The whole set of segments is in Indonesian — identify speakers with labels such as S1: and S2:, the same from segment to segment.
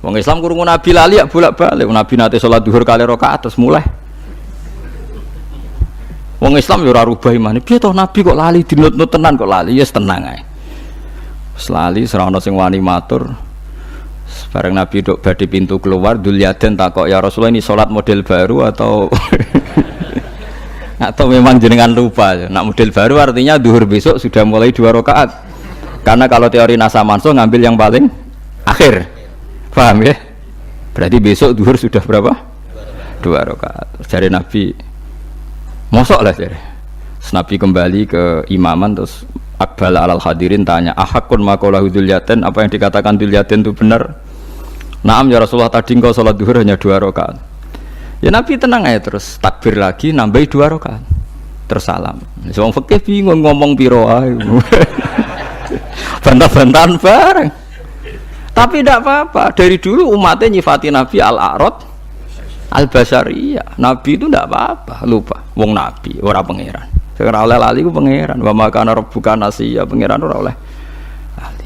S1: Wong Islam krungu Nabi lali ya bolak-balik. Nabi nate salat zuhur kali rakaat terus mulai. Wong Islam ya ora rubah imane. Piye to Nabi kok lali dinut-nut tenan kok lali? Ya tenang ae. Wis lali ora ana sing wani matur. Bareng Nabi dok badhe pintu keluar Dzulyaden takok ya Rasulullah ini salat model baru atau atau memang jenengan lupa. Nak model baru artinya zuhur besok sudah mulai 2 rakaat. Karena kalau teori Nasa Manso ngambil yang paling akhir. Paham ya? Berarti besok zuhur sudah berapa? 2 rakaat. Jare Nabi mosok lah jare. Nabi kembali ke imaman terus Akbal alal hadirin tanya, ahakun maqalahu Dzulyaden, apa yang dikatakan Dzulyaden itu benar? Naam ya Rasulullah, tadi engkau sholat zuhur hanya 2 rakaat. Ya Nabi tenang aja, terus takbir lagi nambahi 2 rakaat. Terus salam. Wong fikih bingung ngomong piro ae. Bantah-bantahan bareng. Tapi tidak apa-apa. Dari dulu umatnya nyifati Nabi al-a'rad al-basariyah. Nabi itu tidak apa-apa, lupa. Wong Nabi, ora pangeran. Sekarang oleh lali ku pangeran, wa makana rabbuka nasiya, pangeran ora oleh lali.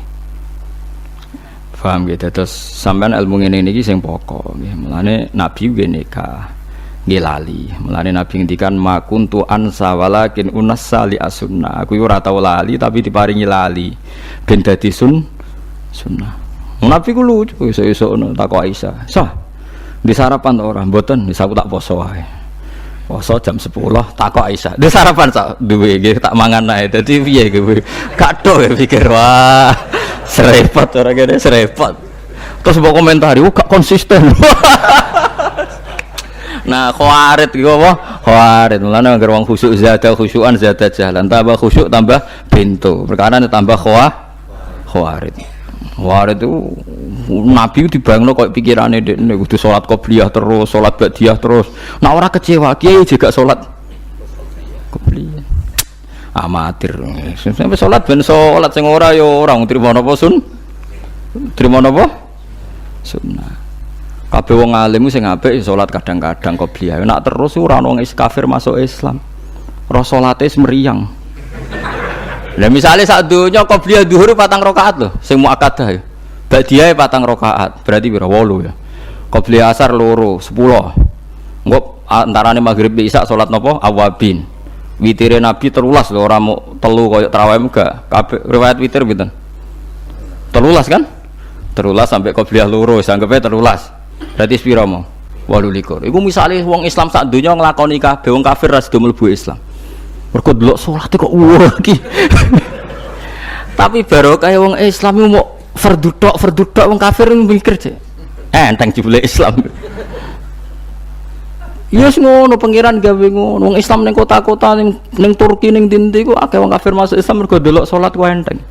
S1: Paham gitu. Terus sampean ilmu ngene niki sing pokok nggih. Mulane Nabi nggih nikah nggih lali. Mulane Nabi ngendikan ma kuntu ansa walakin unassali as-sunnah. Aku ora tau lali tapi diparingi lali ben dadi sunnah. Nabi ku lucu iso-iso ngono takok Aisyah. Sah. Di sarapan to ora? Mboten, wis aku tak poso wae. Poso jam 10 takok Aisyah. Di sarapan sak duwe nggih tak mangan ae. Dadi piye kowe? Kathok ya pikir wah. Serepot ora kene serepot. Terus mbok komentari, gak konsisten. Nah, khawarit iki apa? Khawarit. Mulane anggere wong khusyuk zada khusyuan zada jalan. Tambah khusyuk tambah pintu. Perkara tambah khawarit. Khawarit itu Nabi dibayangno koyo pikirane dekne kudu salat qobliyah terus, salat ba'diyah terus. Nek ora kecewa, kiai juga salat qobliyah. Amatir. Sampai salat ben salat sing ora ya ora trimo napa trimo napa? Sunnah. Kabeh wong alim sing apik salat kadang-kadang qobliyah. Nek terus ora ono wong kafir masuk Islam. Ora salate meriang. Lah misale sak donya qobliyah zuhur 4 rakaat lho, sing muakkadah ya. Ba'diyah 4 rakaat, berarti pira? 8 ya. Qobliyah asar 2, 10. Engko antarane magrib isya salat napa? Awabin. Witire Nabi 13 lho, ora mau 3 koyo tarawih enggak. Kabeh riwayat witir pinten? 13 kan? 13 sampai qobliyah 2, sanggepe 13. Berarti pira mau? 28. Iku misale wong Islam sak donya nglakoni kabeh, wong kafir ra sedo mlebu Islam. Mergo delok salate kok iki. Tapi barokah wong Islam mau fardu tok wong kafir mikir cek. Enteng jebule Islam. Yes ngono pangeran gawe ngono. Wong Islam ning kota-kota ning Turki ning ndi ku akeh wong kafir masuk Islam mergo delok salat ku enteng.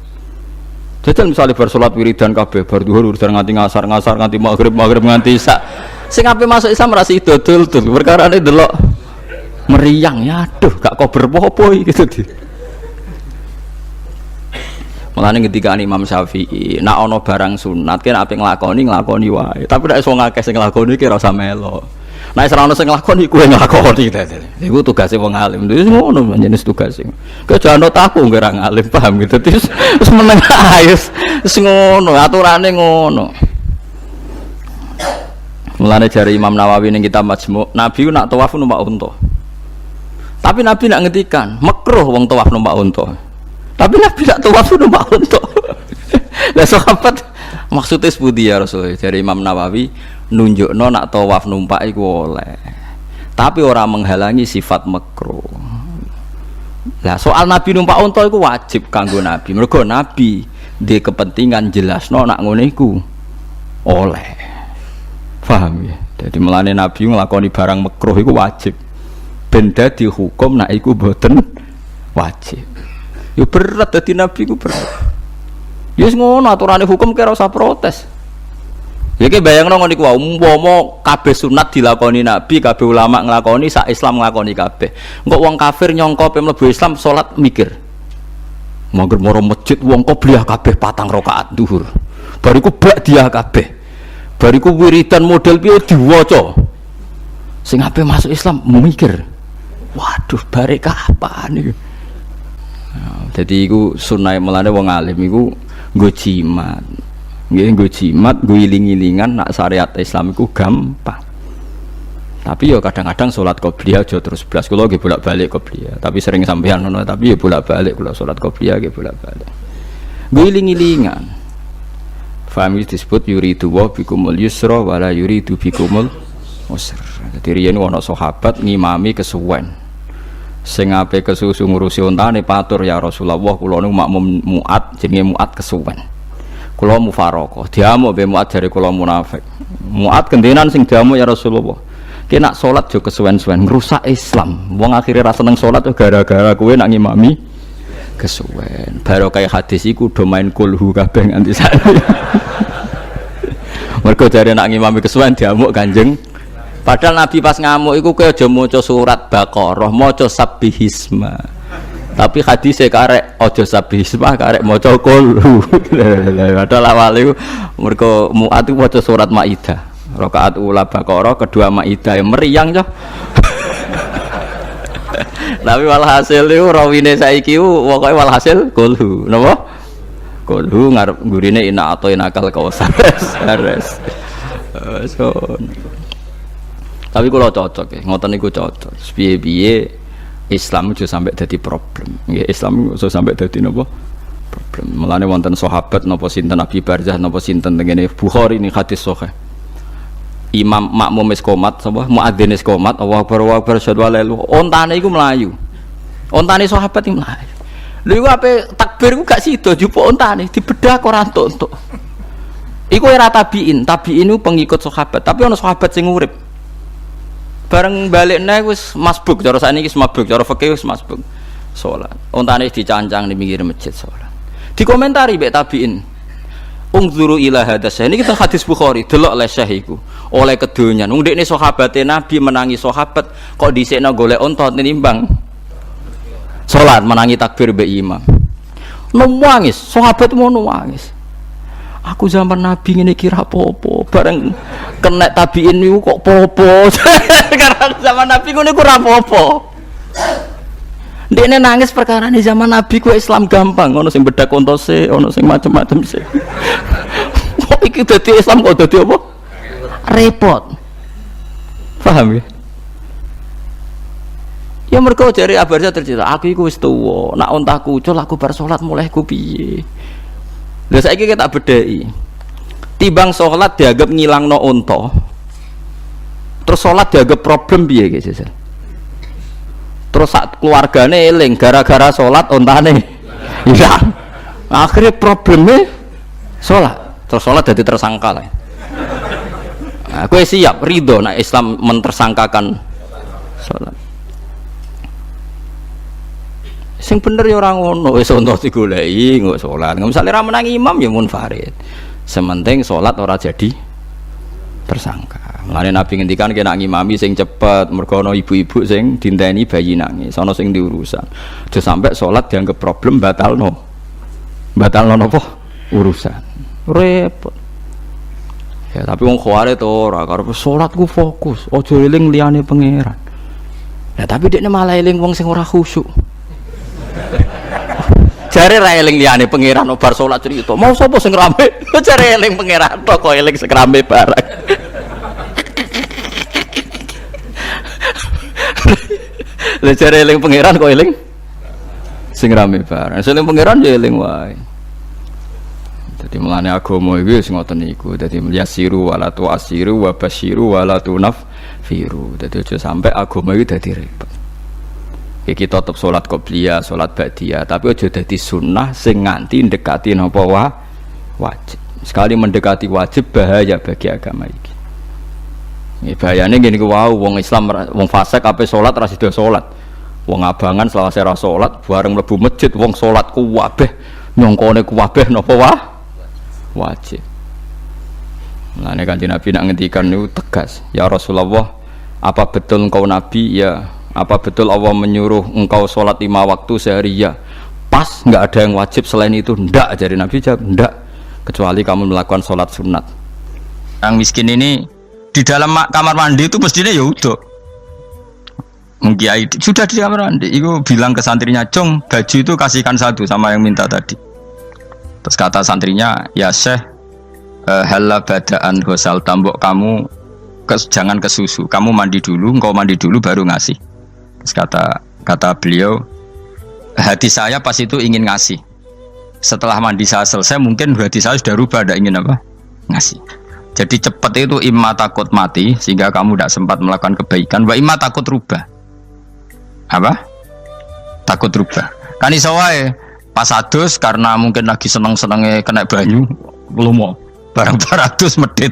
S1: Jajal misalnya bar salat wiridan kabeh bar zuhur wiridan nganti ngasar nganti maghrib nganti isya. Sing ape masuk Islam ra sida dul-dul perkarane delok meriang ya aduh gak kober apa gitu di. Mulane ketika Imam Syafi'i nak ana barang sunat kene ape nglakoni wae. Tapi nek iso ngakeh sing nglakoni ki ora usah melo. Nek ora ono sing nglakoni kuwi nglakoni dadi. Iku tugase wong alim. Wis ngono jenis tugase. Kejane aku nggih ora ngalim paham gitu. Wis meneng ae wis ngono aturane ngono. Mulane jare Imam Nawawi ning kitab Majmu', Nabi nak tawaf numpak unta. Tapi Nabi nak ngendikan makruh wong tawaf numpak unta. Tapi Nabi nak tawaf numpak unta. Lah sahabat maksudnya sepundi ya Rasul? Dari Imam Nawawi nunjukno nak tawaf numpak iku oleh. Tapi ora menghalangi sifat makruh. Lah soal Nabi numpak unta iku wajib kanggo Nabi. Mergo Nabi di kepentingan jelasno nak ngono iku oleh. Paham ya? Jadi melane Nabi nglakoni barang makruh iku wajib. Ben dadi hukum nak iku boten wajib. Ya berat dadi Nabi ku berat. Ya wis ngono aturane hukum kira usah protes. Ya ki bayangno ngono iku wae umpama kabeh sunat dilakoni Nabi, kabeh ulama nglakoni, sak Islam nglakoni kabeh. Engko wong kafir nyangka pe mlebu Islam salat mikir. Mangger moro masjid wong qobliyah kabeh 4 rakaat zuhur. Bariku ba'diyah kabeh. Bariku wiridan model piye diwaca. Sing ape masuk Islam mikir. Waduh, bare kapan iki? Jadi iku sunah melane wong alim iku nggo jimat. Nggih nggo jimat, nggo iling-ilingan nak syariat Islam iku gampang. Tapi yo kadang-kadang salat qobliyah aja terus blas. Kula nggih bolak-balik qobliyah, tapi sering sampeyan ngono, tapi yo bolak-balik kula salat qobliyah nggih bolak-balik. Nggo iling-ilingan. Faham disebut yuridu wa bikumul yusra wala yuridu bikumul usra. Dadi riyen ana sahabat ngimami kesuwen. Sing ape kesusu ngurusi ontane patur ya Rasulullah, kula niku makmum muat, jenenge muat kesuwen. Kula mufaroqah, diamuk be muat jare kula munafik. Muat kendenan sing diamuk ya Rasulullah. Ki nak salat jo kesuwen-suwen ngrusak Islam. Wong akhire ra seneng salat gara-gara kowe nak ngimami kesuwen. Baru kaya hadis iku do main kulhu kabeh nganti saiki. Mergo jare nak ngimami kesuwen diamuk Kanjeng. Padahal Nabi pas ngamuk iku kowe aja maca surat Baqarah, maca Sabbihisma. Tapi hadise karek aja Sabbihisma, karek maca kulhu. Padahal awale mergo muat iku maca surat Maidah. Rakaat ula Baqarah, kedua Maidah yang meriang coh. Tapi walhasil itu rawine saiki pokoke walhasil kulhu. Napa? Kulhu ngarep gurine ina atau inakal kausar. So. Tapi kalau cocok ya, ngoten niku cocok. Piye-piye Islam itu sampai jadi problem. Nggih, Islam itu sampai jadi napa? Problem. Mulane wonten sahabat napa sinten Abi Barzah napa sinten tengene Bukhari ini hadis sahih. Imam makmum wis qomat sapa muadzin wis qomat Allahu akbar syadu alaihi ontane iku mlayu. Ontane sahabat iki mlayu. Lha iku ape takbir iku gak sida jupuk ontane dibedah kok ora entuk-entuk. Iku era tabiin iku pengikut sahabat, tapi ana sahabat sing urip. Bareng balik naik wis masbuk, cara sakniki wis masbuk, cara fikih wis masbuk. Salat. Ontane dicancang di pinggir masjid salat. Dikomentari mbek tabiin. Ungzuru ila hadas. Ini kita hadis Bukhari, delok le syekh iku. Oleh kedonyan. Wong dekne sahabate Nabi menangi sahabat kok dhisikno golek unta tinimbang salat menangi takbir mbek imam. Nangis, sahabat mau nangis. Aku zaman Nabi ngene kira apa-apa, bareng kena tabiin niku kok popo. Karena zaman Nabi ngene ku ora apa-apa. Dekne nangis perkara ini zaman Nabi ku Islam gampang, ono sing bedak kontose, ono sing macam-macam sih. Kok iki dadi Islam kok dadi apa? Repot. Paham ya? Ya mergo jare Abarza tercerita, aku iku wis tuwa, nak ontaku ucul aku bar salat mulai ku piye. Lha saiki kita bedheki. Timbang salat dianggap ngilangno unta. Terus salat dianggap problem piye guys? Terus sak keluargane eling gara-gara salat untane hilang. Akhirnya problemnya salat. Terus salat jadi tersangka lah. Nah, kowe siap ridho nek Islam mentersangkakan salat. Sing bener ya ora ngono, wis untuk digoleki nggo salat. Misale ra menangi imam ya munfarid. Sementing salat ora jadi tersangka. Mulane Nabi ngendikan kena ngimami sing cepet, mergo ana ibu-ibu sing dinteni bayi nangis, ana sing diurusan. Aja sampai salat dianggap problem batalno. Batalno napa? Urusan. Repot. Ya tapi wong khawarit to ora karep salatku fokus, aja eling liyane pangeran. Ya tapi dekne malah eling wong sing ora khusyuk. Jare ra eling liyane pangeran bar salat cerita. Mau sapa sing rame? Jare eling pangeran tok kok eling sing rame bareng. Lah jare eling pangeran kok eling sing rame bareng. Eling pangeran ya eling wae. Dadi mulane agama iki wis ngoten niku. Dadi yasiru wala tu'asiru wa basyiru wala tunaffiru. Dadi aja sampe agama iki dadi repot. Kita tetap sholat qobliyah, sholat ba'diyah, tapi aja dadi sunnah sing nganti ndekati napa wajib. Sekali mendekati wajib bahaya bagi agama iki. Nggih bahayane ngene iki wau wong Islam wong fasik ape sholat ra sida sholat. Wong abangan selawase ra sholat bareng mlebu masjid wong sholat ku kabeh nyongkone ku kabeh napa wajib. Mulane Kanjeng Nabi nak ngendikan niku tegas, ya Rasulullah, apa betul engkau nabi? Ya. Apa betul Allah menyuruh engkau sholat 5 waktu sehari? Ya. Pas nggak ada yang wajib selain itu. Ndak, jadi Nabi jawab ndak, kecuali kamu melakukan sholat sunat. Yang miskin ini di dalam kamar mandi itu mestinya ya udah mengkiai sudah di kamar mandi. Itu bilang ke santrinya, Jong baju itu kasihkan satu sama yang minta tadi. Terus kata santrinya, ya Syekh halla badaan ghusal tambok kamu jangan ke susu, kamu mandi dulu, engkau mandi dulu baru ngasih. Terus kata beliau, hati saya pas itu ingin ngasih. Setelah mandi saya selesai, mungkin hati saya sudah rubah, ada ingin apa? Ngasih. Jadi cepat itu imma takut mati sehingga kamu tidak sempat melakukan kebaikan, wa imma takut rubah. Apa? Takut rubah. Kan iso wae pas adus karena mungkin lagi seneng-senenge kena banyu, lumo. Barang 200 medit.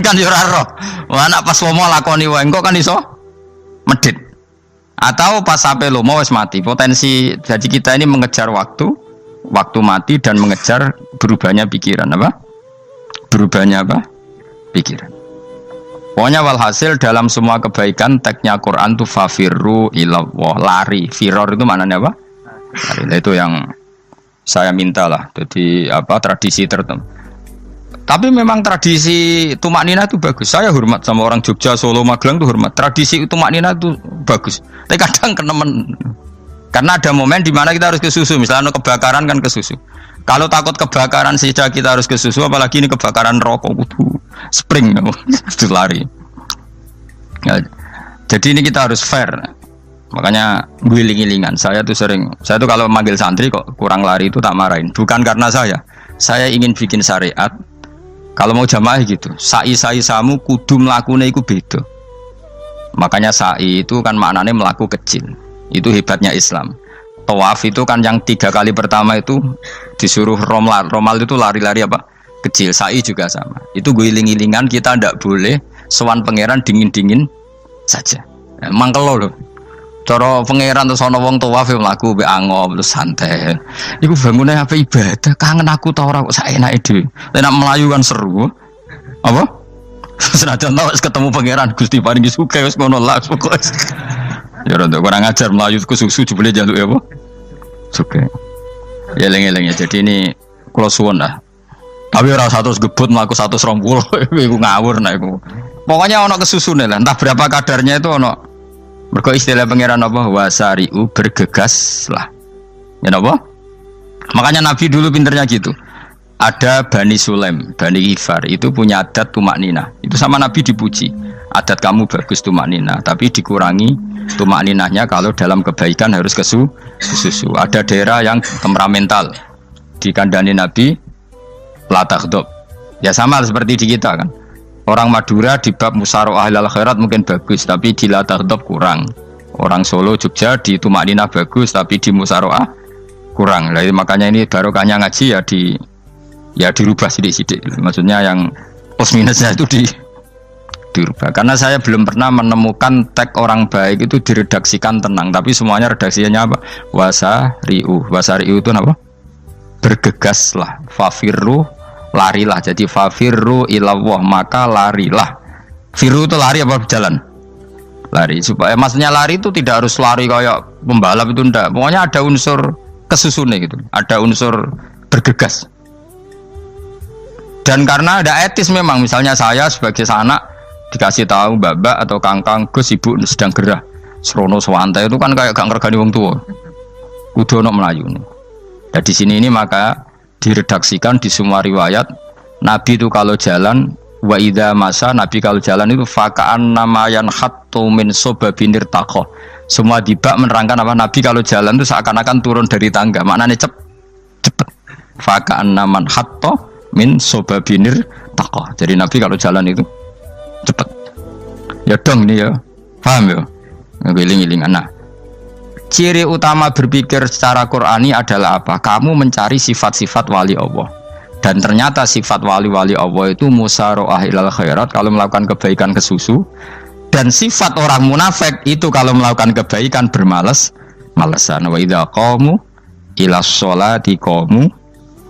S1: Kan yo ora roh. Anak pas lomo lakoni wae engko kan iso medit. Atau pas sampai lomo wis mati. Potensi jadi kita ini mengejar waktu mati dan mengejar berubahnya pikiran apa? Berubahnya apa? Pikiran. Pokoknya walhasil dalam semua kebaikan teksnya Quran itu fafirru ilallah, lari. Firor itu maknanya apa? Lari. Nah, itu yang saya minta lah. Jadi apa tradisi tertentu. Tapi memang tradisi tumak nina itu bagus. Saya hormat sama orang Jogja, Solo, Magelang itu hormat. Tradisi tumak nina itu bagus. Tapi kadang kenemen. Karena ada momen di mana kita harus ke susu. Misalnya kebakaran kan ke susu. Kalau takut kebakaran sehingga kita harus ke susu, apalagi ini kebakaran rokok, spring, itu lari. Ya, jadi ini kita harus fair. Makanya guling-gilingan. Saya tuh kalau manggil santri kok kurang lari itu tak marahin. Bukan karena saya ingin bikin syariat. Kalau mau jamaah gitu, sa'i samu kudu mlakune iku beda. Makanya sa'i itu kan maknanya melaku kecil. Itu hebatnya Islam. Tawaf itu kan yang 3 kali pertama itu disuruh romal itu lari-lari apa? Kecil. Sa'i juga sama. Itu guling-gilingan, kita ndak boleh sowan pangeran dingin-dingin saja. Mangkelo lho. Cara pangeran terus ana wong tawaf mlaku mbek angop terus santai. Iku bangune apa ibadah? Kangen aku ta ora kok saenake dhewe. Nek melayu kan seru. Apa? Senajan wis ketemu pangeran Gusti paringi suka wis ngono lah pokoke. Ya ora kurang ajar melayu ku susu jebule njaluk apa? Suka. Ya eling-eling ya. Jadi ini kula suwun lah. Tapi ora 100 gebut mlaku 120 iku ngawur nek iku. Pokoknya ana kesusune lah. Entah berapa kadarnya itu ana. Mergo istilah pangeran apa wasari'u bergegas lah. Ya apa? Makanya Nabi dulu pinternya gitu. Ada Bani Sulaim, Bani Ghifar itu punya adat tumak nina. Itu sama Nabi dipuji. Adat kamu bagus tumak nina, tapi dikurangi tumak ninahnya kalau dalam kebaikan harus ke susu. Ada daerah yang temperamental. Dikandani Nabi la taghdab. Ya sama seperti di kita kan. Orang Madura di bab musyawarah ahlal khairat mungkin bagus, tapi di la taghdab kurang. Orang Solo, Jogja di tumak ninah bagus, tapi di musyawarah kurang. Jadi makanya ini barokahnya ngaji ya dirubah sidik-sidik. Maksudnya yang plus minusnya itu dirubah. Karena saya belum pernah menemukan tag orang baik itu diredaksikan tenang, tapi semuanya redaksinya apa? Wasari'u. Wasari'u itu apa? Bergegaslah. Fafirru, larilah. Jadi fafirru ilallah, maka larilah. Firu itu lari apa berjalan? Lari. Supaya maksudnya lari itu tidak harus lari kayak pembalap itu enggak. Pokoknya ada unsur kesusune gitu. Ada unsur bergegas. Dan karena ada etis memang, misalnya saya sebagai anak dikasih tahu babak atau kangkang Gus ibu sedang gerah. Serono swantai itu kan kayak gak ngergani wong tua. Kudu ono Melayu. Dan di sini ini maka diredaksikan di semua riwayat Nabi itu kalau jalan wa idza masa, Nabi kalau jalan itu fakaan namayan hattu min sobabinir taqo. Semua dibak menerangkan apa Nabi kalau jalan itu seakan-akan turun dari tangga. Maknanya cepet. Fakaan naman hatto min sobabinir taqo. Jadi Nabi kalau jalan itu cepet. Ya dong nih ya. Paham ya? Ngiling-ngilingan. Nah, ciri utama berpikir secara Qur'ani adalah apa? Kamu mencari sifat-sifat wali Allah. Dan ternyata sifat wali-wali Allah itu musyaroah ilal khairat, kalau melakukan kebaikan ke susu. Dan sifat orang munafik itu kalau melakukan kebaikan bermales-malesan. Wa idza qamu ilas sholati qamu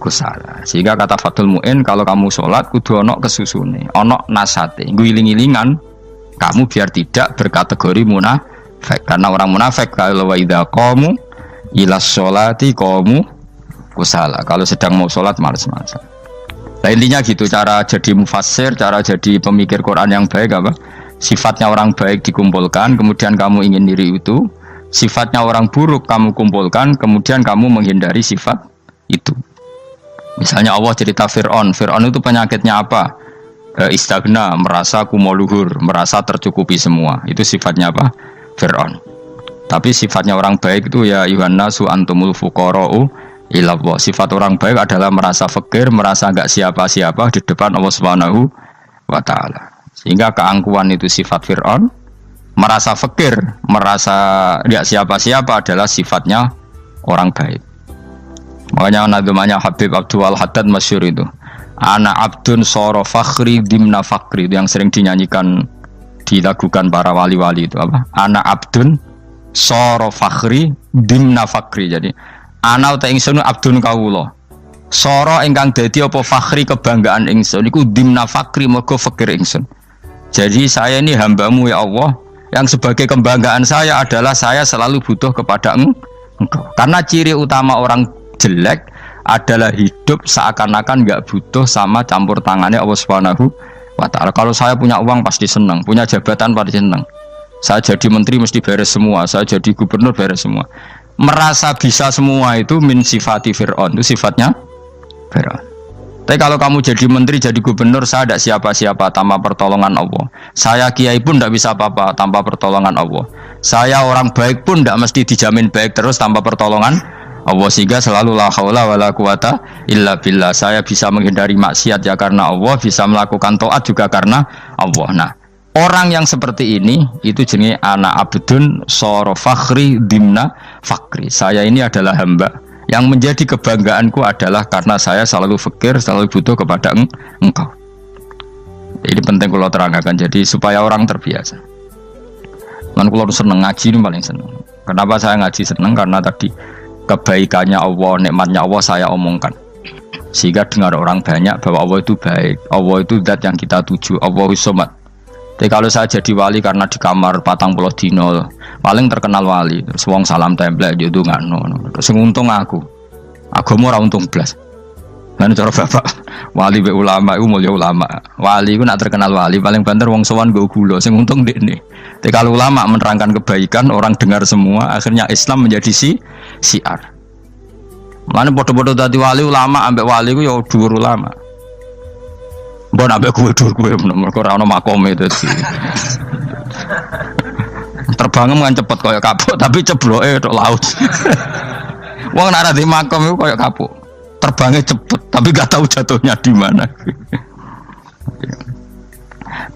S1: kusala. Sehingga kata Fathul Mu'in, kalau kamu sholat kudu ono kesusune, ono nasate, guling-gilingan kamu biar tidak berkategori munafik. Karena orang munafik kalau wa idza qamu ilas sholati qamu kusala, kalau sedang mau sholat malas-malasan. Nah, intinya gitu, cara jadi mufassir, cara jadi pemikir Quran yang baik apa? Sifatnya orang baik dikumpulkan, kemudian kamu ingin diri itu. Sifatnya orang buruk kamu kumpulkan, kemudian kamu menghindari sifat itu.
S2: Misalnya Allah cerita Fir'aun. Fir'aun itu penyakitnya apa? Istagna, merasa kumoluhur, merasa tercukupi semua. Itu sifatnya apa? Fir'aun. Tapi sifatnya orang baik itu ya Yuhannasu antumul fuqara'u ilallah. Sifat orang baik adalah merasa fakir, merasa enggak siapa-siapa di depan Allah Subhanahu wa taala. Sehingga keangkuhan itu sifat Fir'aun, merasa fakir, merasa enggak siapa-siapa adalah sifatnya orang baik. Makanya nadumanya Habib Abdul Haddad masyhur itu. Ana abdun soro fakhri dimna fakri, itu yang sering dinyanyikan, dilagukan para wali-wali itu apa? Ana abdun soro fakhri dimna fakri. Jadi ana uta ingsun abdun kawula. Soro ingkang dadi apa fakhri kebanggaan ingsun iku dimna fakri mergo fakir ingsun. Jadi saya ini hambamu ya Allah, yang sebagai kebanggaan saya adalah saya selalu butuh kepada Engkau. Karena ciri utama orang jelek adalah hidup seakan-akan nggak butuh sama campur tangannya Allah Subhanahu wa taala. Kalau saya punya uang pasti senang, punya jabatan pasti senang. Saya jadi menteri mesti beres semua, saya jadi gubernur beres semua. Merasa bisa semua itu min sifati Fir'aun, itu sifatnya Fir'aun. Tapi kalau kamu jadi menteri, jadi gubernur, saya tidak siapa-siapa tanpa pertolongan Allah. Saya kiai pun tidak bisa apa-apa tanpa pertolongan Allah. Saya orang baik pun tidak mesti dijamin baik terus tanpa pertolongan Allah. Sehingga selalu la haula wala quwata illa billah. Saya bisa menghindari maksiat ya karena Allah, bisa melakukan taat juga karena Allah. Nah, orang yang seperti ini itu jenis ana abdun soro fakhri dimna fakri. Saya ini adalah hamba yang menjadi kebanggaanku adalah karena saya selalu fakir, selalu butuh kepada Engkau. Ini penting kalau terangkan, jadi supaya orang terbiasa. Man kalau seneng ngaji ini paling seneng. Kenapa saya ngaji seneng? Karena tadi kebaikannya Allah, nikmatnya Allah saya omongkan. Sehingga dengar orang banyak bahwa Allah itu baik, Allah itu zat yang kita tuju, Allahus Somad. Tapi kalau saya jadi wali karena di kamar 40 dino, paling terkenal wali, terus wong salam template yo ndongakno. Terus untung aku ora untung blas. Lan cara bapak wali be ulama iku mulya ulama. Wali iku nak terkenal wali paling banter wong sowan nggo gula, sing untung ndekne. Tapi kalau ulama menerangkan kebaikan, orang dengar semua, akhirnya Islam menjadi siar. Mana bodoh-bodoh dadi wali ulama ambek wali iku yo dhuwur ulama. Mbok ambek kowe mergo ora ono makome dadi. Terbang kan cepet kaya kapuk tapi cebloke tok laut. Wong nek ora di makom iku kaya kapuk. Terbangnya cepet tapi gak tahu jatuhnya di mana.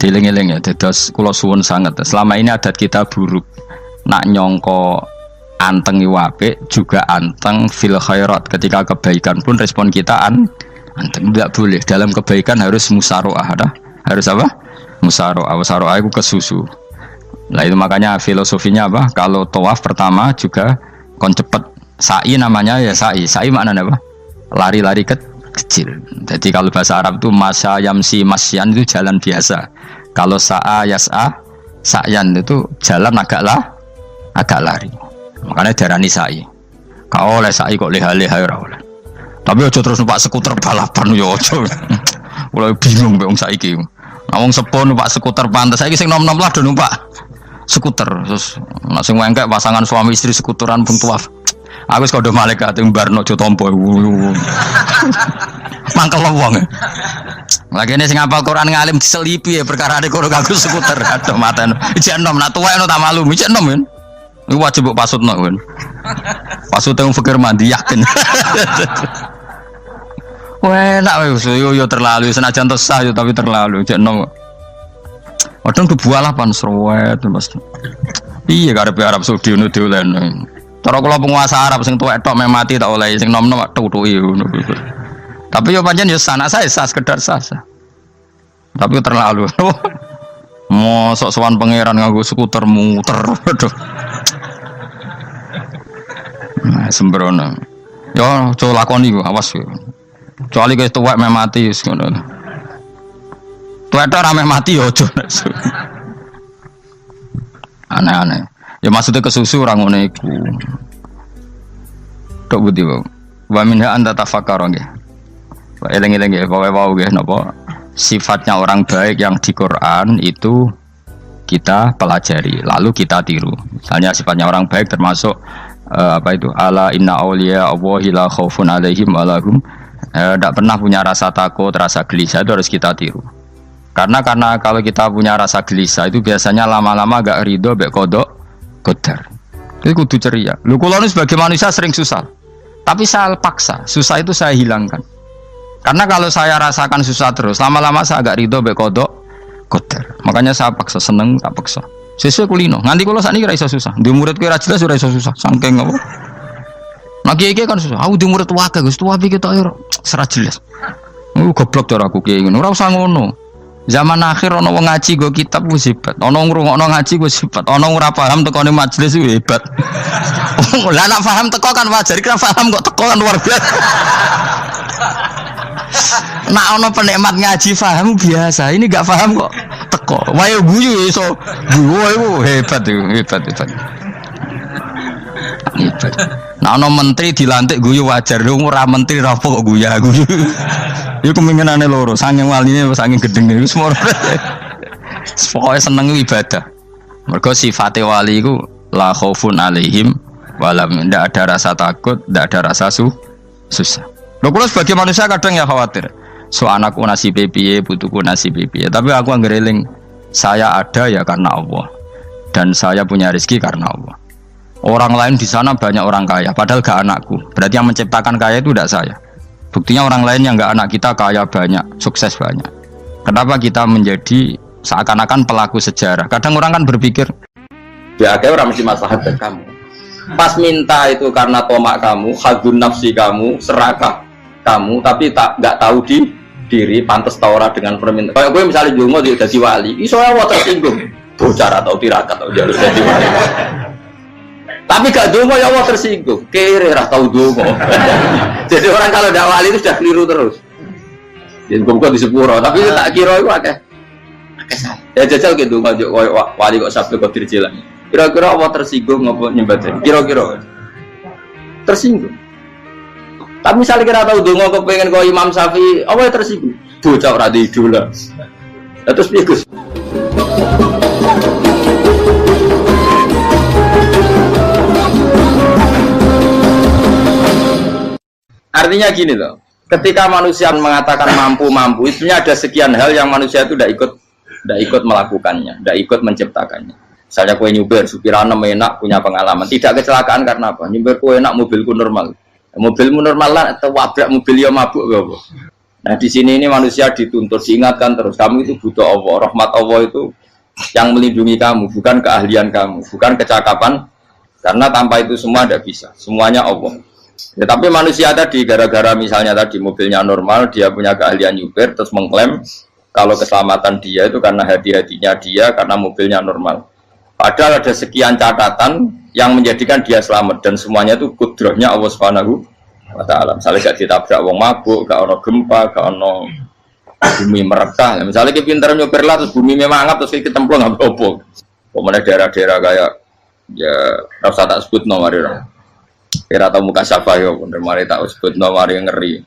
S2: Dieling-eling ya, dados kula suwun sanget. Selama ini adat kita buruk. Nak nyongko anteng apik juga anteng fil khairat. Ketika kebaikan pun respon kita anteng. Tidak boleh. Dalam kebaikan harus musaroah. Harus apa? Musaroah. Musaroah itu ke susu. Nah itu makanya filosofinya apa? Kalau tawaf pertama juga kon cepet. Sa'i namanya ya sa'i. Sa'i maknanya apa? Lari-lari kecil. Jadi kalau bahasa Arab itu masya yamsi masyan itu jalan biasa. Kalau sa'a yas'a sa'yan itu jalan agak lari. Makanya darani sa'i. Kau oleh sa'i kok leha-leha ora oleh. Tapi aja terus numpak skuter balapan yo aja. Mulai bingung mbek wong saiki. Nah wong sepo numpak skuter pantes saiki sing nom-nom lah do numpak skuter. Terus nek sing wengkek pasangan suami istri skuteran pun tuaf. Aku wis kodho malaikat mbarno aja tampa. Mangkel wong. Lagi ini sing hafal Quran ngalim diselipi ya perkara ade kono kanggo skuter. Aduh maten. Ijek nom nak tuwek no tak malu. Ijek nom kan. Iku wajib mbok pasutno kan. Pasute wong fikir mandi yakin. Wah, enak wis yo terlalu senajan to sah yo tapi terlalu ijek nom. Kadang kebualah pan srowet Mas. Iya karepe Arab Saudi ngono diolehno. Cara kula penguasa Arab sing tuwek tok mati tak oleh sing nom-nom tutuki ngono. Tapi yo pancen yo sanak saya sah sekedar sah. Tapi terlalu. Mosok sowan pangeran nganggo skuter muter. Aduh. Nah, sembrono. Yo coba lakoni ku awas yo. Kecuali kowe tuwek mati wis ngono. Tuwek tok rame mati yo aja. Aneh-aneh. Ya maksudnya kesusu orang ngono iku. Tok budi wae. Wa minha anta tafakkar nggih. Wa eling-eling nggih, pokoke wau nggih napa sifatnya orang baik yang di Quran itu kita pelajari, lalu kita tiru. Misalnya sifatnya orang baik termasuk apa itu? Ala inna auliya Allahi la khaufun alaihim wa lahum Tidak pernah punya rasa takut, rasa gelisah itu harus kita tiru. Karena kalau kita punya rasa gelisah itu biasanya lama-lama agak ridho, bek kodok, kodar. Itu kudu ceria. Lu kalau sebagai manusia sering susah, tapi saya paksa, susah itu saya hilangkan. Karena kalau saya rasakan susah terus, lama-lama saya agak ridho, bek kodok, kodar. Makanya saya paksa, seneng tak paksa. Sesuai kulino. Nganti kalau saat ini kira iso susah. Di murid kira jelas sudah iso susah. Sangking apa? Nah kiai kan susah. Aku di murid wakil, gus tua pikir tak serah jelas. Goblok cara aku kiai ngono. Ora usah ngono. Zaman akhir ono wong ngaji go kitab wis hebat. Ono ngrungokno ngaji wis hebat. Ono ora paham tekone majelis wis hebat. Lah nek paham teko kan wajar, kira paham kok teko kan luar biasa. Nak ono penikmat ngaji paham biasa. Ini gak paham kok teko. Wae guyu iso. Guyu hebat itu, hebat. Hebat. Nah, ono menteri dilantik guyu wajar, lu ora menteri rapo kok guyu. Iku kemungkinane loro, saking waline saking gedenge iku semua. Pokoke seneng ibadah. Mergo sifate wali iku la khaufun alaihim walam, ndak ada rasa takut, ndak ada rasa susah. Lho kula sebagai manusia kadang ya khawatir. So anakku nasibe piye, putuku nasibe piye. Tapi aku anggereling saya ada ya karena Allah. Dan saya punya rezeki karena Allah. Orang lain di sana banyak orang kaya, padahal gak anakku. Berarti yang menciptakan kaya itu tidak saya. Buktinya orang lain yang gak anak kita kaya banyak, sukses banyak. Kenapa kita menjadi seakan-akan pelaku sejarah? Kadang orang kan berpikir,
S1: ya kayak orang mesti maslahat ke kamu. Pas minta itu karena tomak kamu, hadun nafsi kamu, serakah kamu, tapi nggak tahu diri, pantas taura dengan permintaan. Kayak gue misalnya Jungo jadi wali, isonya mau tersinggung, bocah atau tirakat atau jalur jadi wali. Tapi gak dungo ya Allah tersinggung, kere rah tau dungo. Jadi orang kalau tidak wali itu sudah keliru terus. Jadi gue di sepuro, tapi tak kira itu akeh. Ya jajal gitu nggak wali kok sabtu kok dirjilan. Kira-kira Allah tersinggung ngapa nyembah? Kira-kira tersinggung. Tapi misalnya kira tahu dungo kepengen kau Imam Syafi'i, Allah tersinggung. Bocah ora di idola. Terus piye Gus? Artinya gini loh, ketika manusia mengatakan mampu, itu ada sekian hal yang manusia itu tidak ikut melakukannya, tidak ikut menciptakannya. Misalnya kue nyupir, supirana enak, punya pengalaman, tidak kecelakaan karena apa? Nyupir kue enak, mobilku normal, mobilmu normal lah, atau wabrak mobil yang mabuk, gak. Nah di sini ini manusia dituntut, diingatkan terus, kamu itu butuh Allah, rahmat Allah itu yang melindungi kamu, bukan keahlian kamu, bukan kecakapan, karena tanpa itu semua tidak bisa, semuanya Allah. Ya, tapi manusia tadi gara-gara misalnya tadi mobilnya normal, dia punya keahlian nyupir, terus mengklaim kalau keselamatan dia itu karena hati-hatinya dia, karena mobilnya normal. Padahal ada sekian catatan yang menjadikan dia selamat dan semuanya itu kudrahnya Allah Subhanahu wa Ta'ala. Misalnya gak ditabrak wong mabuk, gak ono gempa, gak ono bumi merekah. Misalnya kita pintar nyupir lah, terus bumi memang anggap terus kita templung nggak apa-apa. Kemudian daerah-daerah kayak ya rasa tak sebut nomor orang. Kira tahu muka siapa ya, bener mari tak sebut nomor yang ngeri.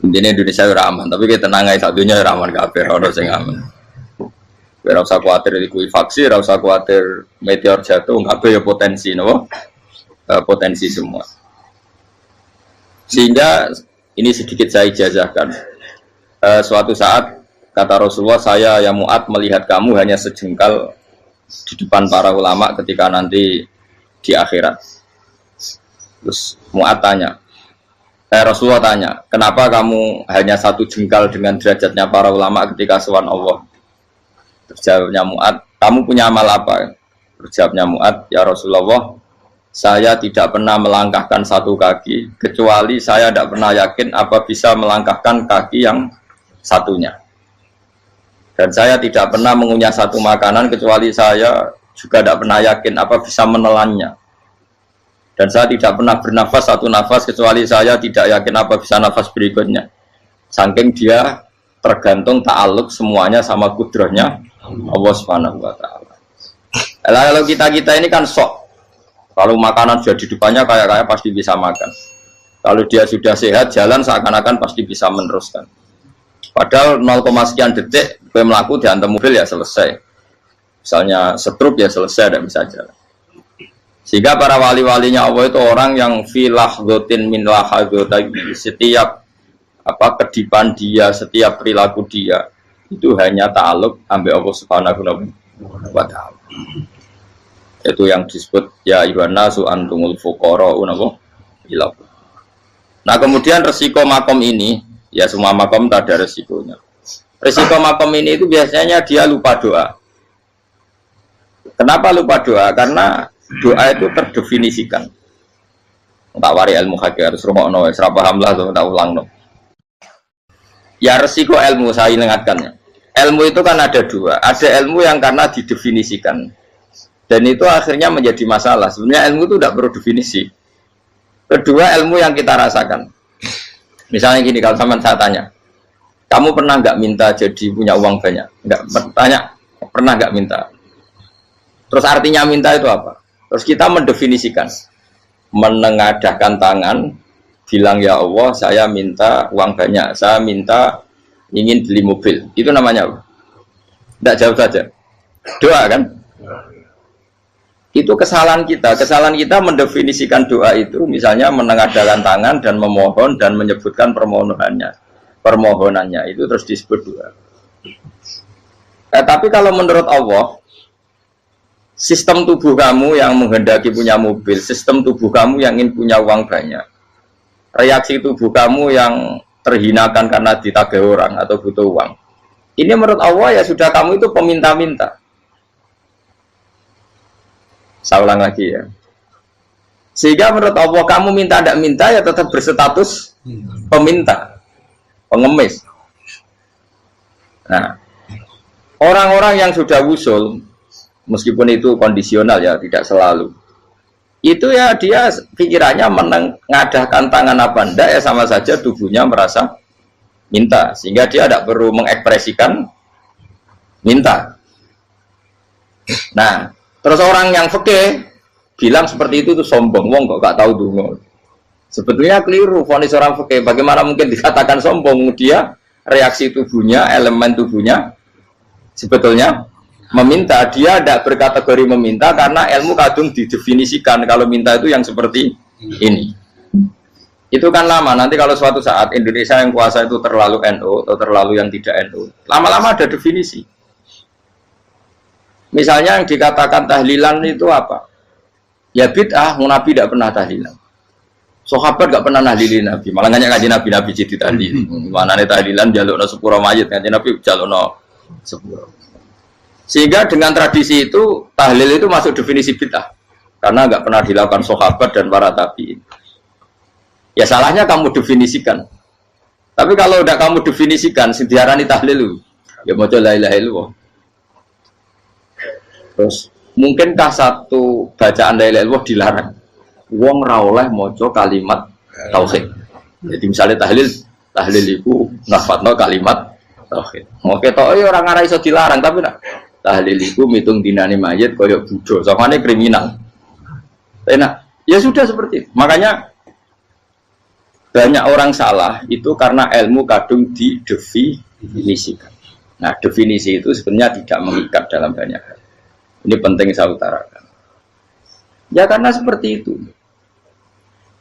S1: Intinya Indonesia ora aman, tapi kita tenang aja satunya ora aman kabeh, ora sing aman. Ora usah kuwatir likuifaksi, ora usah kuwatir meteor jatuh, kabeh ya potensi napa? Potensi semua. Sehingga ini sedikit saya ijazahkan. Suatu saat kata Rasulullah, saya ya Mu'ad melihat kamu hanya sejengkal di depan para ulama ketika nanti di akhirat. Terus Mu'ad tanya, Rasulullah tanya, kenapa kamu hanya satu jengkal dengan derajatnya para ulama ketika sowan Allah? Terjawabnya Mu'ad, kamu punya amal apa? Terjawabnya Mu'ad, ya Rasulullah, saya tidak pernah melangkahkan satu kaki, kecuali saya tidak pernah yakin apa bisa melangkahkan kaki yang satunya. Dan saya tidak pernah mengunyah satu makanan, kecuali saya juga tidak pernah yakin apa bisa menelannya. Dan saya tidak pernah bernafas satu nafas kecuali saya tidak yakin apa bisa nafas berikutnya. Saking dia tergantung ta'aluk semuanya sama kudrahnya Allah Subhanahu wa Ta'ala. Kalau kita ini kan sok. Kalau makanan sudah di depannya kayak pasti bisa makan. Kalau dia sudah sehat jalan seakan-akan pasti bisa meneruskan. Padahal 0, sekian detik gue melaku dihantam mobil ya selesai. Misalnya stroke ya selesai, tidak bisa jalan. Sehingga para wali-walinya Allah itu orang yang filah dotin min lahadotagi, setiap kedipan dia, setiap perilaku dia itu hanya ta'aluk ambil Allah Subhanahu wa ta'ala. Itu yang disebut ya ayyuhan nasu antumul fuqara'u ila. Nah, kemudian resiko makom ini, ya semua makom tak ada resikonya. Resiko makom ini itu biasanya dia lupa doa. Kenapa lupa doa? Karena doa itu terdefinisikan. Tak wari ilmu hakir, serumokno, serap paham lah, tak ulang no. Ya resiko ilmu saya ingatkannya. Ilmu itu kan ada dua. Ada ilmu yang karena didefinisikan, dan itu akhirnya menjadi masalah. Sebenarnya ilmu itu tidak perlu definisi. Kedua, ilmu yang kita rasakan. Misalnya gini, kalau sama saya tanya, kamu pernah nggak minta jadi punya uang banyak? Nggak tanya, pernah nggak minta? Terus artinya minta itu apa? Terus kita mendefinisikan, menengadahkan tangan, bilang ya Allah, saya minta uang banyak, saya minta ingin beli mobil. Itu namanya apa? Tidak jauh saja. Doa kan? Itu kesalahan kita. Kesalahan kita mendefinisikan doa itu, misalnya menengadahkan tangan dan memohon dan menyebutkan permohonannya itu terus disebut doa. Tapi kalau menurut Allah, sistem tubuh kamu yang menghendaki punya mobil, sistem tubuh kamu yang ingin punya uang banyak, reaksi tubuh kamu yang terhinakan karena ditagih orang atau butuh uang, ini menurut Allah ya sudah kamu itu peminta-minta. Saya ulang lagi ya. Sehingga menurut Allah kamu minta tidak minta ya tetap berstatus peminta, pengemis. Nah, orang-orang yang sudah wusul, meskipun itu kondisional ya, tidak selalu. Itu ya dia pikirannya menengadahkan tangan apa enggak ya sama saja tubuhnya merasa minta, sehingga dia tidak perlu mengekspresikan minta. Nah, terus orang yang fikih bilang seperti itu sombong, wong kok gak tahu dungo. Sebetulnya keliru vonis orang fikih. Bagaimana mungkin dikatakan sombong? Dia reaksi tubuhnya, elemen tubuhnya sebetulnya meminta. Dia tidak berkategori meminta karena ilmu kadung didefinisikan kalau minta itu yang seperti ini. Itu kan lama. Nanti kalau suatu saat Indonesia yang kuasa itu terlalu NU atau terlalu yang tidak NU, lama-lama ada definisi. Misalnya yang dikatakan tahlilan itu apa? Ya bid'ah, Nabi tidak pernah tahlilan. Sahabat tidak pernah nahlilin Nabi. Malah nggak ngaji Nabi jadi tahlil. Mana nih tahlilan jalukno sepuro mayit, ngaji Nabi jalukno sepuro. Sehingga dengan tradisi itu tahlil itu masuk definisi bid'ah karena nggak pernah dilakukan sahabat dan para tabi'in. Ya salahnya kamu definisikan. Tapi kalau udah kamu definisikan, diarani tahlil, ya mau la ilaha illallah. Terus mungkinkah satu bacaan la ilaha illallah dilarang? Wong ra oleh maca kalimat tauhid. Jadi misalnya tahlil itu nafadno kalimat tauhid. Oke tok ora ngara iso dilarang, tapi nak tahlil itu mitung dinane mayit koyo budo, samane kriminal. Enak. Ya sudah seperti itu. Makanya banyak orang salah itu karena ilmu kadung didefinisikan. Nah, definisi itu sebenarnya tidak mengikat dalam banyak hal. Ini penting saya utarakan. Ya karena seperti itu.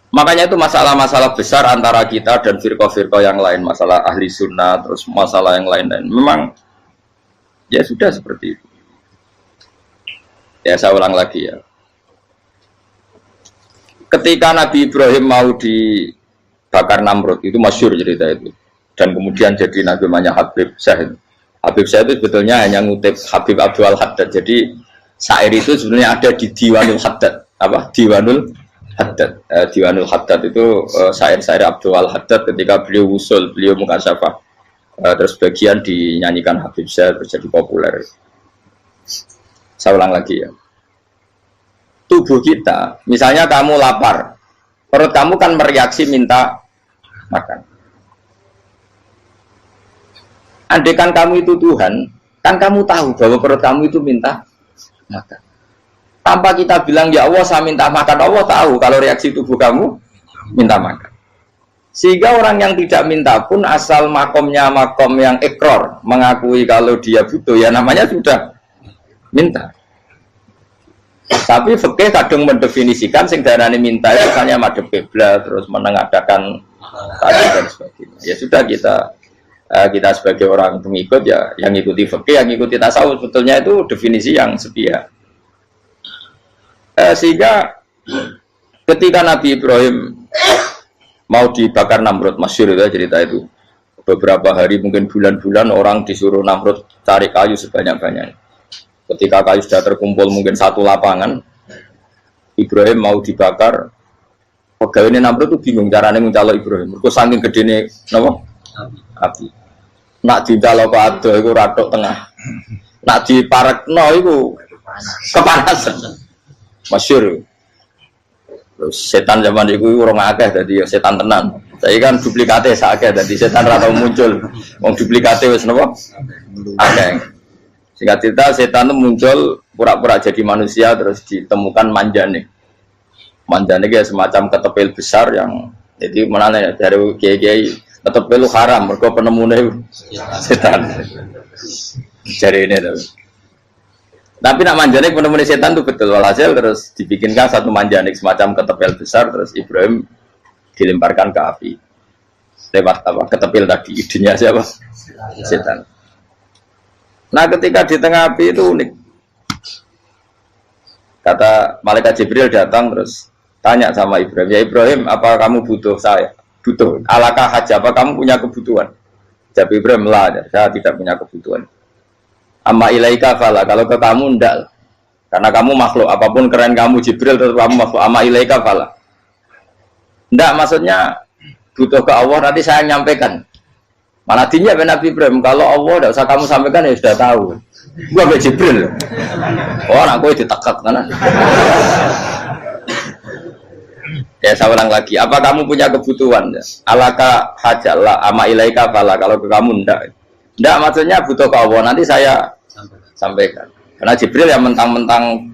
S1: Makanya itu masalah-masalah besar antara kita dan firqah-firqah yang lain, masalah ahli sunnah, terus masalah yang lain-lain. Memang ya sudah seperti itu. Ya saya ulang lagi ya. Ketika Nabi Ibrahim mau dibakar Namrud, itu masyhur cerita itu. Dan kemudian jadi Nabi namanya Habib Syahid. Habib Syahid itu sebetulnya hanya ngutip Habib Abdul Haddad. Jadi syair itu sebenarnya ada di Diwanul Haddad. Apa? Diwanul Haddad. Diwanul Haddad itu syair-syair Abdul Haddad ketika beliau usul, beliau mukasyafah. Terus bagian dinyanyikan Habib Syahid terjadi populer. Saya ulang lagi ya. Tubuh kita, misalnya kamu lapar, perut kamu kan mereaksi minta makan. Andaikan kamu itu Tuhan, kan kamu tahu bahwa perut kamu itu minta makan. Tanpa kita bilang ya Allah saya minta makan, Allah tahu kalau reaksi tubuh kamu minta makan. Sehingga orang yang tidak minta pun asal makomnya makom yang ikror, mengakui kalau dia butuh, ya namanya sudah minta. Tapi fikih kadang mendefinisikan sing darane minta itu misalnya madhep kiblat terus menengadakan tadi dan sebagainya. Ya sudah kita sebagai orang pengikut ya yang ikuti fikih, yang ikuti tasawuf sebetulnya itu definisi yang sepihak. Sehingga ketika Nabi Ibrahim mau dibakar Namrud, masyhur itu cerita itu. Beberapa hari mungkin bulan-bulan orang disuruh Namrud cari kayu sebanyak-banyaknya. Ketika kayu sudah terkumpul mungkin satu lapangan, Ibrahim mau dibakar. Pegawai Namrud itu bingung caranya mencalok Ibrahim. Mereka saking gedene napa? Api. Nak dicalok ke ado itu ratok tengah. Nak diparekno itu kepanasan. Masyhur. Terus setan zaman itu orang akeh dadi setan tenan. Saya kan duplikate sakeh dadi setan ra tau muncul. Wong duplikate wis napa? Akeh. Singkat cerita setan itu muncul pura-pura jadi manusia terus ditemukan manjane. Manjane kayak semacam ketepil besar yang jadi menane dari kiai-kiai ketepil haram mergo penemune setan. Jari ini tuh. Tapi nak manjanik penemuan setan itu betul walhasil terus dibikinkan satu manjanik semacam ketepil besar terus Ibrahim dilemparkan ke api lewat apa ketepil tadi idenya siapa setan. Nah ketika di tengah api itu unik kata malaikat Jibril datang terus tanya sama Ibrahim, ya Ibrahim apa kamu butuh saya? Butuh alakah haja apa kamu punya kebutuhan? Jawab Ibrahim lah saya tidak punya kebutuhan. Amma ilaika fala, kalau ke kamu ndak, karena kamu makhluk, apapun keren kamu Jibril tetap kamu makhluk. Amma ilaika fala, ndak maksudnya butuh ke Allah nanti saya nyampaikan. Malah dinya Nabi Ibrahim, kalau Allah ndak usah kamu sampaikan ya sudah tahu. Gua be Jibril, oh aku ditekak kan? Ya saya ulang lagi, apa kamu punya kebutuhan? Alaka hajalah, amma ilaika fala, kalau ke kamu ndak. Ndak maksudnya butuh ke Allah nanti saya sampaikan. Karena Jibril yang mentang-mentang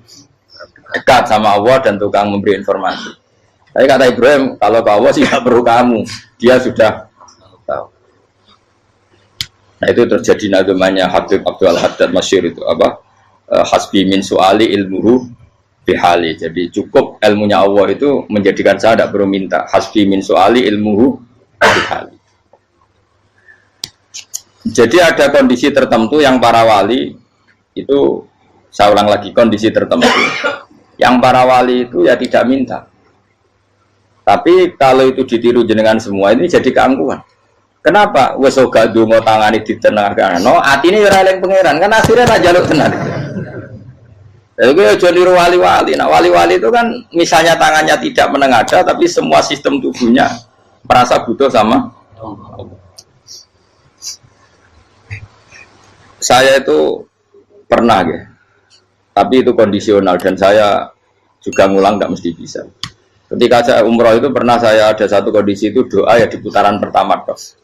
S1: dekat sama Allah dan tukang memberi informasi. Tapi kata Ibrahim kalau ke Allah sih nggak perlu kamu, dia sudah tahu. Nah itu terjadi namanya Habib Abdul Haddad masyhur itu apa? Hasbi min suali ilmuhu bihali. Jadi cukup ilmunya Allah itu menjadikan saya tidak perlu minta. Hasbi min suali ilmuhu bihali. Jadi ada kondisi tertentu yang para wali itu, saya ulang lagi kondisi tertentu yang para wali itu ya tidak minta. Tapi kalau itu ditiru jenengan semua ini jadi keangkuhan. Kenapa? Wes ora ndonga tangane ditenangkan. No, atine ora eling pangeran kan akhirnya ra njaluk tenan. Jadi aja niru wali-wali. Nah, wali-wali itu kan misalnya tangannya tidak menengadah tapi semua sistem tubuhnya merasa butuh sama Allah. Saya itu pernah ya, tapi itu kondisional dan saya juga ngulang nggak mesti bisa. Ketika saya umroh itu pernah saya ada satu kondisi itu doa ya di putaran pertama terus.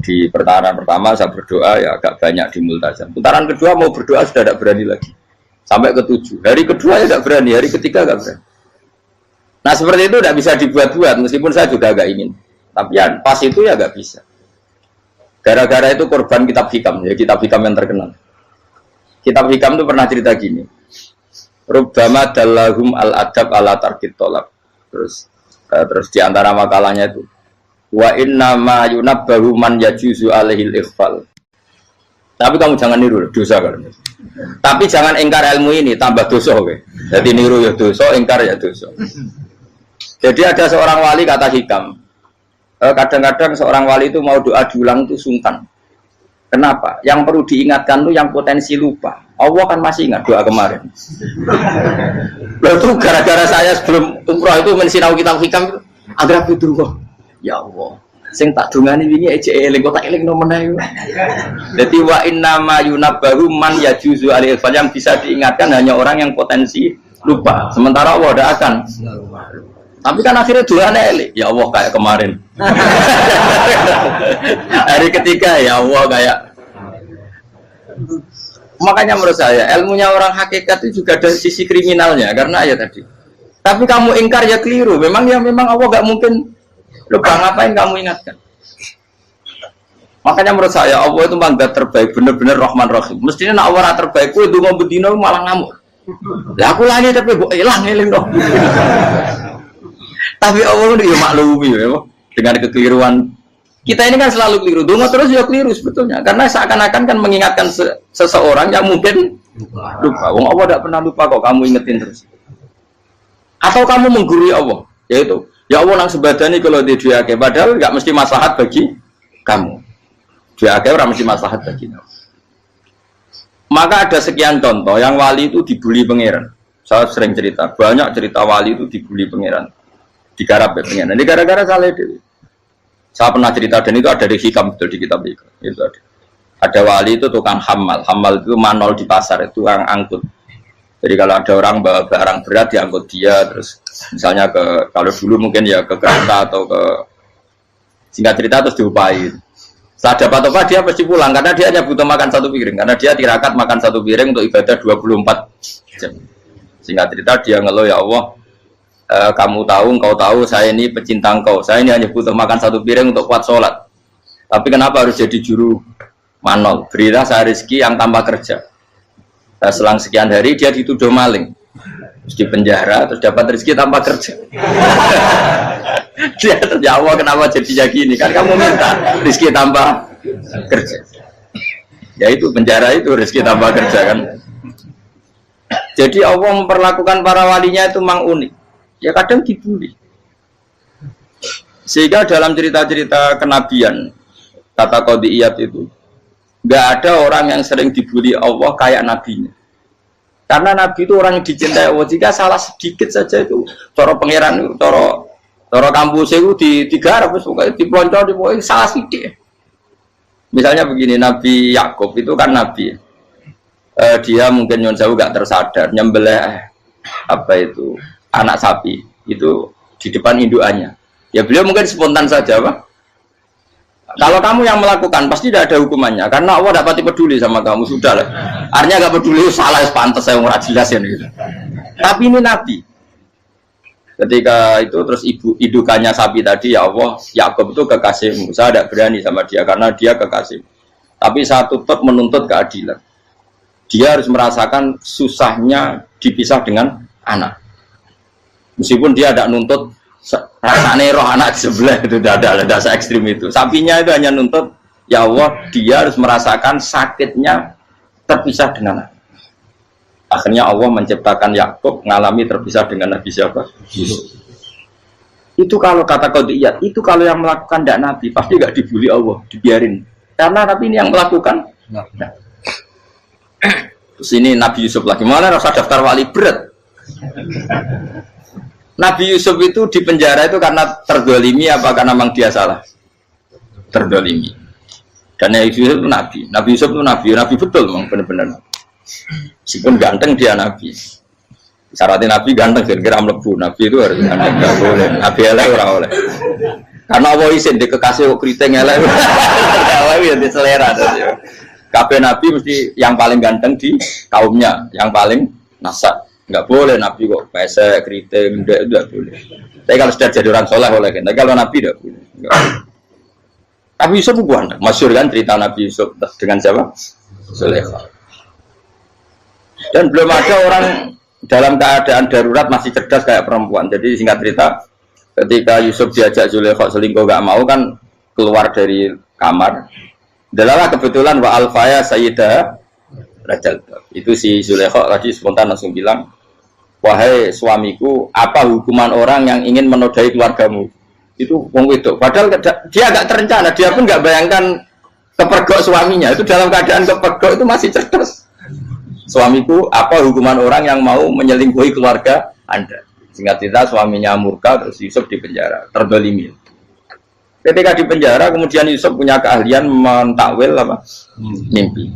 S1: Di putaran pertama saya berdoa ya agak banyak di multazam. Putaran kedua mau berdoa sudah tidak berani lagi. Sampai ke-7. Hari kedua ya tidak berani, hari ketiga nggak berani. Nah seperti itu tidak bisa dibuat-buat meskipun saya juga agak ingin. Tapi ya pas itu ya nggak bisa. Gara-gara itu korban kitab hikam, ya kitab hikam yang terkenal. Kitab hikam itu pernah cerita gini. Rubbama dallahum al-adab ala tarkit tolak. Terus di antara makalahnya itu wa inna ma yunabbahu man yajuzu alaihil ikhfal. Tapi kamu jangan niru dosa kan. Tapi jangan ingkar ilmu ini tambah dosa kowe. Jadi niru ya dosa, ingkar ya dosa. Jadi ada seorang wali kata hikam. Kadang-kadang seorang wali itu mau doa diulang itu sungkan. Kenapa? Yang perlu diingatkan itu yang potensi lupa. Allah kan masih ingat doa kemarin. Lalu itu gara-gara saya sebelum umroh itu mensinau kitab hikam itu agar fitrullah. Ya Allah, sing tak dungani wingi ejek eling kok tak eling no meneh. Dadi wa inna ma yunabbahu man yajuzu alil fal, yang bisa diingatkan hanya orang yang potensi lupa. Sementara Allah tidak akan. Tapi kan akhirnya doanya elik. Ya Allah kayak kemarin. Hari ketiga ya Allah kayak. Makanya menurut saya ilmunya orang hakikat itu juga ada sisi kriminalnya karena ya tadi. Tapi kamu ingkar ya keliru. Memang Allah gak mungkin lupa, ngapain kamu ingatkan. Makanya menurut saya Allah itu mangga terbaik, benar-benar Rahman Rahim. Mestinya nak Allah terbaik, itu ngomong bedino malah ngamuk. Lah aku lali tapi mbok ilang eling dong. Tapi Allah itu ya maklumi ya, dengan kekeliruan kita ini kan selalu keliru. Donga terus ya keliru sebetulnya, karena seakan-akan kan mengingatkan seseorang yang mungkin lupa. Wong Allah tidak pernah lupa kok, kamu ingetin terus. Atau kamu menggurui Allah, yaitu ya Allah nang sebadani kalau di duake, padahal nggak mesti maslahat bagi kamu. Duake orang mesti maslahat bagi kamu. Maka ada sekian contoh yang wali itu dibully pangeran. Saya sering cerita, banyak cerita wali itu dibully pangeran. Digarap ya pengen. Ini gara-gara salah dewi. Saya pernah cerita dan itu ada di hikam betul di kitab itu. Itu ada. Ada wali itu tukang hamal. Hamal itu manol di pasar itu tukang angkut. Jadi kalau ada orang bawa barang berat diangkut dia, terus misalnya kalau dulu mungkin ya ke kereta atau ke singkat cerita terus diupain. Setelah dapat apa dia pasti pulang karena dia hanya butuh makan satu piring karena dia tirakat makan satu piring untuk ibadah 24 jam. Singkat cerita dia ngeluh ya Allah. Kamu tahu, engkau tahu, saya ini pecinta engkau. Saya ini hanya butuh makan satu piring untuk kuat sholat. Tapi kenapa harus jadi juru manol? Berilah saya rezeki yang tanpa kerja. Nah, selang sekian hari dia dituduh maling, terus di penjara, terus dapat rezeki tanpa kerja. Dia terjawab kenapa jadinya gini? Kan kamu minta rezeki tanpa kerja. Ya itu penjara itu rezeki tanpa kerja kan. Jadi Allah memperlakukan para walinya itu memang unik. Ya kadang dibully. Sehingga dalam cerita-cerita kenabian kata Qadiyat itu nggak ada orang yang sering dibully Allah kayak nabinya. Karena nabi itu orang yang dicintai Allah. Jika salah sedikit saja itu coro pangeran itu coro kampus itu digarap pokoknya diploncor salah sedikit. Misalnya begini, Nabi Yakub itu kan nabi. Dia mungkin nyon jauh nggak tersadar nyembelih apa itu anak sapi itu di depan indukannya. Ya beliau mungkin spontan saja, Pak. Kalau kamu yang melakukan pasti tidak ada hukumannya karena Allah tidak pati peduli sama kamu, sudah lah. Artinya nggak peduli, salah pantas saya nggak jelas ya gitu. Tapi ini Nabi. Ketika itu terus indukannya sapi tadi, ya Allah, Yakub itu kekasihmu. Saya tidak berani sama dia karena dia kekasih. Tapi saya tutup menuntut keadilan. Dia harus merasakan susahnya dipisah dengan anak. Meskipun dia tidak nuntut rasanya roh anak di sebelah itu tidak ada se ekstrim itu. Sapinya itu hanya nuntut ya Allah dia harus merasakan sakitnya terpisah dengan anak. Akhirnya Allah menciptakan Yakub mengalami terpisah dengan Nabi siapa? Yusuf. Itu kalau kata Qadiyat, itu kalau yang melakukan tidak Nabi pasti nggak dibully Allah, dibiarin. Karena Nabi ini yang melakukan. Nah. Terus ini Nabi Yusuf lagi malah rasa daftar wali berat. Nabi Yusuf itu di penjara itu karena terdolimi apa karena memang dia salah? Terdolimi. Dan Nabi Yusuf itu Nabi. Nabi Yusuf itu Nabi betul memang benar-benar. Meskipun ganteng dia Nabi. Syaratnya Nabi ganteng kira-kira mlebu. Nabi itu harus ganteng, nggak boleh. Nabi elek ora oleh. Karena Allah izin di kekasih kok keriting elek. Allah ya di selera. Kabeh Nabi mesti yang paling ganteng di kaumnya, yang paling nasab. Nggak boleh Nabi kok pesek, keriting, tidak boleh. Tapi kalau sudah jadi orang soleh boleh kan. Tapi kalau Nabi tidak boleh. Nabi Yusuf bukan, masyhur kan cerita Nabi Yusuf dengan siapa? Zulaikha. Dan belum ada orang dalam keadaan darurat masih cerdas kayak perempuan. Jadi singkat cerita, ketika Yusuf diajak Zulaikha selingkuh nggak mau kan keluar dari kamar. Adalah kebetulan wa alfaya sayyidah Rajal. Itu si Zulaikha tadi spontan langsung bilang, wahai suamiku, apa hukuman orang yang ingin menodai keluargamu? Itu wong wedok. Padahal dia agak terencana, dia pun nggak bayangkan kepergok suaminya. Itu dalam keadaan kepergok itu masih cerdas. Suamiku, apa hukuman orang yang mau menyelingkuhi keluarga Anda? Singkat cerita suaminya murka, terus Yusuf di penjara, terdolimi. Ketika di penjara, kemudian Yusuf punya keahlian mentakwil apa? Mimpi.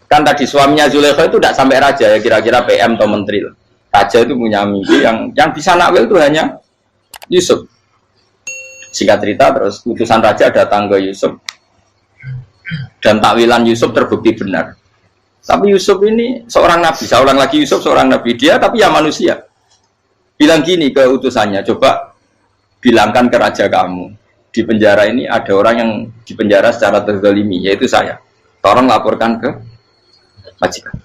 S1: Kan tadi suaminya Zulaikha itu tidak sampai raja ya, kira-kira PM atau menteri. Raja itu punya mimpi yang bisa nakwil itu hanya Yusuf. Singkat cerita terus utusan raja datang ke Yusuf dan takwilan Yusuf terbukti benar. Tapi Yusuf ini seorang nabi, saya ulang lagi Yusuf seorang nabi dia tapi ya manusia. Bilang gini ke utusannya, coba bilangkan ke raja kamu di penjara ini ada orang yang di penjara secara terzalimi yaitu saya. Tolong laporkan ke majikan.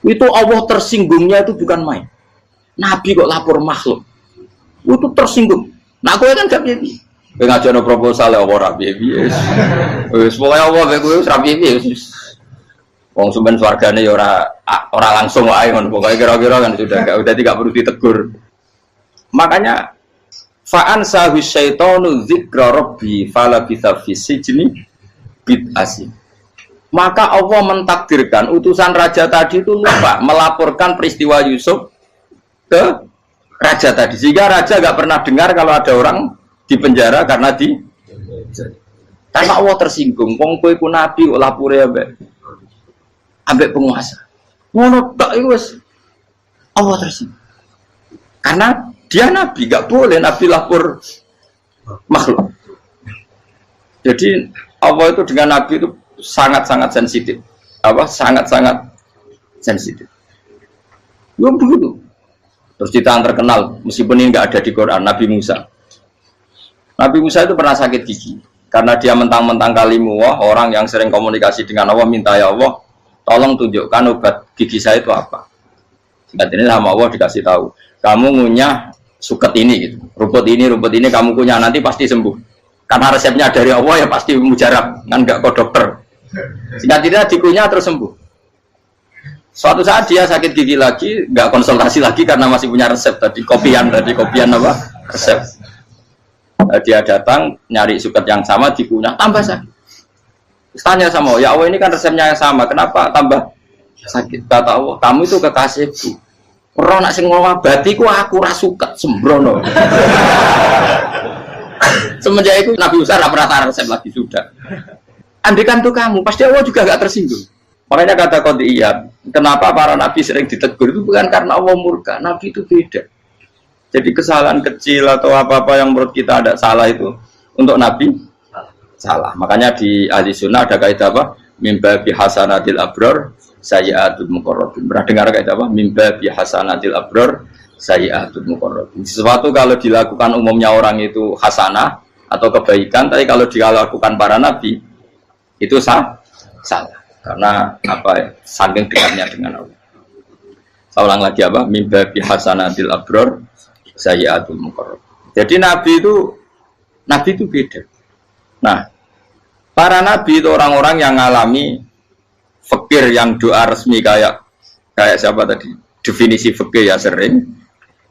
S1: Itu Allah tersinggungnya itu bukan main. Nabi kok lapor makhluk. Itu tersinggung. Nah, kowe kan gak piye-piye. Kowe ngajono proposal ya ora piye-piye. Wis pokoke Allah kowe wis ra piye-piye wis. Wong sampean swargane ya ora langsung wae ngono. Pokoke kira-kira kan sudah gak perlu ditegur. Makanya fa'an sahu syaitanu dzikra rabbi fala bitha fi sijni bid'asi. Maka Allah mentakdirkan utusan raja tadi itu lupa melaporkan peristiwa Yusuf ke raja tadi, sehingga raja gak pernah dengar kalau ada orang di penjara karena Allah tersinggung. Wong kowe ku nabi kok lapore ambek penguasa. Ngono tok iku wis Allah tersinggung. Karena dia nabi, gak boleh nabi lapor makhluk. Jadi Allah itu dengan nabi itu sangat-sangat sensitif. Sangat-sangat sensitif. Ya begitu. Terus cerita yang terkenal, meskipun ini nggak ada di Quran, Nabi Musa. Nabi Musa itu pernah sakit gigi karena dia mentang-mentang kalimullah, orang yang sering komunikasi dengan Allah, minta ya Allah, tolong tunjukkan obat gigi saya itu apa. Singkat ini sama Allah dikasih tahu, kamu ngunyah suket ini, gitu. rumput ini kamu kunyah nanti pasti sembuh. Karena resepnya dari Allah ya pasti mujarab, kan nggak kok dokter. Singkat ini dikunyah terus sembuh. Suatu saat dia sakit gigi lagi, nggak konsultasi lagi karena masih punya resep kopian apa resep. Dia datang nyari suket yang sama dikunyah tambah sakit. Tanya sama Allah, ya Allah ini kan resepnya yang sama, kenapa tambah sakit? Kata Allah, kamu itu kekasihku. Orang nak sing ngobati ku aku ra suket sembrono. Semenjak itu Nabi Musa tidak pernah taruh resep lagi sudah. Andikan tuh kamu, pasti Allah juga gak tersinggung. Makanya kata Qadiyat, kenapa para nabi sering ditegur itu bukan karena Allah murka, nabi itu beda. Jadi kesalahan kecil atau apa-apa yang menurut kita ada salah itu untuk nabi salah. Makanya di ahli sunnah ada kaidah apa? Mimba bihasanatil abror sayyi'atul muqarrabin. Pernah dengar kaidah apa? Mimba bihasanatil abror sayyi'atul muqarrabin. Sesuatu kalau dilakukan umumnya orang itu hasanah atau kebaikan, tapi kalau dilakukan para nabi itu salah. Karena apa ya? Saking dekatnya dengan Allah. Saya ulang lagi apa? Mimba bihasanatil abror sayyi'atul muqarrab. Jadi nabi itu beda. Nah, para nabi itu orang-orang yang ngalami fikir yang doa resmi kayak siapa tadi? Definisi fikir ya sering.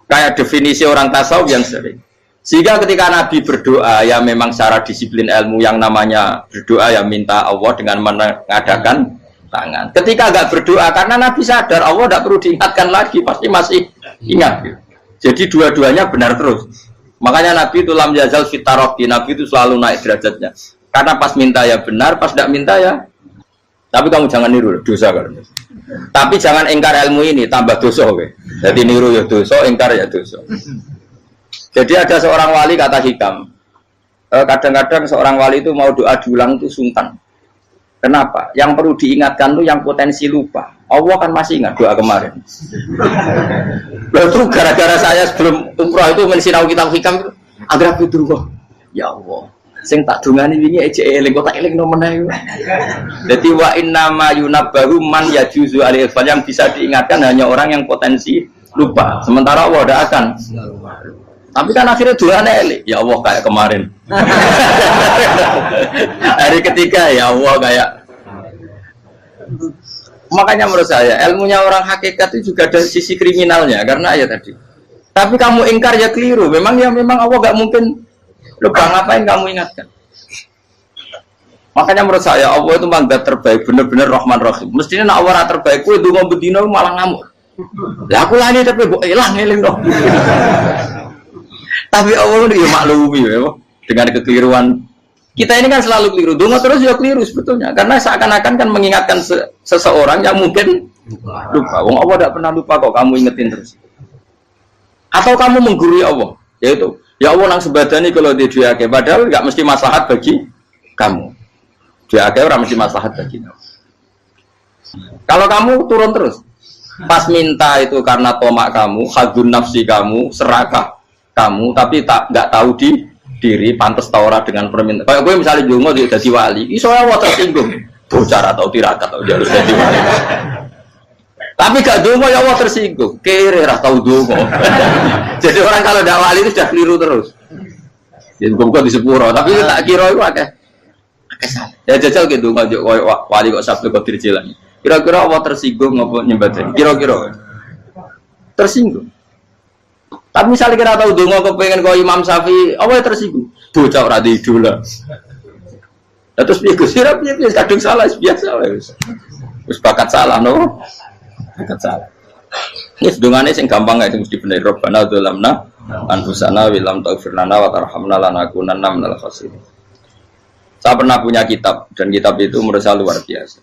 S1: Kayak definisi orang tasawuf yang sering. Sehingga ketika Nabi berdoa, ya memang secara disiplin ilmu yang namanya berdoa ya minta Allah dengan mengadakan tangan. Ketika enggak berdoa, karena Nabi sadar Allah tidak perlu diingatkan lagi, pasti masih ingat. Jadi dua-duanya benar terus. Makanya Nabi itu lam yazal fitaroki, Nabi itu selalu naik derajatnya. Karena pas minta ya benar, pas tidak minta ya. Tapi kamu jangan niru, dosa kan. Tapi jangan ingkar ilmu ini, tambah dosa. Jadi niru ya dosa, ingkar ya dosa. Jadi ada seorang wali kata Hikam, kadang-kadang seorang wali itu mau doa diulang itu sungkan. Kenapa? Yang perlu diingatkan itu yang potensi lupa. Allah kan masih ingat doa kemarin. Lalu gara-gara saya sebelum umrah itu mensinau kitab Hikam itu, agar aku dulu, ya Allah, sing tak dungani wingi ejek eling kok tak eling nomene. Jadi wa inna ma yunabbahu man yajuzu alil fal, yang bisa diingatkan hanya orang yang potensi lupa. Sementara Allah tidak akan. Tapi kan akhirnya doanya elik, ya Allah kayak kemarin. Hari ketiga ya Allah kayak. Makanya menurut saya ilmunya orang hakikat itu juga ada sisi kriminalnya karena ya tadi. Tapi kamu ingkar ya keliru. Memang Allah gak mungkin lupa, ngapain kamu ingatkan. Makanya menurut saya Allah itu manggat terbaik, benar-benar Rahman Rahim. Mestinya nak Allah terbaik, itu mau bedino malah ngamuk. Lah aku lali tapi kok hilang eling dong. Tapi Allah itu ya maklumi ya, dengan kekeliruan. Kita ini kan selalu keliru, donga terus ya keliru sebetulnya. Karena seakan-akan kan mengingatkan seseorang yang mungkin lupa. Wong Allah tidak pernah lupa kok, kamu ingetin terus. Atau kamu menggurui Allah, yaitu ya Allah nang sebadani kalau dia diake, padahal nggak mesti maslahat bagi kamu. Diake orang mesti maslahat bagi kamu. Kalau kamu turun terus, pas minta itu karena tomak kamu, hadun nafsi kamu, serakah kamu, tapi nggak tahu diri pantas taora dengan permintaan. Kayak gue misalnya jongo jadi wali, iso Allah tersinggung, bocor atau tirakat atau harus jadi wali. Tapi gak dongo ya Allah tersinggung. Kere ra tau dongo. Jadi orang kalau ndak wali itu sudah keliru terus. Ya bukan di sepuro, tapi tak kira itu akeh salah. Ya jajal gitu ngajuk wali kok Sabtu Qadir Jilani. Kira-kira Allah tersinggung apa nyembah? Kira-kira tersinggung. Tapi misalnya kira tahu dongo kepengen kau Imam Syafi'i, apa yang tersinggung? Bocah ora di idola. Terus piye Gus? Piye kadung salah biasa wis. Wis bakat salah no. Bakat salah. Ini dongane sing gampang ae mesti bener. Rabbana dzalamna anfusana wa lam taghfir lana wa tarhamna lanakunanna minal khasirin. Saya pernah punya kitab dan kitab itu menurut saya luar biasa.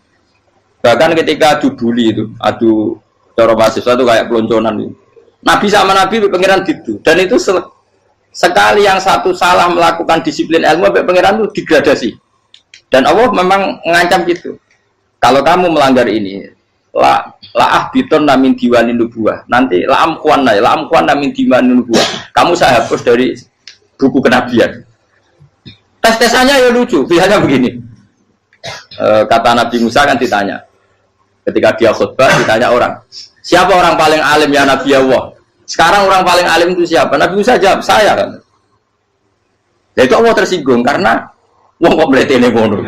S1: Bahkan ketika adu bully itu, adu cara mahasiswa itu kayak pelonconan itu. Nabi sama Nabi pengiran gitu. Dan itu sekali yang satu salah melakukan disiplin ilmu, pengiran itu degradasi. Dan Allah memang mengancam gitu. Kalau kamu melanggar ini, la'ah biton namin diwanin nubuah. Nanti la'am kuan namin diwanin nubuah. Kamu saya hapus dari buku kenabian. Tes-tesannya ya lucu. Biasanya begini. Kata Nabi Musa kan ditanya. Ketika dia khutbah ditanya orang. Siapa orang paling alim ya Nabi Allah? Sekarang orang paling alim itu siapa? Nabi Musa jawab, saya kan. Ya itu Allah tersinggung karena wong kok mletene ngono.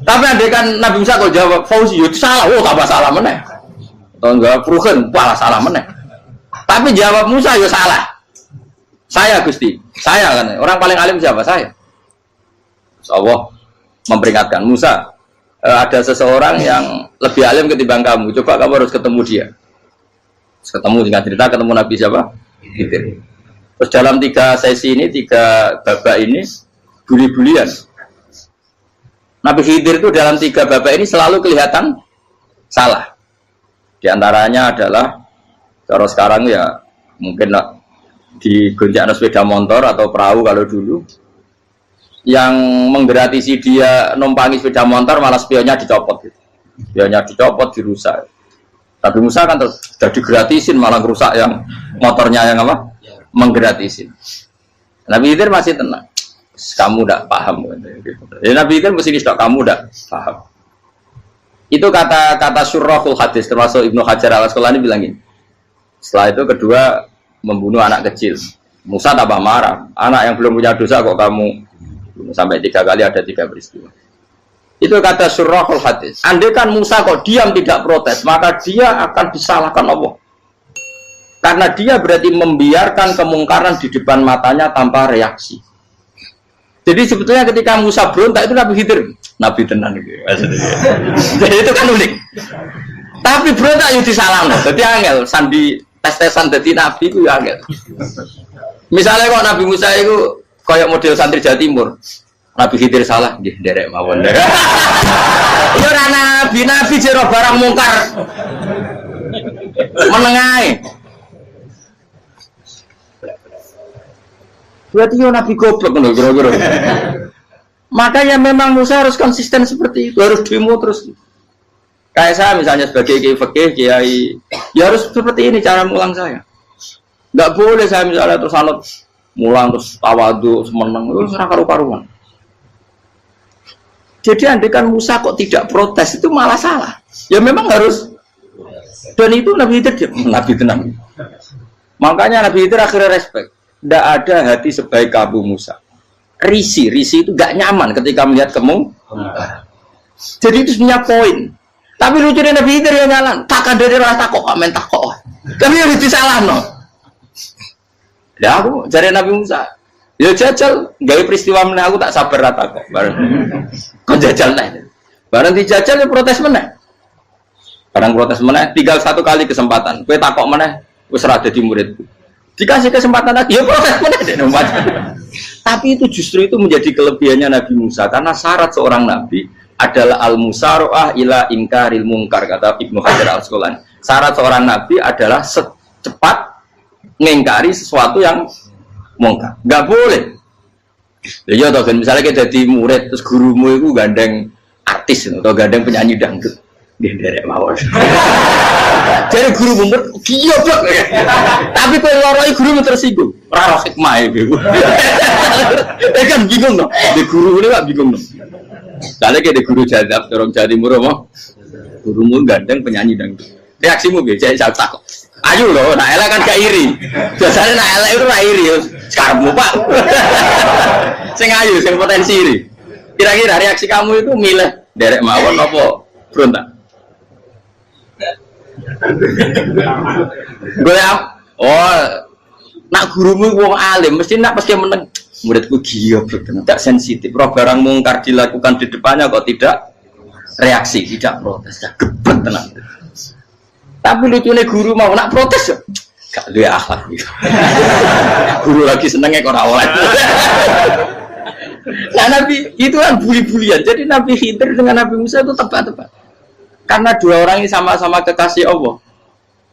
S1: Tapi andai kan Nabi Musa kok jawab Fauzi itu salah, tambah salah meneh. Atau enggak Prugen, malah salah meneh. Tapi jawab Musa ya salah. Saya Gusti, saya kan. Orang paling alim siapa? Saya. Allah memperingatkan Musa, ada seseorang yang lebih alim ketimbang kamu. Coba kamu harus ketemu dia. Ketemu dengan cerita ketemu Nabi siapa? Khidir. Terus dalam 3 sesi ini, 3 babak ini buli-bulian. Nabi Khidir itu dalam 3 babak ini selalu kelihatan salah. Di antaranya adalah cara sekarang ya mungkin di gonjak sepeda motor atau perahu kalau dulu yang menggratisi dia numpangi sepeda motor malah spionnya dicopot gitu. Spionnya dicopot, dirusak. Nabi Musa kan sudah digratisin malah rusak yang motornya yang apa? Menggratisin. Nabi Khidir masih tenang. Kamu tidak paham. Ya, Nabi Khidir mesti tidak kamu tidak paham. Itu kata syurrahul hadis termasuk Ibnu Hajar al-Asqalani bilang gini. Setelah itu kedua membunuh anak kecil. Musa tambah marah. Anak yang belum punya dosa kok kamu sampai 3 kali ada 3 peristiwa. Itu kata syurrahul hadis. Andai kan Musa kok diam tidak protes, maka dia akan disalahkan Allah. Karena dia berarti membiarkan kemungkaran di depan matanya tanpa reaksi. Jadi sebetulnya ketika Musa berontak itu Nabi Khidir, Nabi tenan gitu. Jadi itu kan unik. Tapi berontak itu disalahkan. Jadi angel sandi tes-tesan jadi Nabi itu ya angel. Misalnya kok Nabi Musa itu kayak model santri Jawa Timur. Nabi Khidir salah, nggih nderek mawon. Ya ora nabi jero barang mungkar. Menengae. Berarti yo nabi goblok ngono kira-kira. Makanya memang Musa harus konsisten seperti itu, harus demo terus. Kayak saya misalnya sebagai kiai fikih, kiai ya harus seperti ini cara mulang saya. Enggak boleh saya misalnya terus anut mulang terus tawadhu semeneng terus ora karu-karuan. Jadi andekan Musa kok tidak protes itu malah salah. Ya memang harus. Dan itu Nabi Khidir Nabi tenang. Makanya Nabi Khidir akhirnya respect. Tidak ada hati sebaik Abu Musa. Risi itu gak nyaman ketika melihat kemungkaran. Jadi itu sebenarnya poin. Tapi lucunya Nabi Khidir yang jalan. Tak ada rasa kok amen tak kok. Tapi yang disalah no. Ya aku cari Nabi Musa. Ya jajal, gawe peristiwa meneh aku tak sabar rata kok. Bareng. Kok jajal neh. Bareng dijajal ya protes meneh. Bareng protes meneh, tinggal 1 kali kesempatan. Kowe takok meneh wis ora dadi muridku. Dikasih kesempatan lagi, ya protes meneh dek nomor. Tapi itu justru itu menjadi kelebihannya Nabi Musa karena syarat seorang nabi adalah al-musara'ah ila inkaril munkar kata Ibnu Hajar al-Asqalani. Syarat seorang nabi adalah secepat mengingkari sesuatu yang mungkar. Enggak boleh. Ya toh kan misalnya kita jadi murid terus gurumu itu gandeng artis atau gandeng penyanyi dangdut. Nggih nderek mawon. Jadi guru murid goblok. Tapi kowe loroi guru tersinggung. Ora roh hikmah iku. Kan bingung no. Di guru ini gak bingung no. Soalnya kayak di guru jadab orang Jawa Timur apa? Gurumu gandeng penyanyi dangdut. Reaksimu piye? Saya tak. Ayo loh, nak elek kan gak iri. Biasanya nak elek itu nak iri. Sekarang Pak. Sing ayu, sing potensi iri. Kira-kira reaksi kamu itu milih derek mawon apa berontak? Gue nak gurumu wong alim mesti nak pasti meneng. Muridku giyoblok tenan, tak sensitif. Roh barang mungkar dilakukan di depannya kok tidak reaksi, tidak protes, tak gebet tenan. Tapi lucunya guru mau nak protes, gak duwe akhlak. Guru lagi senengnya kok ora oleh. Nah Nabi itu kan bully-bulian. Jadi Nabi Khidir dengan Nabi Musa itu tepat-tepat. Karena dua orang ini sama-sama kekasih Allah.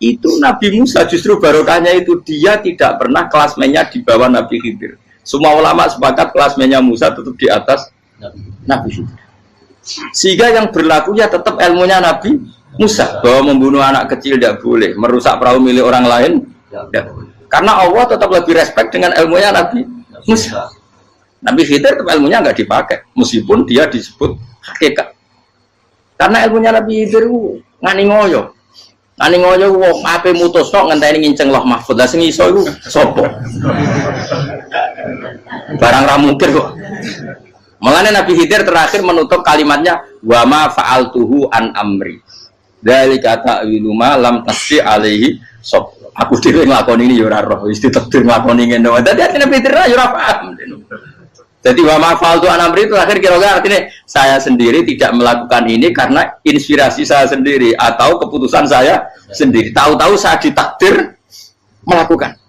S1: Itu Nabi Musa justru barokahnya itu dia tidak pernah kelasmennya di bawah Nabi Khidir. Semua ulama sepakat kelasmennya Musa tetap di atas Nabi Khidir. Sehingga yang berlaku ya tetap ilmunya Nabi Musa, bahwa membunuh anak kecil tidak boleh, merusak perahu milik orang lain tidak boleh. Karena Allah tetap lebih respect dengan ilmunya Nabi Musa. Nabi Khidir tetap ilmunya nggak dipakai, meskipun dia disebut hakikat. Karena ilmunya Nabi Khidir ngani ngoyo wong ape mutusno ngenteni nginceng Loh Mahfud. Lah sing iso iku sapa? Barang ra mungkin kok. Mulane Nabi Khidir terakhir menutup kalimatnya wa ma fa'altuhu an amri. Dzalika ta'wilu ma lam tasdi alaihi sob. Aku dhewe nglakoni ini ya ora roh, wis ditakdir nglakoni ngene wae. Dadi Nabi Khidir ya ora paham. Jadi wa ma fa'altu an amri itu akhir kira-kira artinya saya sendiri tidak melakukan ini karena inspirasi saya sendiri atau keputusan saya sendiri. Tahu-tahu saya ditakdir melakukan.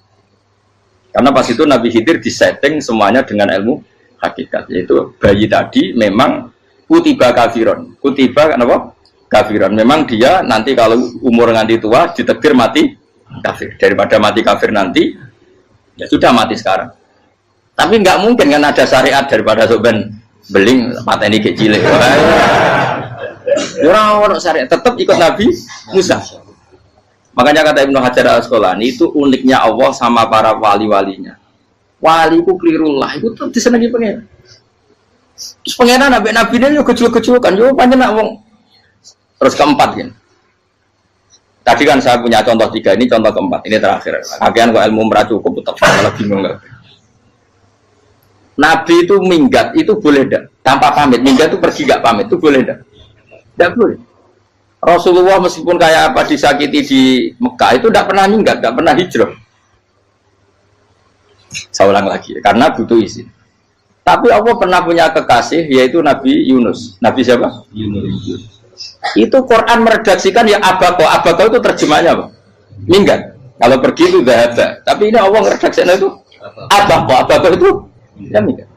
S1: Karena pas itu Nabi Khidir disetting semuanya dengan ilmu hakikat, yaitu bayi tadi memang kutiba kafiron, kutiba apa? Kafiron. Memang dia nanti kalau umur nganti tua ditakdir mati kafir. Daripada mati kafir nanti, ya sudah mati sekarang. Tapi nggak mungkin kan ada syariat daripada soben beling pateni kecil. Orang syariat tetap ikut Nabi Musa. Makanya kata Ibnu Hajar Al-Asqalani itu uniknya Allah sama para wali-walinya. Waliku klirullah itu tuh disenangi pengen. Terus pengenan nabi ini yo kecil-kecil kan, yo panjang wong. Terus keempat kan. Tadi kan saya punya contoh 3, ini contoh keempat, ini terakhir. Akhirnya kok ilmu merah cukup tetap malah bingung nggak. Nabi itu minggat itu boleh tidak? Tanpa pamit, minggat itu pergi nggak pamit itu boleh tidak? Tidak boleh. Rasulullah meskipun kayak apa disakiti di Mekah itu tidak pernah minggat, tidak pernah hijrah. Saya ulang lagi, karena butuh izin. Tapi Allah pernah punya kekasih, yaitu Nabi Yunus. Nabi siapa? Yunus. Itu Quran meredaksikan ya abako. Abako itu terjemahnya apa? Minggat. Kalau pergi itu dahaba. Tapi ini Allah meredaksikan itu abako. Abako itu ya minggat.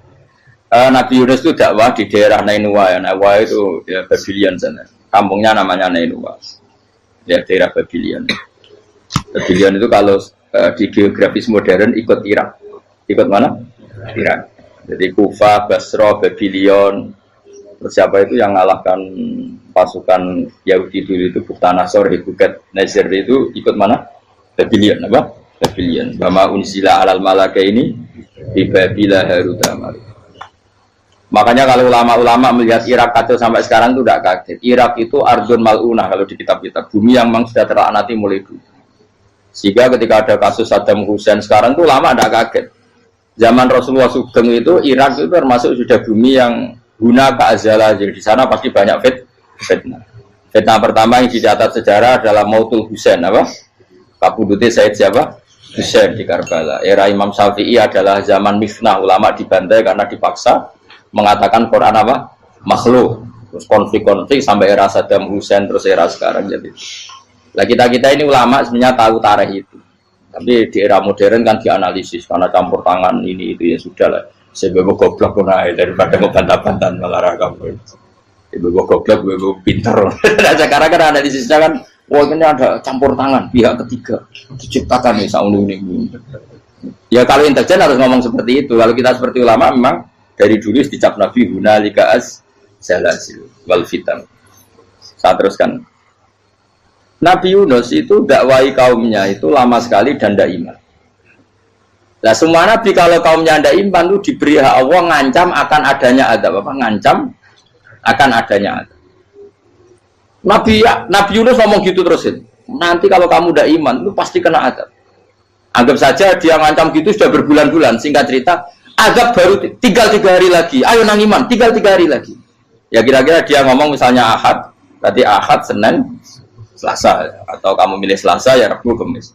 S1: Nabi Yunus itu dakwah di daerah Nainua. Ya. Nainua itu ya Babylon sana. Kampungnya namanya Nainua. Ya daerah Babylon. Babylon itu kalau di geografis modern ikut Irak. Ikut mana? Irak. Jadi Kufa, Basra, Babylon. Terus siapa itu yang mengalahkan pasukan Yahudi dulu itu Buktanasor, Hebuket, Nasir itu ikut mana? Babylon, apa? Babylon. Bama unsila alal malaka ini di Babila Harutama. Makanya kalau ulama-ulama melihat Irak kacau sampai sekarang itu tidak kaget. Irak itu ardun mal'unah kalau di kitab-kitab. Bumi yang memang sudah terlaknati mulai dulu. Sehingga ketika ada kasus Saddam Hussein sekarang itu ulama tidak kaget. Zaman Rasulullah Sugeng itu Irak itu termasuk sudah bumi yang guna keazalah. Jadi di sana pasti banyak fitnah. Fitnah pertama yang dicatat sejarah adalah Mautul Husain, apa? Kabudutnya Said siapa? Husain di Karbala. Era Imam Syafi'i adalah zaman mifnah, ulama dibantai karena dipaksa mengatakan Quran apa? Makhluk. Terus konflik-konflik sampai era Saddam Hussein terus era sekarang jadi. Lah kita ini ulama sebenarnya tahu tarikh itu. Tapi di era modern kan dianalisis karena campur tangan ini itu ya sudah lah. Sebab goblok pun daripada ngebantah-bantahan malah rakam. Ibu goblok, ibu pintar. Nah, sekarang kan analisisnya kan, wah ini ada campur tangan pihak ketiga diciptakan nih saunu ini. Ya kalau intelijen harus ngomong seperti itu. Kalau kita seperti ulama memang dari dulu dicap Nabi hunalika az-zalasil wal fitan. Saya teruskan. Nabi Yunus itu dakwai kaumnya itu lama sekali dan tidak iman. Nah semua nabi kalau kaumnya tidak iman itu diberi hak Allah ngancam akan adanya adab apa? Ngancam akan adanya adab. Nabi Yunus ngomong gitu terusin. nanti kalau kamu udah iman itu pasti kena azab. Anggap saja dia ngancam gitu sudah berbulan-bulan. Singkat cerita, azab baru tinggal 3 hari lagi. Ayo nang iman, tinggal 3 hari lagi. Ya kira-kira dia ngomong misalnya Ahad, berarti Ahad, Senin, Selasa, atau kamu milih Selasa ya Rabu, Kamis.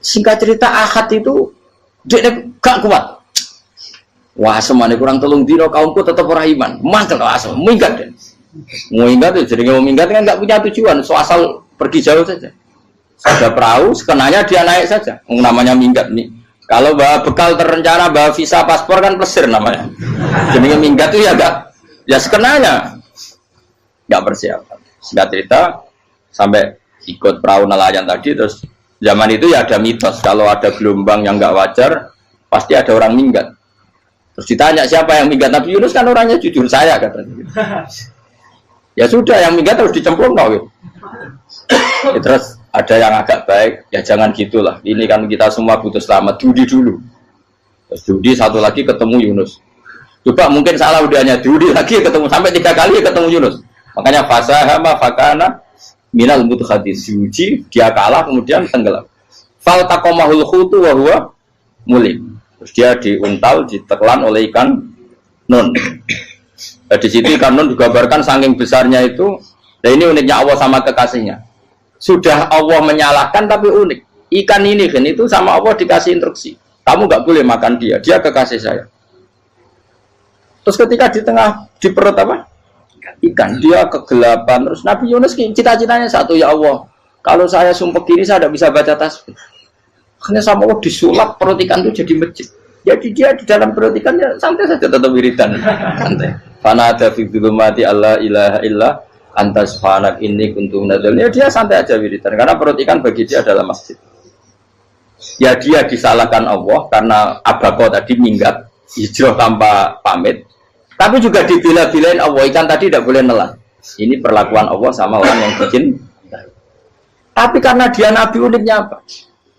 S1: Singkat cerita Ahad itu dia gak kuat. Wah, semane kurang 3 dino kaumku tetap ora iman. Mangkel asem, minggat deh. Minggat itu jadi minggat kan nggak punya tujuan, so asal pergi jauh saja. Ada perahu, sekenanya dia naik saja. Namanya minggat nih. Kalau bawa bekal terencana, bawa visa, paspor kan plesir namanya. Jadi minggat itu ya enggak, ya sekenanya nggak persiapan. Singkat cerita sampai ikut perahu nelayan tadi, terus zaman itu ya ada mitos kalau ada gelombang yang nggak wajar pasti ada orang minggat. Terus ditanya siapa yang minggat, Nabi Yunus kan orangnya jujur, saya katanya. Ya sudah, yang minggat harus dicemplung kau. Ya, terus ada yang agak baik, ya jangan gitulah. Ini kan kita semua butuh selamat. Dudi dulu. Terus Dudi satu lagi ketemu Yunus. Coba mungkin salah udahnya Dudi lagi ketemu sampai 3 kali ketemu Yunus. Makanya fasahama fakana minal mudhadis, diuji dia kalah kemudian tenggelam. Fal taqamahul khutu wa huwa mulim. Terus dia diuntal, ditelan oleh ikan nun. Di situ ikan nun digambarkan saking besarnya itu. Nah ini uniknya Allah sama kekasihnya. Sudah Allah menyalahkan tapi unik. Ikan ini kan itu sama Allah dikasih instruksi. Kamu nggak boleh makan dia. Dia kekasih saya. Terus ketika di tengah di perut apa? Ikan. Dia kegelapan. Terus Nabi Yunus cita-citanya satu, ya Allah. Kalau saya sumpah gini saya tidak bisa baca tasbih. Akhirnya sama Allah disulap perut ikan itu jadi masjid. Jadi dia di dalam perut ikan ya santai saja tetap wiridan. Santai. Fana ada fi dzulumati alla ilaha illa anta subhanak inni kuntu minadz zalimin. Dia santai aja wiridan karena perut ikan bagi dia adalah masjid. Ya dia disalahkan Allah karena abako tadi minggat hijrah tanpa pamit. Tapi juga dibela-belain Allah, ikan tadi tidak boleh nelan. Ini perlakuan Allah sama orang yang bikin. Tapi karena dia Nabi, uniknya apa?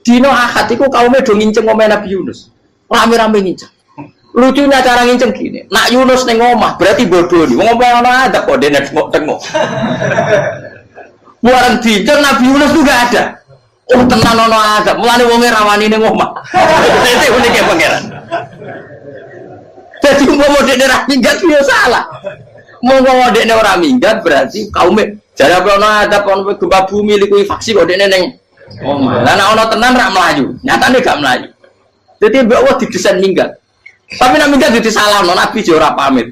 S1: Dino Ahad itu kaumnya do nginceng ngomel Nabi Yunus. Rame-rame nginceng. Lucunya cara nginceng gini. Nak Yunus neng omah berarti bodoh nih. Ngomel ana ada kok dene tengok. Muarang dinceng Nabi Yunus juga ada. Oh tenan ono ada. Mulane wonge rawani ning omah. Itu uniknya pangeran. Jadi mau dekne ra minggat yo salah. Mau dekne ora minggat berarti kaumnya jare ono ada ono gempa bumi liku faksi kok dekne ning omah. Lah nek ono tenan ra mlayu. Nyatane gak mlayu. Jadi mbak Allah didesain minggat. Tapi nak minggat jadi salah, Nabi ora pamit.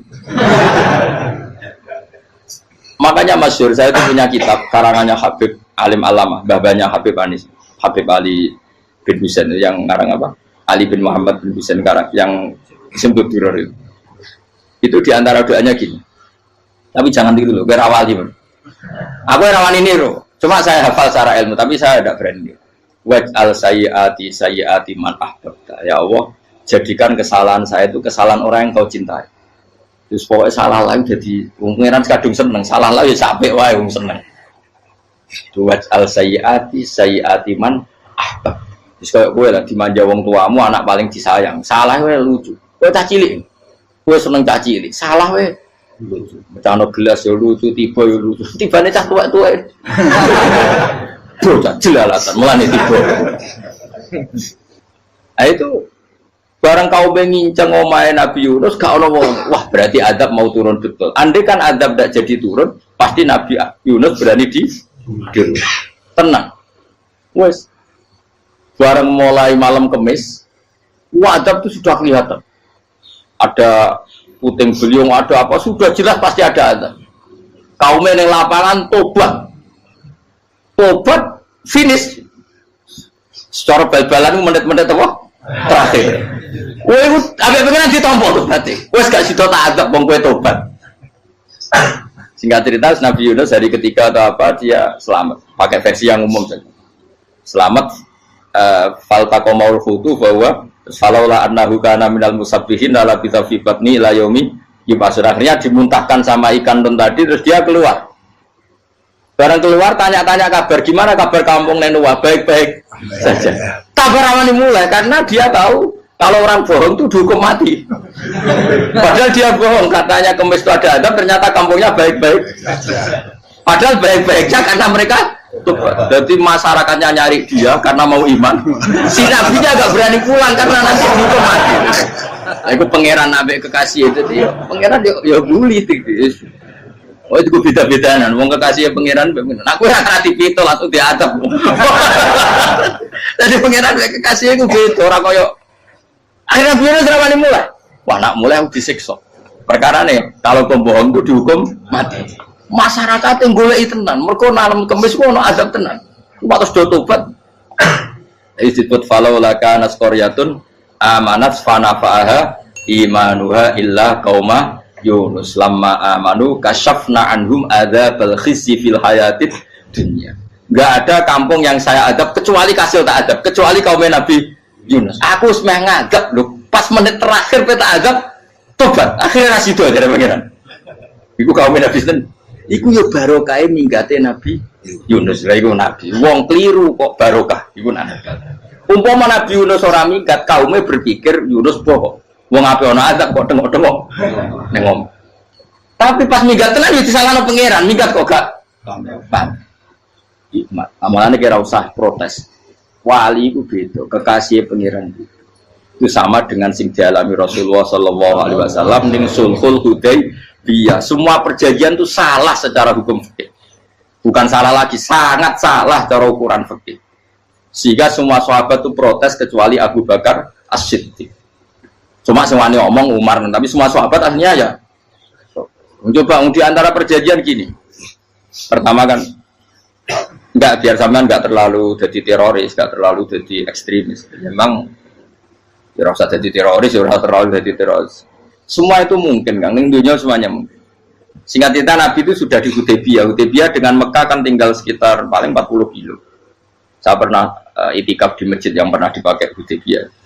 S1: Makanya masyhur, saya itu punya kitab karangannya Habib Alim Alamah, babanya Habib Anis, Habib Ali bin Husain yang ngarang apa? Ali bin Muhammad bin Husain karang yang disebut Duror itu. Itu diantara doanya gini. Tapi jangan dulu, biar awali. Aku rawan ini loh. Cuma saya hafal secara ilmu, tapi saya tidak berani. Waj'al sayyiati man ahbabta. Ya Allah, jadikan kesalahan saya itu kesalahan orang yang kau cintai. Terus pokoknya salah lagi jadi pengiran kadung seneng, salah lagi sampai wae wong seneng. Waj'al sayyiati man ahbab. Terus kayak gue lah dimanja wong tuamu, anak paling disayang. Salah wae lucu. Kowe cah cilik. Kowe seneng cah cilik. Salah wae lucu. Mecano gelas ya lucu, tiba ya lucu. Tibane cah tuwek-tuwek. Bocah jelalatan mulane tiba. Nah itu barang kau menginceng omahe Nabi Yunus gak ono wong. Wah, berarti adab mau turun betul. Andai kan adab tidak jadi turun, pasti Nabi Yunus berani di tenang. Wes. Barang mulai malam Kamis, adab itu sudah kelihatan. Ada puting beliung, ada apa sudah jelas pasti ada adab. Kaum yang lapangan tobat finish secara bal-balan menit-menit apa terakhir. Woi, agak pengen ditompo tuh berarti. Wes gak sido tak adab wong kowe tobat. Singkat cerita Nabi Yunus hari ketiga atau apa dia selamat. Pakai versi yang umum saja. Selamat fal taqamaul khutu bahwa falaula annahu kana minal musabbihin la bi fi la yaumi yubasur. Akhirnya dimuntahkan sama ikan tun tadi terus dia keluar. Barang keluar tanya-tanya kabar gimana kabar kampung Nenua, baik-baik saja. Kabar awalnya mulai karena dia tahu kalau orang bohong itu dihukum mati. Padahal dia bohong, katanya Kemis itu ada adab, ternyata kampungnya baik-baik. Padahal baik-baiknya karena mereka tobat. Jadi masyarakatnya nyari dia karena mau iman. Si nabinya agak berani pulang karena nanti dihukum mati. Nah, itu pangeran nabi kekasih itu dia. Pangeran dia bully gitu. Oh itu beda-bedaan. Wong kekasih pangeran. Aku yang hati pito langsung diadab. Jadi pangeran kekasih itu beda. Orang koyo. Akhirnya biar seramani mulai. Wah nak mulai aku disiksa. Perkara nih kalau pembohong itu dihukum mati. Masyarakat yang golek tenan, mergo nalem kemis ono azab tenan. Wates do tobat. Disebut falau laka nasqaryatun amanat fanafa'aha imanuha illa qauma Yunus lamma amanu kasyafna anhum adzabal khizyi fil hayatid dunya. Enggak ada kampung yang saya adab kecuali kasih tak adab, kecuali kaum Nabi Yunus. Aku semeh ngadab lho, pas menit terakhir peta adab tobat. Akhirnya rasido aja pangeran. Iku kaum Nabi sinten? Iku yo barokah minggate Nabi Yunus. Lah iku nabi. Wong kliru kok barokah. Iku nabi. Umpama Nabi Yunus ora minggat, kaume berpikir Yunus bohong. Wong ape ana azab kok tengok-tengok. Ning ngomong. Tapi pas minggat tenan yo disalahno pangeran, minggat kok gak paham. Hikmat. Amalane kira usah protes. Wali iku beda, kekasih pangeran itu sama dengan sing dialami Rasulullah sallallahu alaihi wasallam ning Sulhul Hudaybiyah. Semua perjanjian itu salah secara hukum fikih. Bukan salah lagi, sangat salah cara ukuran fikih. Sehingga semua sahabat itu protes kecuali Abu Bakar As-Siddiq. Cuma semuanya ngomong Umar, tapi semua sahabat akhirnya ya. Coba di antara perjanjian gini. Pertama kan enggak biar sampean enggak terlalu jadi teroris, enggak terlalu jadi ekstremis. Memang ya usah jadi teroris, ya usah terlalu jadi teroris. Semua itu mungkin, Kang. Ning dunia semuanya mungkin. Singkat cerita Nabi itu sudah di Hudaybiyah. Hudaybiyah dengan Mekah kan tinggal sekitar paling 40 kilo. Saya pernah itikaf di masjid yang pernah dipakai Hudaybiyah.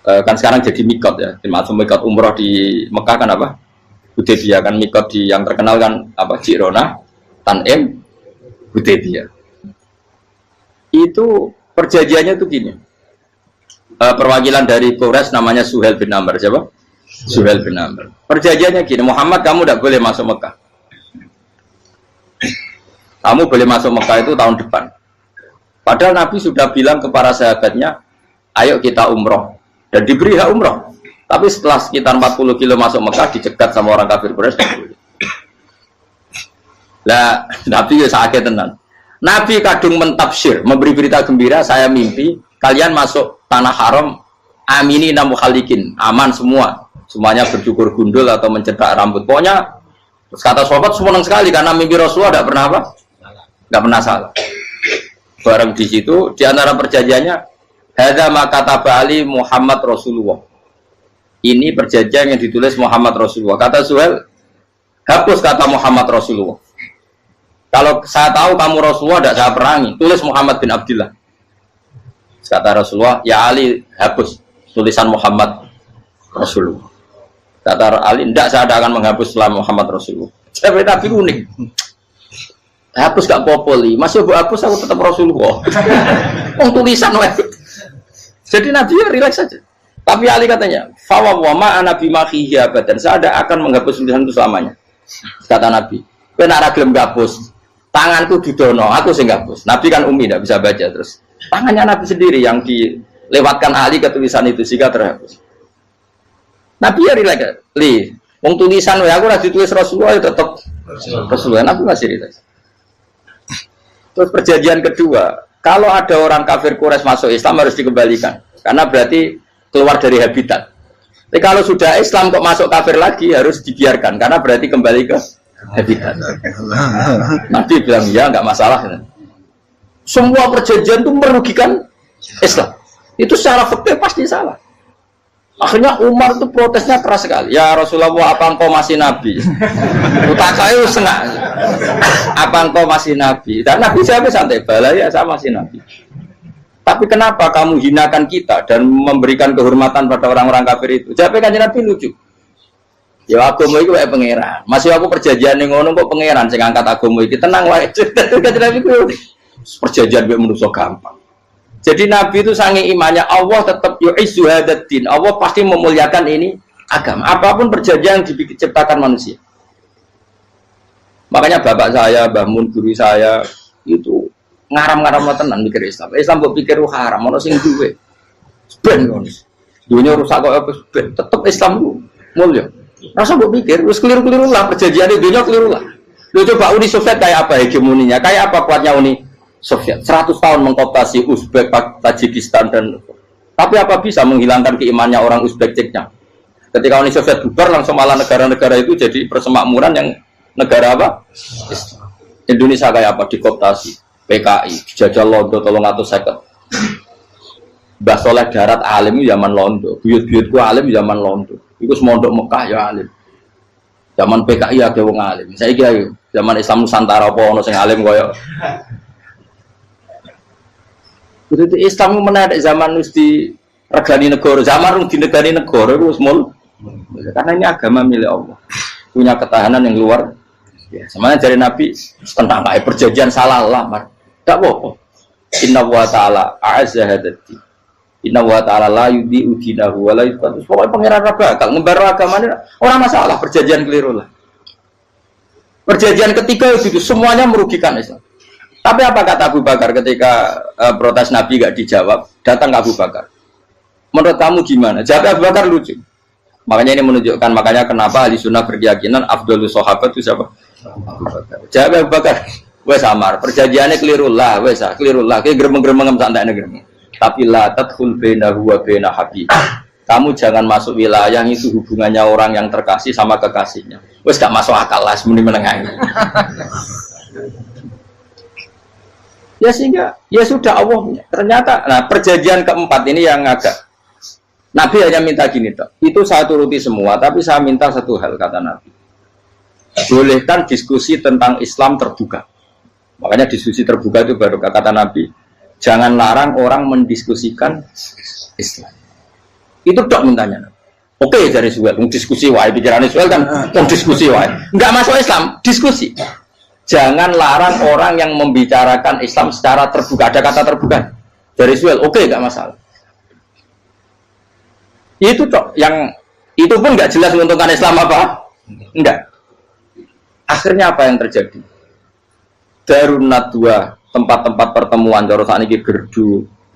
S1: Kan sekarang jadi mikot ya. Termasuk mikot umroh di Mekah kan apa? Hudaybiyah kan mikot di yang terkenal kan apa? Jirona, Tanim, Hudaybiyah. Itu perjanjiannya tuh gini. Perwakilan dari Quraisy namanya Suhail bin Amr. Siapa? Suhail bin Amr. Perjanjiannya gini, Muhammad kamu tidak boleh masuk Mekah. Kamu boleh masuk Mekah itu tahun depan. Padahal Nabi sudah bilang ke para sahabatnya, ayo kita umroh. Dan diberi hak umroh. Tapi setelah sekitar 40 kilo masuk Mekah, dicegat sama orang kafir Quraisy. Lah, Nabi ya sakit tenan. Nabi kadung mentafsir, memberi berita gembira, saya mimpi kalian masuk tanah haram amini namu khalikin, aman semua, semuanya bercukur gundul atau mencetak rambut. Pokoknya kata sahabat senang sekali karena mimpi Rasulullah tidak pernah apa, nggak pernah salah. Bareng di situ di antara perjanjiannya hadza ma kataba ali Muhammad Rasulullah. Ini perjanjian yang ditulis Muhammad Rasulullah. Kata Suhail, hapus kata Muhammad Rasulullah. Kalau saya tahu kamu Rasulullah tidak saya perangi, tulis Muhammad bin Abdullah. Kata Rasulullah, ya Ali hapus tulisan Muhammad Rasulullah. Kata Ali, tidak saya akan menghapus setelah Muhammad Rasulullah. Tapi unik. Hapus gak popoli, masih aku hapus aku tetap Rasulullah. Tulisan lagi. Jadi Nabi ya relax saja. Tapi Ali katanya, fawwama ana bimakhihi abadan. Saya tidak akan menghapus tulisan itu selamanya. Kata Nabi, kowe nek gelem hapus, tanganku didono, aku sing hapus. Nabi kan umi tidak bisa baca terus. Tangannya Nabi sendiri yang dilewatkan Ali ke tulisan itu sehingga terhapus. Nabi ya relax. Wong tulisan aku ora ditulis Rasulullah ya tetap Rasulullah. Nabi masih relax. Terus perjanjian kedua, kalau ada orang kafir Quraisy masuk Islam harus dikembalikan karena berarti keluar dari habitat. Tapi kalau sudah Islam kok masuk kafir lagi harus dibiarkan karena berarti kembali ke habitat. Nabi bilang ya nggak masalah. Semua perjanjian itu merugikan Islam. Itu secara fikih pasti salah. Akhirnya Umar itu protesnya keras sekali. Ya Rasulullah, apa engkau masih Nabi? Utakayu senang. Apa engkau masih Nabi? Dan Nabi saya santai, balaya saya masih Nabi. Tapi kenapa kamu hinakan kita dan memberikan kehormatan pada orang-orang kafir itu? Jawabnya kan Nabi lucu. Ya agama itu kayak pangeran. Masih aku perjanjian yang ngono kok pangeran sing angkat agama iki tenang wae. Kan Nabi itu perjanjian mek manusa gampang. Jadi Nabi itu sange imannya Allah tetap yu'izzu hadzal-din. Allah pasti memuliakan ini agama. Apapun perjanjian yang diciptakan manusia. Makanya bapak saya, Mbah Mun guru saya itu ngaram-ngaram tenan mikir Islam. Islam mbok pikir haram, ono sing duwe. Ben ngono. Dunia rusak kok apa ben tetep Islam ku mulya. Rasa mbok pikir wis keliru-keliru lah perjanjian dunia keliru lah. Lu coba Uni Soviet kayak apa hegemoninya? Kayak apa kuatnya Uni Soviet? 100 tahun mengkooptasi Uzbek, Tajikistan dan tapi apa bisa menghilangkan keimannya orang Uzbek Ceknya? Ketika Uni Soviet bubar langsung malah negara-negara itu jadi persemakmuran yang negara apa? Islam. Indonesia kayak apa? Dikooptasi PKI, dijajah Londo 350. Mbah Soleh Darat alim zaman Londo, buyut-buyutku alim zaman Londo. Iku semondok Mekah ya alim. Zaman PKI ada wong alim. Saiki ayo zaman Islam Nusantara apa ono sing alim koyo. Itu Islam menarik zaman wis di regani negara, zaman rung dinegani negara itu wis mul. Karena ini agama milik Allah. Punya ketahanan yang luar biasa. Sebenarnya dari Nabi tentang kayak perjanjian salah lamar. Enggak apa-apa. Inna wa ta'ala a'azza hadati. Inna wa ta'ala la yudhi'u dinahu wa la yudhi'u. Pokoknya pangeran bakal ngembar agamanya orang masalah perjanjian keliru lah. Perjanjian ketiga itu semuanya merugikan Islam. Tapi apa kata Abu Bakar ketika protes Nabi gak dijawab? Datang ke Abu Bakar. Menurut kamu gimana? Jawab Abu Bakar lucu. Makanya ini menunjukkan makanya kenapa ahli sunnah berkeyakinan Afdhalus Sahabat itu siapa? Abu Bakar. Jawab Abu Bakar. Wes samar, perjanjiannya keliru lah, wes keliru lah. Kayak gremeng-gremeng santai gremeng. Tapi la tadkhul bainahu wa baina habib. Kamu jangan masuk wilayah itu hubungannya orang yang terkasih sama kekasihnya. Wes gak masuk akal lah muni menengahi. Ya sehingga ya sudah Allah punya. Ternyata nah perjanjian keempat ini yang agak Nabi hanya minta gini toh. Itu saya turuti semua, tapi saya minta satu hal kata Nabi. Bolehkan diskusi tentang Islam terbuka. Makanya diskusi terbuka itu baru kata Nabi. Jangan larang orang mendiskusikan Islam. Itu dok mintanya. Oke dari Suel, diskusi wae pikirannya Suel kan, diskusi wae. Enggak masuk Islam, diskusi. Jangan larang orang yang membicarakan Islam secara terbuka. Ada kata terbuka dari Suel, oke enggak masalah. Itu dok, yang itu pun enggak jelas menguntungkan Islam apa? Enggak. Akhirnya apa yang terjadi? Darun Nadwa, tempat-tempat pertemuan, cara saat ini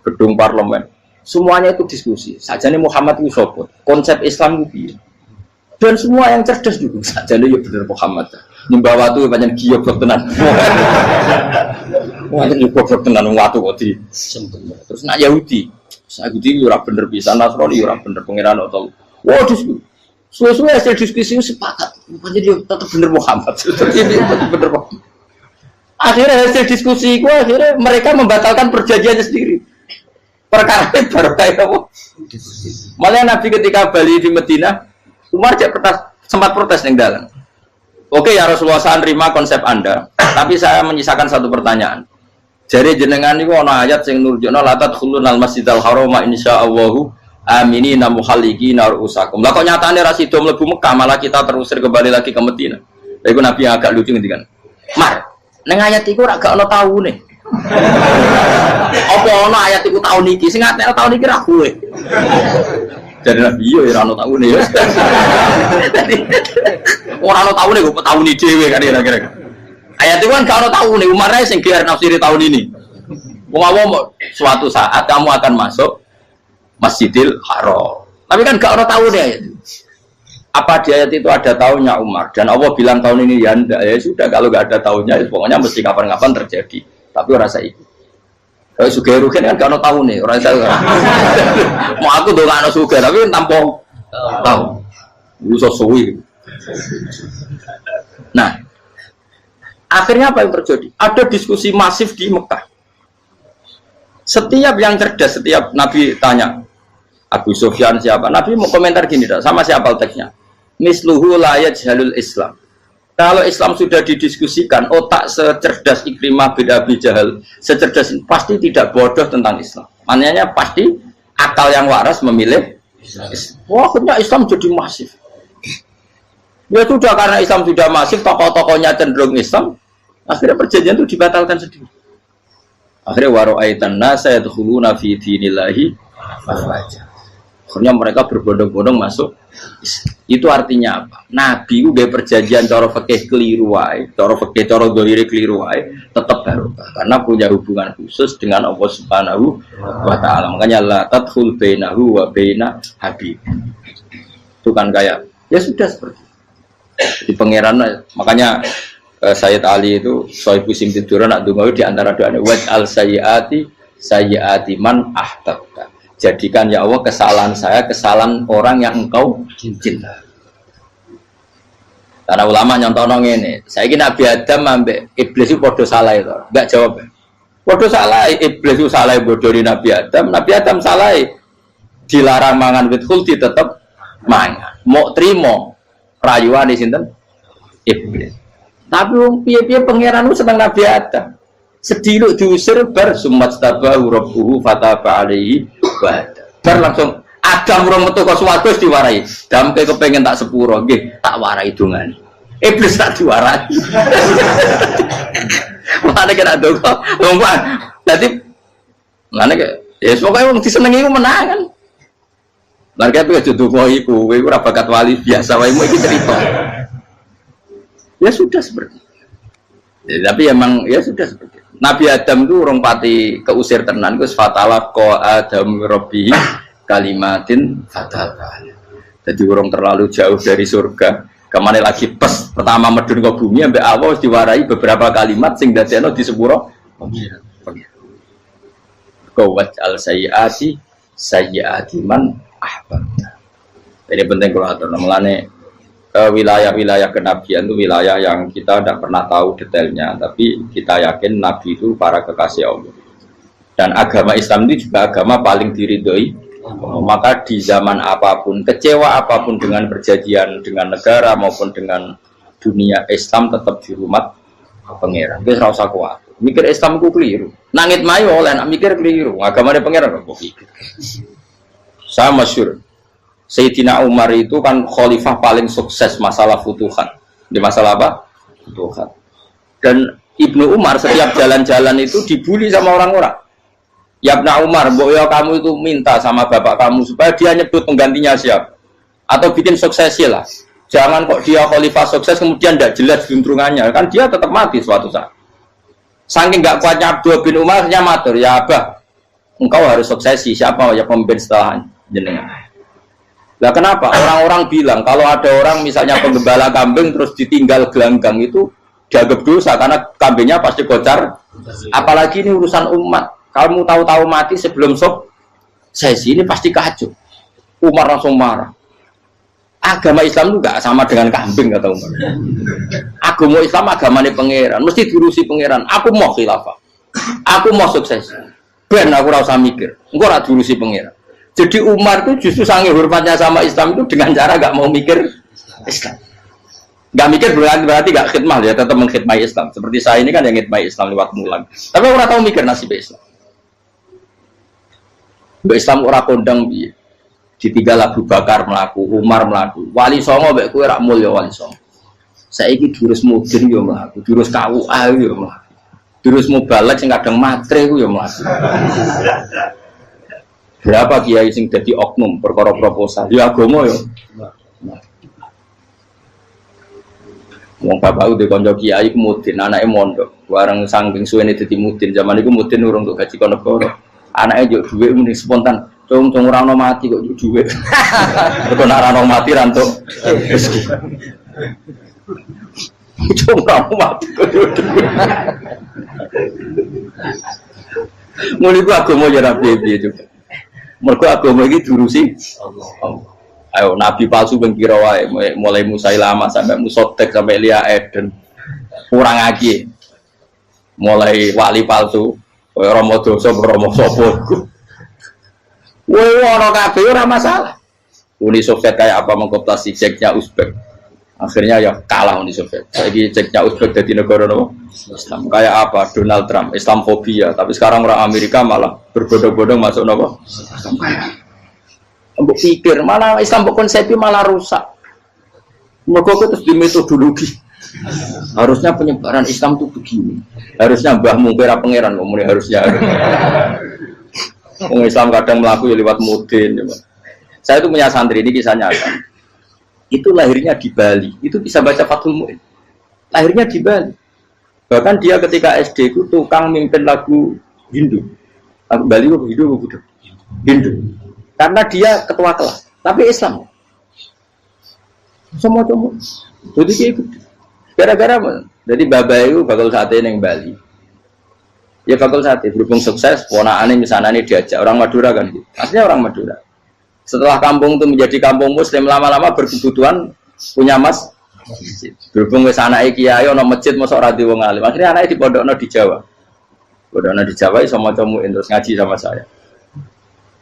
S1: gedung parlemen, semuanya itu diskusi. Sajane Muhammad itu sopot, konsep Islam itu, dan semua yang cerdas juga. Sajane ya bener Muhammad. Nyembah watu banyak giok tenan. Watu giok tenan watu kok di. Terus nak Yahudi ora bener pisan, Nasrani ora bener pangeran atau. Wah diskusi. Suwe-suwe hasil diskusi sepakat. Rupanya dia tetap bener Muhammad. Tetap bener Muhammad. Akhirnya hasil diskusi itu akhirnya mereka membatalkan perjanjiannya sendiri. Perkara itu baru kayak apa? Malah Nabi ketika balik di Medina, Umar sempat protes yang dalam. Oke ya Rasulullah, saya terima konsep Anda, tapi saya menyisakan satu pertanyaan. Jadi jenengan itu ana ayat yang nurjukna la tadkhulunal masjidal harama insyaallahu aminina muhalliqina ru'usakum. Lah kok nyatane ra sida mlebu Mekah malah kita terusir kembali lagi ke Medina. Lha iku Nabi yang agak lucu ngendikan. Mar, ning ayat iku ora gak ana taune. Apa ana ayat iku taun iki sing ngatene taun iki ra kowe. Jadi Nabi yo ora ana taune ya. Ora ana taune kok taun iki dhewe kan kira-kira. Ayat itu kan gak ana taune, Umar sing gear nafsiri tahun ini. Wong suatu saat kamu akan masuk Masjidil Haram. Tapi kan gak ada tahunnya ayat itu. Apa di ayat itu ada tahunnya Umar? Dan Allah bilang tahun ini ya enggak. Ya sudah kalau gak ada tahunnya ya pokoknya mesti kapan-kapan terjadi. Tapi rasa itu. Kalau Sugih Rukin kan gak ada tahunnya. Orang saya mau aku tuh gak ada Sugih tapi tanpa tahu. Usah suwi. Nah, akhirnya apa yang terjadi? Ada diskusi masif di Mekah. Setiap yang cerdas, setiap Nabi tanya Abu Sufyan siapa? Nabi mau komentar gini dah, sama siapa teksnya? Misluhu la yajhalul Islam. Kalau Islam sudah didiskusikan, otak secerdas Ikrimah bin Abi Jahal, secerdas pasti tidak bodoh tentang Islam. Maknanya pasti akal yang waras memilih Islam. Wah, akhirnya Islam jadi masif. Ya sudah karena Islam sudah masif, tokoh-tokohnya cenderung Islam, akhirnya perjanjian itu dibatalkan sendiri. Akhirnya waro'aitan nasa yadkhuluna fi dinillahi afwaja. Akhirnya mereka berbondong-bondong masuk. Itu artinya apa? Nabi udah perjanjian cara fikih keliru wae, cara fikih cara dzahir keliru wae, tetap barokah karena punya hubungan khusus dengan Allah Subhanahu wa taala. Makanya la tadkhul bainahu wa baina habib. Itu kan kayak ya sudah seperti di pangeran. Makanya Sayyid Ali itu Sohibu Simtiduran nak dungo di antara doanya waj al sayyati man ahtabta. Jadikan ya Allah kesalahan saya kesalahan orang yang engkau cinta. Karena ulama nyontono ngene, saiki Nabi Adam ambek iblis itu padha salah itu. Enggak jawab. Padha salah iblis itu salah bodoni Nabi Adam salah dilarang mangan wit khuldi tetep mangan. Mau trimo rayuane sinten? Iblis. Tapi wong piye-piye pangeran ku seneng Nabi Adam. Sediluk diusir bar sumat tabahu rabbuhu fataba alaihi wa bar langsung Adam urung metu kok swarga wis diwarai. Dampe kepengin tak sepuro nggih tak warai dongane. Iblis tak diwarai. Mana kena dongo. Wong dadi ngene ke ya pokoke wong disenengi ku menang kan. Lan kaya aja dongo iku kowe ora bakat wali biasa wae iki cerita. Ya sudah seperti itu. Ya, tapi emang ya sudah seperti itu. Nabi Adam itu orang pati keusir tenan itu fatalah ko Adam Robbi kalimatin fatal. Jadi orang terlalu jauh dari surga. Kemana lagi pas pertama medun ke bumi sampai awal diwarai beberapa kalimat sing dadekno di sepuro Qawat al sayyati man ahbabta. Jadi penting kalau atur namanya wilayah-wilayah kenabian itu wilayah yang kita tidak pernah tahu detailnya, tapi kita yakin Nabi itu para kekasih Allah. Dan agama Islam itu juga agama paling diridhoi. Maka di zaman apapun, kecewa apapun dengan perjanjian dengan negara maupun dengan dunia, Islam tetap di rumah pangeran. Wis ora usah kuat. Mikir Islam ku keliru. Nangit mayo oleh nak mikir keliru. Agamane pangeran kok pikir. Saya masyhur Sayyidina Umar itu kan khalifah paling sukses masalah futuhan. Di masalah apa? Futuhan. Dan Ibnu Umar setiap jalan-jalan itu dibully sama orang-orang. Ya Ibnu Umar, mbok ya kamu itu minta sama bapak kamu supaya dia nyebut penggantinya siapa. Atau bikin suksesi lah. Jangan kok dia khalifah sukses kemudian tidak jelas juntrungannya. Kan dia tetap mati suatu saat. Saking gak kuatnya Abdul bin Umar, matur, ya Abah, engkau harus suksesi. Siapa ya pemimpin setelah jenengan? Lah kenapa? Orang-orang bilang kalau ada orang misalnya penggembala kambing terus ditinggal gelanggang itu dianggap dosa karena kambingnya pasti kocar. Apalagi ini urusan umat. Kamu tahu-tahu mati sebelum sesi ini pasti kacau. Umar langsung marah. Agama Islam juga sama dengan kambing kata Umar. Agama Islam agamanya pangeran, mesti diurusi pangeran. Aku mau khilafah. Aku mau sukses. Ben aku ora usah mikir. Engko ora diurusi pangeran. Jadi Umar itu justru sangat hormatnya sama Islam itu dengan cara gak mau mikir Islam. Gak mikir berarti gak khidmah ya, tetap mengkhidmati Islam. Seperti saya ini kan yang khidmati Islam lewat mulan. Tapi orang tahu mikir nasib Islam. Islam orang kondang biye. Ditinggal Abu Bakar melaku, Umar melaku. Wali Songo mbek kowe rak mulya Wali Songo. Saiki durus mudin yo mlaku, durus KUA yo mlaku. Durus mubalek sing kadang matre ku yo mlaku. Berapa kiai sing dadi oknum perkara proposal ya agama ya. Wong bapak udah kanca kiai ku mudin, anake mondok. Bareng saking suwene dadi mudin, zaman iku mudin urung untuk gaji negara. Anake njuk dhuwit muni spontan. Cung ora ono mati kok njuk dhuwit. Kok ora ono mati ra entuk rezeki. Cung ora ono mati kok njuk dhuwit. Muli ku agama ya ra piye-piye juga. Mergo agama iki diurusi Allah. Ayo nabi palsu ben kira wae mulai Musailama sampai Musotek sampai Lia Eden. Kurang lagi. Mulai wali palsu, koyo Rama dosa Rama sapa iku. Woi ora kabeh ora masalah. Uni Soviet kayak apa mengkooptasi Ceknya Uzbek. Akhirnya ya kalah Uni Soviet. Saiki Ceknya Uzbek jadi negara apa? Islam. Kayak apa? Donald Trump, Islamofobia. Tapi sekarang orang Amerika malah berbondong-bondong masuk apa? Islam kaya. Mbok pikir malah Islam konsepnya malah rusak. Mergo terus di metodologi. Harusnya penyebaran Islam itu begini. Harusnya mbahmu kira pangeran ngomongnya harusnya. Wong Islam kadang mlaku ya lewat mudin ya. Saya itu punya santri, ini kisahnya kan. Itu lahirnya di Bali, itu bisa baca Fathul Mu'in. Lahirnya di Bali. Bahkan dia ketika SD itu tukang mimpin lagu Hindu. Lagu Bali itu Hindu, Hindu. Karena dia ketua kelas, tapi Islam. Semua. Jadi dia ikut. Gara-gara jadi bapak itu bakal sate yang Bali. Ya bakal sate, berhubung sukses, ponakannya misalnya diajak orang Madura kan. Aslinya orang Madura. Setelah kampung itu menjadi kampung Muslim, lama-lama berkebutuhan punya masjid. Berhubung wis anake kiai ana masjid mosok ora di wong alim. Akhirnya anake dipondokno di Jawa. Pondokno di Jawa iso maca muin terus ngaji sama saya.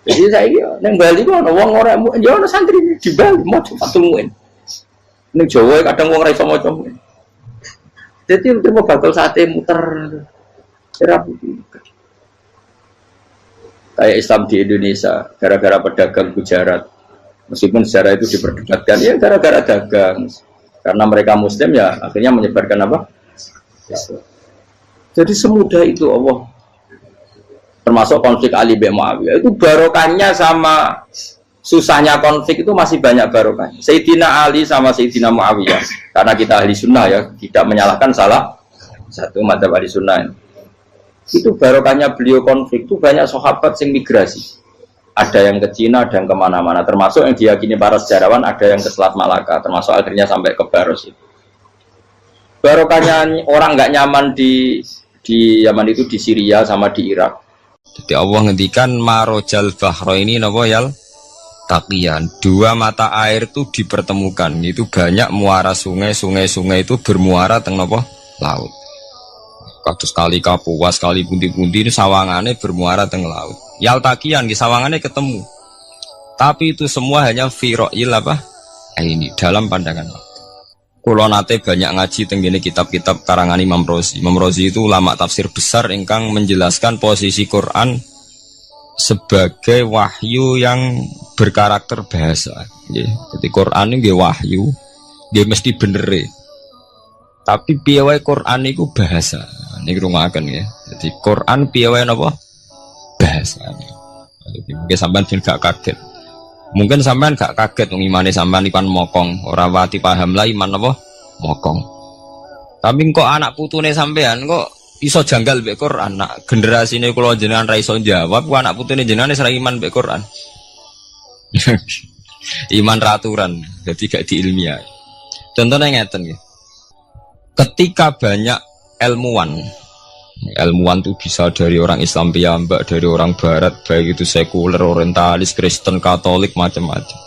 S1: Jadi saya iki ning Bali kok ana wong ora muin, ya ana santri di Bali maca Fathul Muin. Ning Jawa kadang wong ora iso maca muin. Jadi itu mau bakal sate muter. Kayak Islam di Indonesia gara-gara pedagang Gujarat, meskipun sejarah itu diperdebatkan ya gara-gara dagang, karena mereka Muslim ya akhirnya menyebarkan apa? Jadi semudah itu Allah. Termasuk konflik Ali bin Muawiyah itu barokahnya sama susahnya konflik itu masih banyak barokahnya. Sayyidina Ali sama Sayyidina Muawiyah, karena kita ahli sunnah ya tidak menyalahkan salah satu madzhab ahli sunnah ini. Itu barokahnya beliau konflik itu banyak sahabat yang migrasi, ada yang ke Cina, ada yang kemana-mana, termasuk yang diyakini para sejarawan ada yang ke Selat Malaka, termasuk akhirnya sampai ke Baros itu. Barokahnya orang nggak nyaman di Yaman itu di Syria sama di Irak.
S2: Jadi Allah ngendikan marojal bahro ini nopo yal taqiyan, dua mata air itu dipertemukan, itu banyak muara sungai itu bermuara teng nopo laut. Kados kali Kapuas, kali pundi-pundi ini sawangannya bermuara teng laut. Yal taqiyan di sawangannya ketemu. Tapi itu semua hanya firo'il apa? Ini dalam pandangan. Kulo nate banyak ngaji tenggene kitab-kitab karangan Imam Rozi. Imam Rozi itu ulama tafsir besar ingkang menjelaskan posisi Quran sebagai wahyu yang berkarakter bahasa. Jadi Quran ini wahyu, dia mesti bener. Tapi piye wae Quran itu bahasa. Niki rungaken ya. Jadi Quran piye wae napa? Bahasa. Jadi mungkin sampean ben gak kaget. Mungkin sampean gak kaget wong imane sampean ikan mokong, ora wati paham lah iman apa? Mokong. Tapi kok anak putune sampean kok iso janggal mbek Quran. Nak generasine kula jenengan ra iso jawab, kok anak putune jenengan wis ra iman mbek Quran. Iman raturan, jadi gak diilmiah. Contohnya ngeten nggih. Ketika banyak ilmuwan itu bisa dari orang Islam piyambak, dari orang Barat, baik itu sekuler, orientalis, Kristen, Katolik, macam-macam.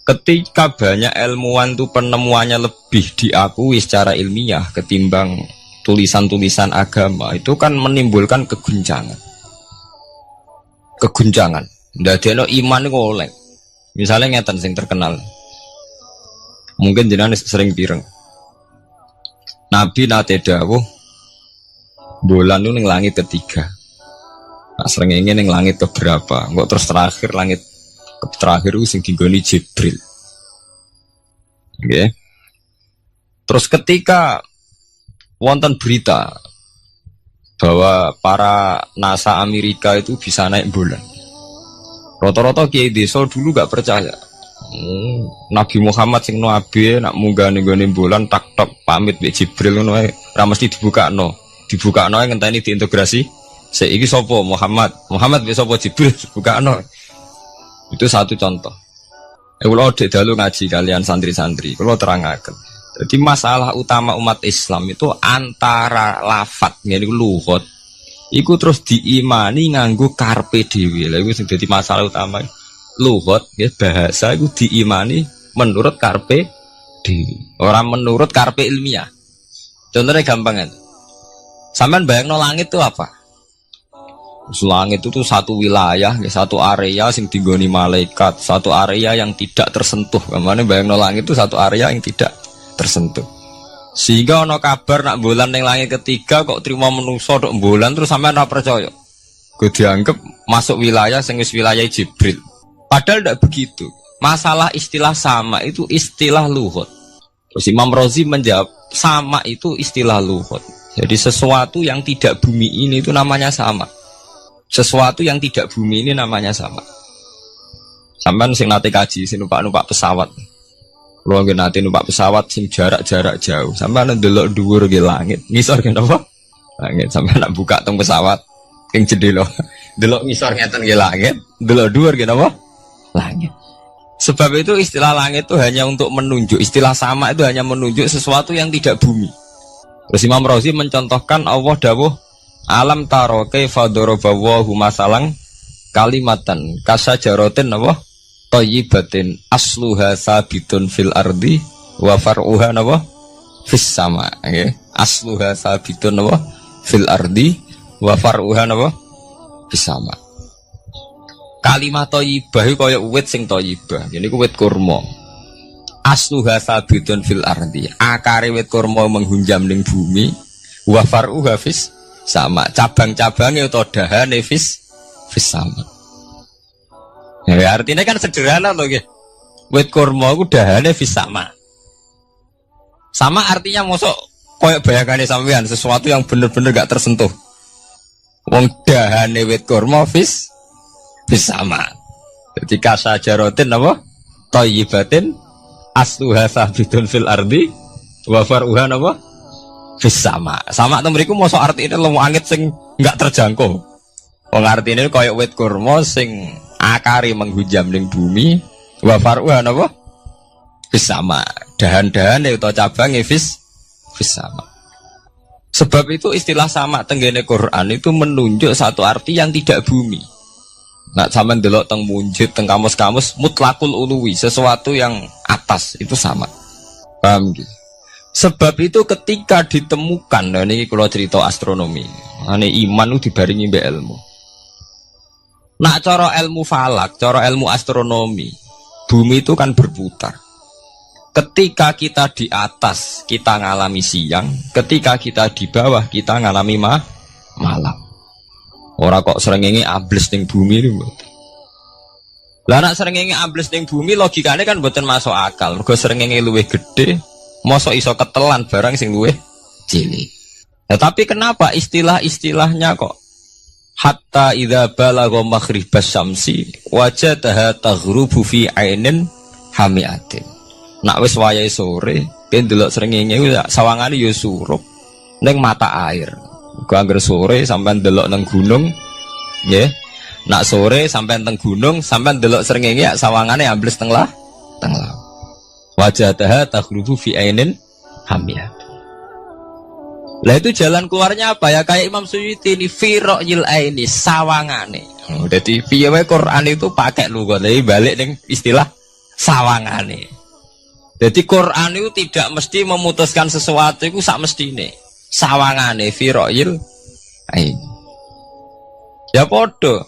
S2: Ketika banyak ilmuwan itu penemuannya lebih diakui secara ilmiah ketimbang tulisan-tulisan agama, itu kan menimbulkan keguncangan. Ndadekno iman iku oleh. Misalnya ngeten sing terkenal. Mungkin jenengan sering pireng. Nabi nate dawuh bulan itu ning langit ketiga. Nah, srengenge ning langit keberapa? Kok terus terakhir langit terakhir itu sing dinggoni Jibril. Nggih. Terus ketika wonten berita bahwa para NASA Amerika itu bisa naik bulan. Rata-rata kiai desa dulu gak percaya. Nabi Muhammad sing nabi nak munggah ning gone bulan tak pamit mbek Jibril ngono ae ora mesti dibukakno ngenteni diintegrasi saiki sapa Muhammad mbek sapa Jibril dibukakno. Itu satu contoh. Kula dek dalu ngaji kalian santri-santri kula terangaken. Jadi masalah utama umat Islam itu antara lafadz ngene iku lugat iku terus diimani nganggo karpe dhewe. Lha iku sing dadi masalah utama. Lugat ya bahasa itu diimani menurut karpe dhewe, orang menurut karpe ilmiah. Contohnya gampang kan. Sampean bayangno langit itu apa? Langit itu satu wilayah, satu area sing digoni malaikat, satu area yang tidak tersentuh. Kamane bayangno langit itu satu area yang tidak tersentuh. Sehingga ono kabar nak bulan ning langit ketiga kok trimo menungso tok bulan terus sampean ora percaya. Gue dianggap masuk wilayah sing wis wilayah Jibril. Padahal tidak begitu. Masalah istilah sama itu istilah lughat. Terus Imam Rozi menjawab sama itu istilah lughat. Jadi sesuatu yang tidak bumi ini itu namanya sama. Sesuatu yang tidak bumi ini namanya sama. Sampean sing nate kaji sing numpak pesawat. Kulo nggih nate numpak pesawat sing jarak-jarak jauh. Sampean ndelok dhuwur nggih langit. Ngisor nggih napa? Langit. Sampean nak buka teng pesawat ing jendela. Delok ngisor ngeten nggih langit, delok dhuwur nggih napa? Langit. Sebab itu istilah langit itu hanya untuk menunjuk, istilah sama itu hanya menunjuk sesuatu yang tidak bumi. Terus Imam Razi mencontohkan Allah dawuh alam taro kaifa daraballahu masalan kalimatan kasajaratin apa thayyibatin asluha sabitun fil ardi wa far'uha apa fis sama, okay? Asluha sabitun apa fil ardi wa far'uha apa fis sama. Kalimat thayyibah iku kaya uwit sing thayyibah. Jadi ku wit kurma. Asluha sabitun fil ardi. Akare wit kurma menghunjam ning bumi. Wa far'uha fis sama. Cabang-cabangnya atau dahane fis sama. Ya artinya kan sederhana loh nggih. Wit kurma ku dahane fis sama. Sama artinya mosok koyo bayangane sampean sesuatu yang bener-bener gak tersentuh. Wong dahane wit kurma fis sama. Jadi kasajaratin apa? Thayyibatin asluha sabitun fil ardi wa far'uha apa? Fis sama. Sama to mriku mosok artine lemu angit sing enggak terjangkau. Wong artine kaya wit kurma sing akare menghujam ning bumi wa far'uha apa? Fis sama. Dahan-dahane utawa cabange fis sama. Sebab itu istilah sama tenggene Quran itu menunjuk satu arti yang tidak bumi. Nak sampean delok teng munjid teng kamus-kamus mutlakul uluwi, sesuatu yang atas itu sama. Paham gitu? Sebab itu ketika ditemukan, nah ini kalau cerita astronomi, ane iman itu dibaringi mbek ilmu. Nak cara ilmu falak, cara ilmu astronomi, bumi itu kan berputar. Ketika kita di atas, kita ngalami siang. Ketika kita di bawah, kita ngalami malam. Ora kok srengenge ambles ning bumi niku. Lah nek srengenge ambles ning bumi logikane kan mboten masuk akal. Mergo srengenge luwih gedhe, mosok iso ketelan barang sing luwih cilik. Nah, tapi kenapa istilah-istilahnya kok hatta idza balagha maghribas syamsi wajadaha taghrubu fi ainin hamiatin. Nak wis wayahe sore, ben delok srengenge sawangane ya surup ning mata air. Angger sore sampean delok nang gunung, nggih. Nak sore sampean teng gunung, sampean delok srengenge ya sawangane ambles teng laut. Wajadaha taghrubu fi ainin hamiyah. Lah itu jalan keluarnya apa ya? Kayak Imam Suyuti ini fi ra'yil aini sawangane. Dadi piye wae Quran itu pakai lugat, tapi balik ning istilah sawangane. Jadi Quran itu tidak mesti memutuskan sesuatu itu sak mestine. Sawangane fi ra'yil ain. Ya podo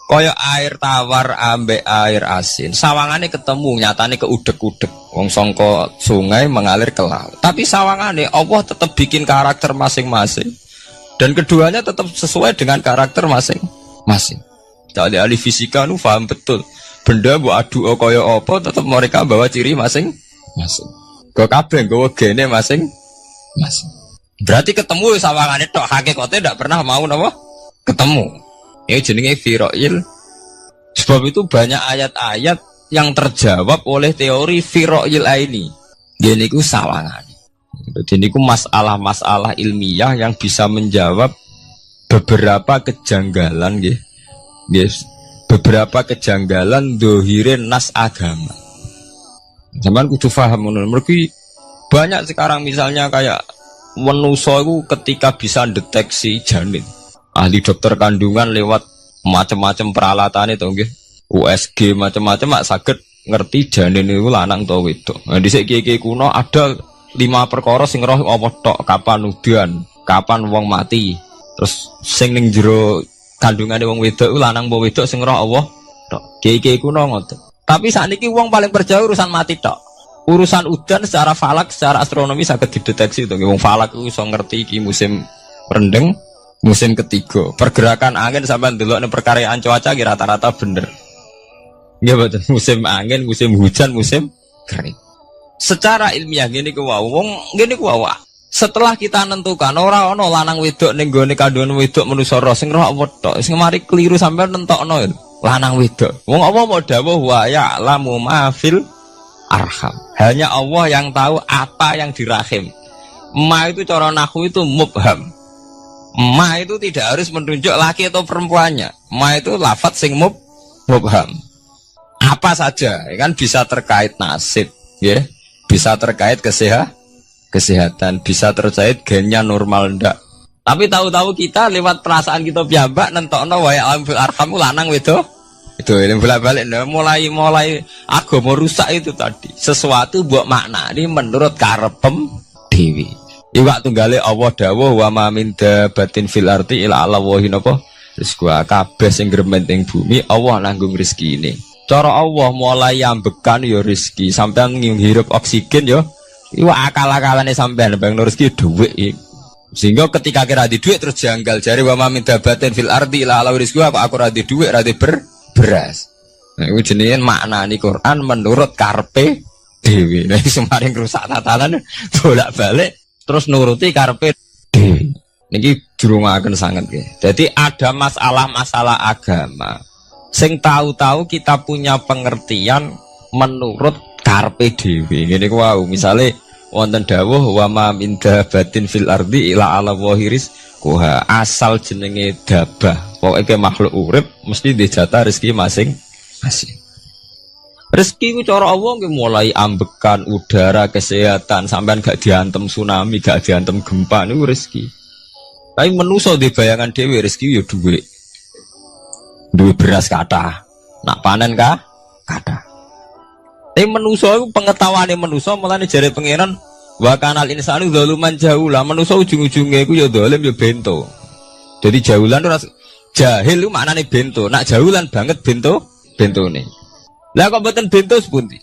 S2: kaya air tawar ambek air asin. Sawangane ketemu nyatane keudek-udek. Wong sangka sungai mengalir ke laut. Tapi sawangane Allah tetap bikin karakter masing-masing. Dan keduanya tetap sesuai dengan karakter masing-masing. Jadi ahli fisika nu paham betul. Benda mbok adu kaya apa tetap mereka bawa ciri masing-masing. Kok kabeh nggawa gene masing-masing. Berarti ketemu sawangane tok, hakikate ndak pernah mau napa? Ketemu. Ini jenenge fira'il. Sebab itu banyak ayat-ayat yang terjawab oleh teori fira'il aini. Gini ku sawangane. Jadi niku masalah-masalah ilmiah yang bisa menjawab beberapa kejanggalan nggih. Yes. Beberapa kejanggalan dohirin nas agama. Zaman kudu paham ngono. Mergi banyak sekarang misalnya kayak manusia itu ketika bisa deteksi janin, ahli dokter kandungan lewat macam-macam peralatan itu, USG macam-macam, mak saged ngerti janin itu lanang atau wedok. Nah, di segi kuno ada 5 perkara sing roh apa tok, kapan udan, kapan wong mati, terus sing ning jero kandungane wong wedok itu lanang apa wedok sing roh Allah tok. Kiai kuno ngoten. Tapi sakniki wong paling percaya urusan mati tok. Urusan udan secara falak, secara astronomi sangat dideteksi itu. Wong falak itu bisa ngerti iki musim rendeng, musim ketiga. Pergerakan angin sampai ndelok ning perkaryaan cuaca rata-rata bener. Nggih betul. Musim angin, musim hujan, musim kering. Secara ilmiah gini ku wau, wong gini ku wau. Setelah kita nentukan ora ana lanang wedok ning gone kandungan wedok manusa roh sing roh apa tok. Sing mari keliru sampean nentokno. lanang wedok. Wong Allah mau dawuh wa ya'lamu ma fil arham. Hanya Allah yang tahu apa yang di rahim. Ma itu cara nahwu itu mubham. Ma itu tidak harus menunjuk laki atau perempuannya. Ma itu lafadz sing mubham. Apa saja, ya kan bisa terkait nasib, ya. Bisa terkait kesehatan, bisa terkait gennya normal ndak. Tapi tahu-tahu kita lewat perasaan kita piyambak nentokno wa ya'lamu fil arham lanang wedok. Itu yang bolak-balik mulai agama rusak itu tadi. Sesuatu buat makna ini menurut karepem dewi. Iwak tunggale Allah dawuh wa ma min dabatin fil ardi illa ala wahi napa rizqu kabeh sing gremeng ing bumi Allah nanggung rezeki ini. Cara Allah mulai ambekan ya rezeki sampean ngirup oksigen ya iwak akal-akalane sampean bang rezeki dhuwit. Sehingga ketika kira di dhuwit terus janggal jare wa ma min dabatin fil ardi illa ala rizqu aku ra di dhuwit ra di beras. Nah, itu jenenge maknani Quran menurut karpe dewi. Nah, semaring rusak tatanan bolak-balik terus nuruti karpe dewi. Niki dirungaken sanget nggih. Jadi ada masalah-masalah agama. Sing tahu-tahu kita punya pengertian menurut karpe dewi. Ngene ku wau, misale wonten dawuh wa ma min dabatin fil ardi ila ala wahiris kuha asal jenenge dabah. Pokoke makhluk urip mesti dijatah rezeki masing-masing. Rezeki ku cara Allah nggih mulai ambekan udara, kesehatan, sampean gak diantem tsunami, gak diantem gempa niku rezeki. Tapi manusa di bayangan dhewe rezeki ya dhuwit. Duwe beras kathah. Nak panen kathah. Tapi manusa iku pengetahuane manusa mulane jare pangeran wa kanal insanu zaluman jahula. Manusa ujung-ujunge iku ya zalim ya bento. Jadi jahulan ora jahil itu maknanya bento, nak jahulan banget bentone. Lah kok mboten bento sepundi?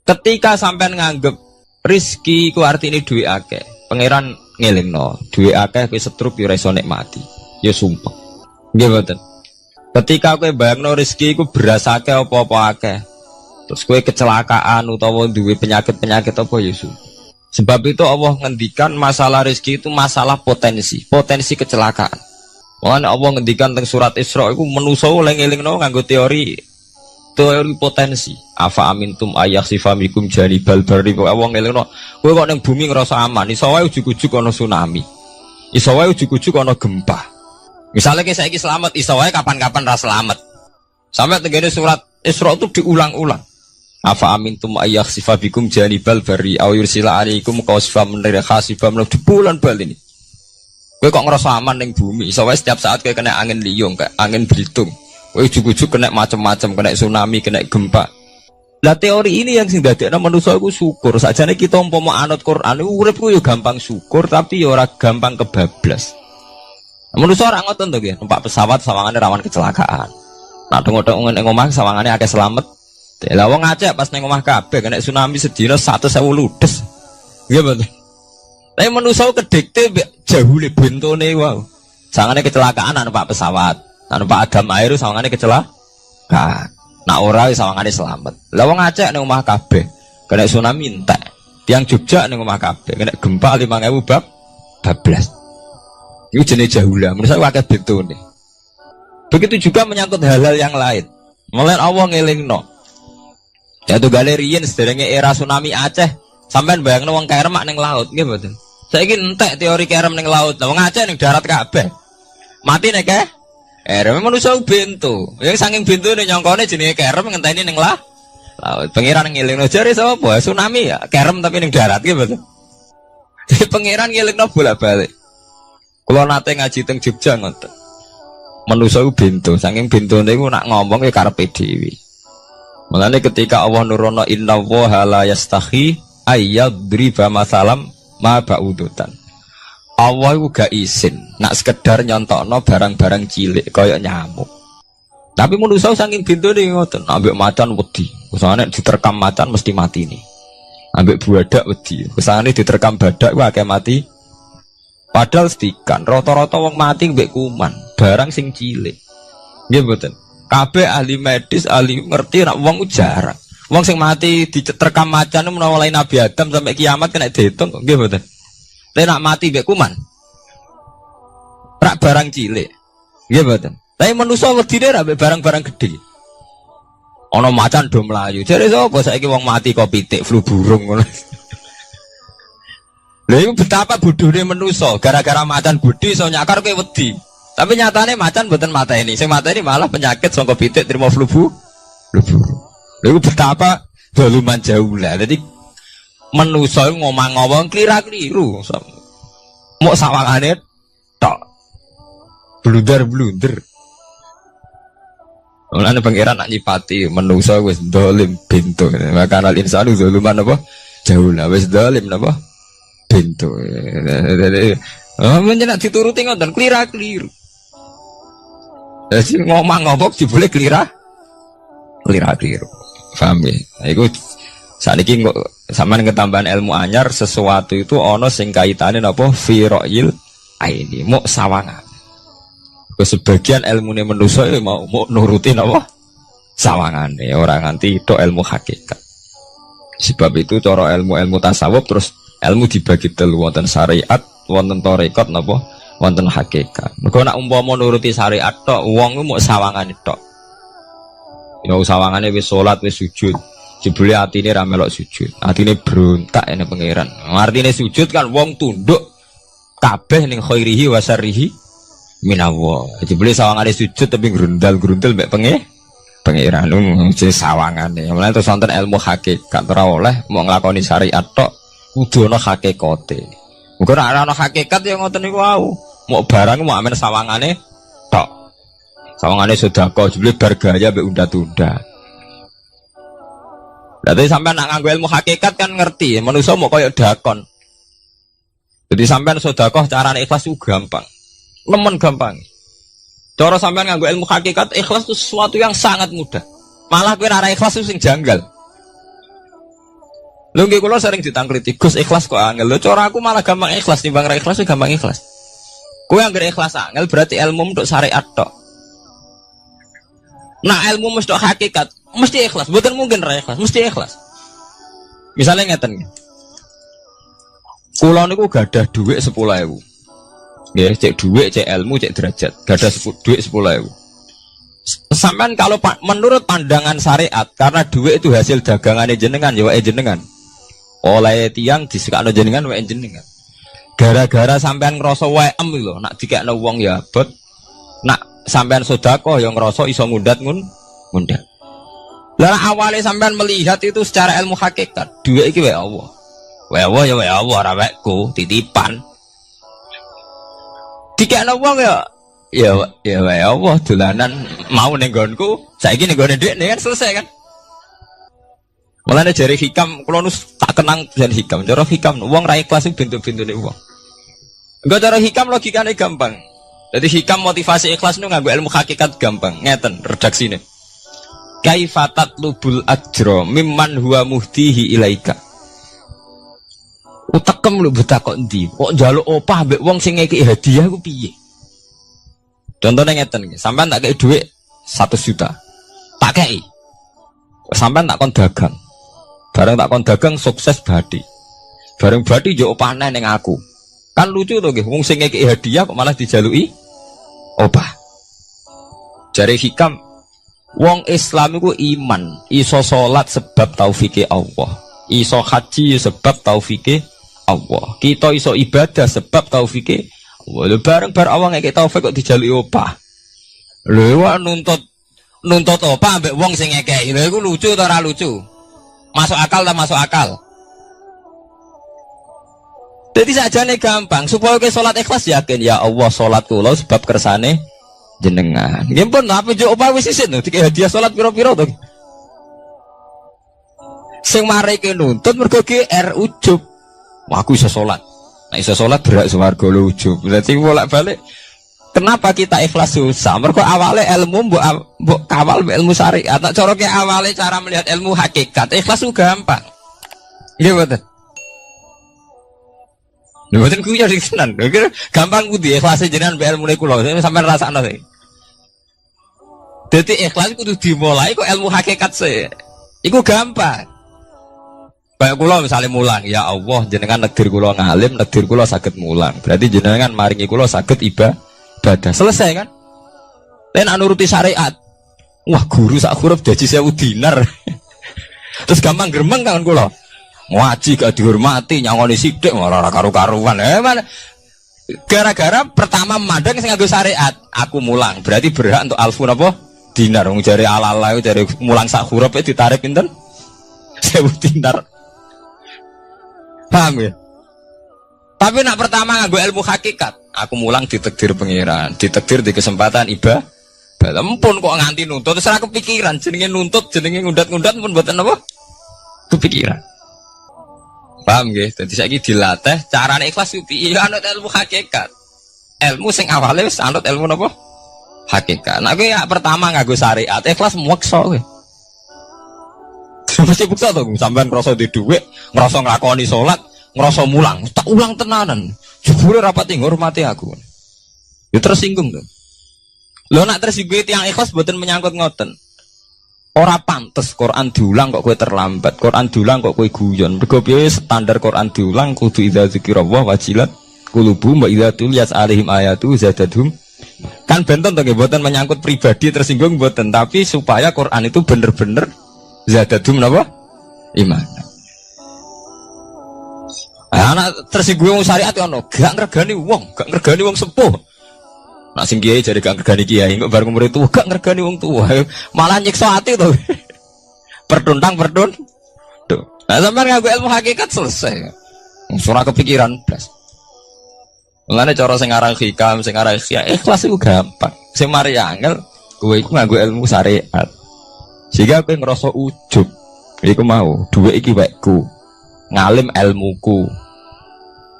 S2: Ketika sampean nganggep rezeki ku artine duwe akeh, pangeran ngelingno, duwe akeh kowe setrup yo ora iso nikmati. Ya sumpah. Nggih mboten. Ketika kowe bayangno rezeki ku beras akeh apa-apa akeh. Terus kowe kecelakaan utawa duwe penyakit-penyakit apa ya sumpah. Sebab itu Allah ngendikan masalah rezeki itu masalah potensi kecelakaan. Wana Allah ngendikan teng surat Isra iku manusa oleh ngelingno nganggo teori potensi. Afa amintum ayakhsifamikum janibal barri. Allah ngelingno kowe kok ning bumi ngrasa aman, iso wae ujug-ujug ana tsunami. Iso wae ujug-ujug ana gempa. Misalnya kayak saiki selamat, iso wae kapan-kapan ra selamat. Sampai tenggene surat Isra itu diulang-ulang. Afa amintum ayakhsifabikum janibal barri aw yursila alaikum qasfam min khasifam di bulan bal ini. Kowe kok ngerasa aman ning bumi, soalnya setiap saat kowe kena angin liung, kayak angin belitung. Kowe ujug-ujug kena macam-macam, kena tsunami, kena gempa. Lah teori ini yang sing dadekno manusa iku syukur. Sakjane kita umpama anut Quran iku urip ku yo gampang syukur tapi yo ora gampang kebablas. Manusa ora ngoten to nggih, numpak pesawat sawangane rawan kecelakaan. Nah tengok-tengok ning omah sawangane akeh slamet. Lah wong Aceh pas ning omah kabeh kena tsunami sedina 100.000 ludes. Nggih betul. Tapi manusia kedekte jahule bentone wow. Sangane kecelakaan numpak pesawat. Numpak Adam air sawangane kecelakaan. Nak ora sawangane selamat. Lah wong Aceh ning omah kabeh kena tsunami entek. Tiang Jogja ning omah kabeh kena gempa 5.000 bablas. Iku jenenge jahula. Manusia akeh bentone. Begitu juga menyangkut hal-hal yang lain. Mulai Allah ngelingno. Jatuh galerian sederenge era tsunami Aceh. Sampean bayangno wong kerem ning laut nggih mboten. Saiki entek teori kerem ning laut. Wong Aceh ning darat kabeh. Mati nek kerem manusa bento. Ya saking bentone nyongkone jenenge kerem ngenteni ning laut. Pangeran ngelingno jare sapa? Tsunami ya kerem tapi ning darat nggih mboten. Jadi pangeran ngelingno bolak-balik. Kula nate ngaji teng Jogja ngoten. Manusa bento, saking bentone iku nak ngomong ya karepe dhewe. Mulane ketika Allah nurono innallaha la yastahi ayyadriba masalam ma ba'udutan. Allah itu gak izin nak sekedar nyontokno barang-barang cilik kaya nyamuk. Tapi manusia saking bintone ngoten, ambek macan wedi. Usane diterkam macan mesti mati nih. Ambek badak wedi. Usane diterkam badak ku akeh mati. Padahal sedikan rata-rata wong mati mbek kuman, barang sing cilik. Nggih mboten. Kabeh ahli medis, ahli ngerti nak wong jarang. Wong sing mati diterkam macan menawa mulai Nabi Adam sampai kiamat kena dihitung kok nggih mboten. Tapi nak mati mbek kuman. Rak barang cilik. Nggih mboten. Tapi manusa wedine ra mbek barang-barang gede.
S3: Ana macan do mlayu. Jare sapa saiki wong mati kok pitik flu burung ngono. Lha iku betapa bodohne manusa, gara-gara macan budi iso nyakar kowe wedi. Tapi nyatane macan mboten mateni. Sing mateni malah penyakit saka pitik trimo flu burung. Lha iku betapa daluman jauh lah. Dadi manusa ngomong-ngomong klira-kliru. Mok sawangane tok. Blunder-blunder. Mulane pangeran nak nyipati manusa wis dolim bintu. Maka al insanu zaluman apa? Jauh lah wis dolim napa? Bintu. Menjenak dituruti ngoten klira-kliru. Jadi ngomong-ngomong dibule klira-kliru. Paham ya? Iku sakniki kok sampean ketambahan ilmu anyar sesuatu itu ana sing kaitane napa fira'il aini mok sawangan. Sebagian ilmune manusa mau nurutin apa sawangane ora nganti tok ilmu hakikat. Sebab itu cara ilmu-ilmu tasawuf terus ilmu dibagi telu wonten syariat, wonten tarekat napa wonten hakikat. Mergo nek umpama nuruti syariat tok wong ku mok sawangane tok. Ya sawangane wis salat wis sujud. Jebule atine ra melok sujud. Atine berontak ene pangeran. Artine sujud kan wong tunduk kabeh ning khairihi wa syarrihi minallah. Jebule sawangane sujud tapi grundal-grundal mek pangeran jenenge sawangane. Mulane terus wonten ilmu hakikat ora oleh mau nglakoni syariat tok kudu ana hakikate. Muga ora ana hakikat ya ngoten niku wau. Mau barang mau amen sawangane tok. Sawangane sedekah jebule bar gaya mek unda-unda. Berarti sampean nak nganggo ilmu hakikat kan ngerti, manusia mau koyo dakon. Jadi sampean sedekah carane ikhlas itu gampang. Nemen gampang. Cara sampean nganggo ilmu hakikat ikhlas itu sesuatu yang sangat mudah. Malah kowe ora ikhlas itu sing janggal. Lho nggih kula sering ditangkliti, Gus ikhlas kok angel. Lho cara aku malah gampang ikhlas timbang ra ikhlas gampang ikhlas. Kowe anggere ikhlas angel berarti ilmu untuk syariat tok. Nah ilmu mesti hakikat mesti ikhlas, bukan mungkin ra ikhlas, mesti ikhlas. Misalnya ngeten. Kula niku gadah dhuwit 10.000. Nggih, cek dhuwit, cek ilmu, cek derajat. Gadah dhuwit 10.000. Sampean kalau menurut pandangan syariat karena dhuwit itu hasil dagangane jenengan ya wae jenengan. Oleh tiyang disekakno jenengan wae jenengan. Gara-gara sampean ngrasa waem lho, nak dikekno wong ya abot. Nak sampean sedekah ya ngrasa iso ngundat. Lah awalnya sampean melihat itu secara ilmu hakikat, dhuwit iki wae Allah. Wae Allah ya wae Allah ora wekku, titipan. Dikekno wong ya wae Allah dolanan mau ning nggonku, saiki ning nggone dhekne kan selesai kan. Mulane jare hikam kula tak kenang jan hikam. Cara hikam wong ra ikhlas bintu-bintune wong. Engko cara hikam logikane gampang. Jadi hikam motivasi ikhlas nu nganggo ilmu hakikat gampang. Ngeten redaksine. Kaifatat lubul ajro mimman huwa muhtihi ilaika. Utekem lu betakok ndi? Kok njaluk opah mbek wong sing ngeki hadiah ku piye? Contohnya ngeten iki, sampean tak kei dhuwit 1 juta. Tak kei. Sampean tak kon dagang. Bareng tak kon dagang sukses badi. Bareng badi yo opah ning aku. Kan lucu to nggih, wong sing ngeki hadiah kok malah dijaluki opah. Jare hikam wong Islam iku iman, iso salat sebab taufike Allah. Iso haji sebab taufike Allah. Kita iso ibadah sebab taufike Allah. Bareng awang ngekek taufik kok dijaluki opah. Lho wae nuntut opah ambek wong sing ngekeki. Lho iku lucu ta ora lucu? Masuk akal ta masuk akal? Jadi sajane gampang supaya ke salat ikhlas yakin ya Allah salat kula sebab kersane jenengan. Nggih pun apa yo opah wis isin dikek hadiah salat pira-pira to. Sing mareke nuntut mergo GR ujub. Wah aku iso salat. Nek iso salat berak swarga lho ujub. Berarti bolak-balik kenapa kita ikhlas susah? Mergo awale ilmu mbok kawal ilmu syariat. Nek cara ke awale cara melihat ilmu hakikat ikhlas ku gampang. Nggih mboten. Lha mboten kuwi ya tenan. Gampang kudu ikhlas jenengan mbek ilmune kula. Sampeyan rasakno sih. Dadi ikhlas kudu dimulai kok ilmu hakikat sih. Iku gampang. Kayak kula misalnya mulang, ya Allah jenengan negdir kula ngalim, negdir kula saged mulang. Berarti jenengan maringi kula saged ibadah. Selesai kan? Nek nuruti syariat. Wah, guru sak huruf gaji 1000 dinar. Terus gampang gremeng kan kula. Ngaji gak dihormati, nyangoni sithik ora karu-karuan. Mana gara-gara pertama mandang sing nganggo syariat, aku mulang. Berarti berhak untuk alfun apa? Dinar. Wong jare ala-ala jare mulang sak huruf ditarik pinten? 1000 dinar. Paham ya? Tapi nak pertama nganggo ilmu hakikat, aku mulang ditakdir pengiran, ditakdir di kesempatan ibadah. Ampun kok nganti nuntut, terus aku kepikiran jenenge nuntut, jenenge ngundat-ngundat pun mboten apa? Kepikiran. Paham nggih? Dadi saiki dilatih carane ikhlas piye anut ilmu hakikat. Ilmu sing awale wis anut ilmu napa? Hakikat. Nah kowe ya pertama nganggo syariat, ikhlas meksa kowe. Mesti bukti to, sampean ngrasa di dhuwit, ngrasa nglakoni salat, ngrasa mulang, tak ulang tenanan. Jebule rapati ngurmati aku. Ya tersinggung to. Lho nak tersinggung tiyang ikhlas mboten menyangkut ngoten. Ora pantes Quran diulang kok kowe terlambat, Quran diulang kok kowe guyon. Mergo piye standar Quran diulang kudu idza dzikrallah wajilat qulubuhum wa idza tuliyat alaihim ayatu zadadhum. Kan benten to nggih mboten menyangkut pribadi tersinggung mboten, tapi supaya Quran itu bener-bener zadadhum napa? Iman. Anak tersinggung syariat ono, gak ngregani wong sepuh. Nak sing kiai jadi gak ngergani kiai, kok bareng umur itu gak ngergani wong tua, malah nyiksa hati tuh. Tuh. Nah sampai ngaku ilmu hakikat selesai. Surah kepikiran, blas. Mulane cara sing aran hikam, sing aran ikhlas itu gampang. Sing mari angel, kowe iku nganggo ilmu syariat. Sehingga kowe ngerasa ujub. Iku mau, dhuwit iki wekku. Ngalim ilmuku.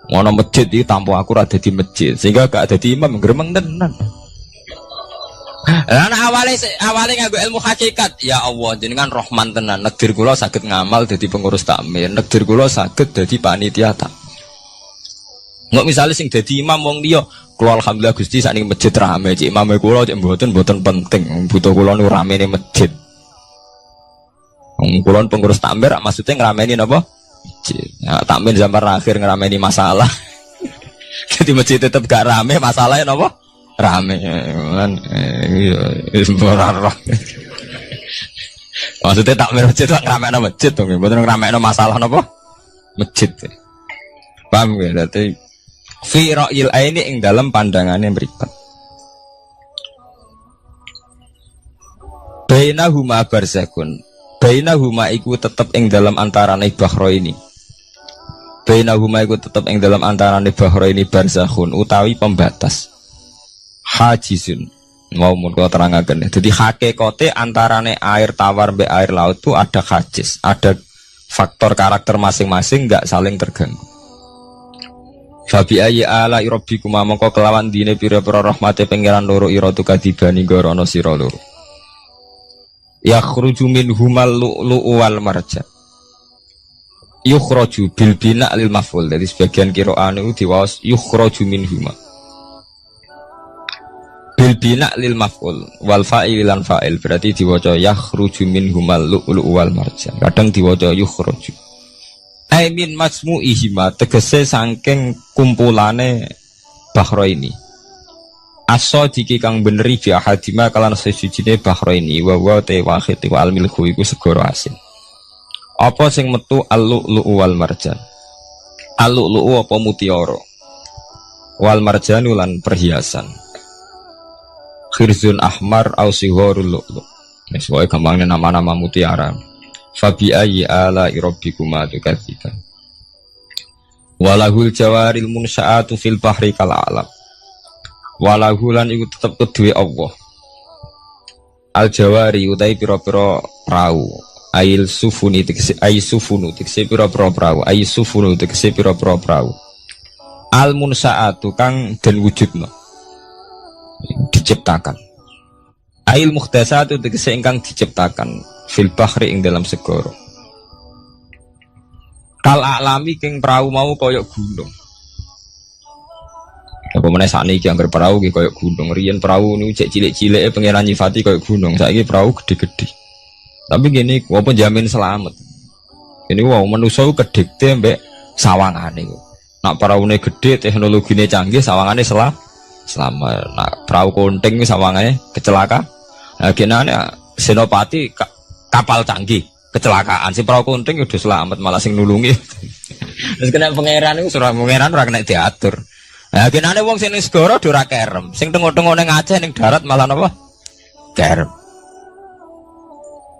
S3: Ngono masjid iki tanpa aku ora dadi masjid, sehingga gak dadi imam gremeng tenan. Lah awale nganggo ilmu hakikat, ya Allah jenengan Rahman tenan. Negdir kula saged ngamal dadi pengurus takmir, negdir kula saged dadi panitia tak. Nggak misalnya sing dadi imam wong liya, kula alhamdulillah Gusti sakniki masjid rame, cik imame kula cik mboten penting, butuh kula niku ramene masjid. Wong kula pengurus takmir maksudnya ngrameni napa? Ya, takmir zaman akhir ngerameni masalah. Jadi masjid tetap gak rame, masalahnya apa? Rame kan. Maksudnya takmir masjid itu ngerameni masjid dong, bukan ngerameni masalah apa? Masjid. Paham ya? Berarti fi ra'yil aini ing dalam pandangannya mripat. Bainahuma barzakun. Bainahuma iku tetep ing dalam antarane bahro ini. Bainahuma iku tetep ing dalam antarane bahro ini barzakhun utawi pembatas. Hajizun. Mau mun kula terangaken. Jadi hakikate antarane air tawar mbek air laut itu ada hajiz, ada faktor karakter masing-masing enggak saling terganggu. Fabi ayyi ala rabbikuma mongko kelawan dine pira-pira rahmate pangeran loro ira tukadibani gorono sira loro. Yakhruju minhumal lu'lu'u wal marjan. Yukhraju bil bina' lil maf'ul. Jadi sebagian qira'ah niku diwaos yukhraju minhuma. Bil bina' lil maf'ul wal fa'il lan fa'il berarti diwaca yakhruju minhumal lu'lu'u wal marjan. Kadang diwaca yukhraju. Ai min majmu'ihima tegese saking kumpulane bahro ini. Aso diki kang beneri fi ahadima kalan sejujine bahro ini wa te wahid wa almilku iku segoro asin. Apa sing metu al-lu'lu'u wal marjan? Al-lu'lu'u apa mutiara? Wal marjanu lan perhiasan. Khirzun ahmar au sigharul lu'lu'. Wis wae gampangnya nama-nama mutiara. Fabi ayyi ala rabbikuma tukadziban. Walahul jawaril munsha'atu fil bahri kal alam. Walahulan iku tetep kedue Allah. Al jawari utai pira-pira prau. Ail sufuni tegese ai sufunu tegese pira-pira prau. Ai sufunu tegese pira-pira prau. Al munsaatu kang den wujudna. Diciptakan. Ail mukhtasatu tegese ingkang diciptakan fil bahri ing dalam segara. Kal alami king prau mau kaya gunung. Apa meneh sakniki anggar perahu ki koyo gunung. Riyen perahu niku cek cilik-cilike pangeran nyifati koyo gunung. Saiki perahu gede-gede. Tapi gini, apa jamin selamat. Ini wow manusa kedikte mbek sawangane. Nak peraune gede, teknologine canggih, sawangane selamat. Nak perahu konting sawangane kecelakaan. Nah, genane senopati kapal canggih kecelakaan si perahu kunting udah selamat malah sing nulungi. Terus kena pangeran itu surah pangeran ora kena diatur. Nah genane wong sing ning segara ora kerem, sing tengok-tengok ning Aceh ning darat malah napa? Kerem.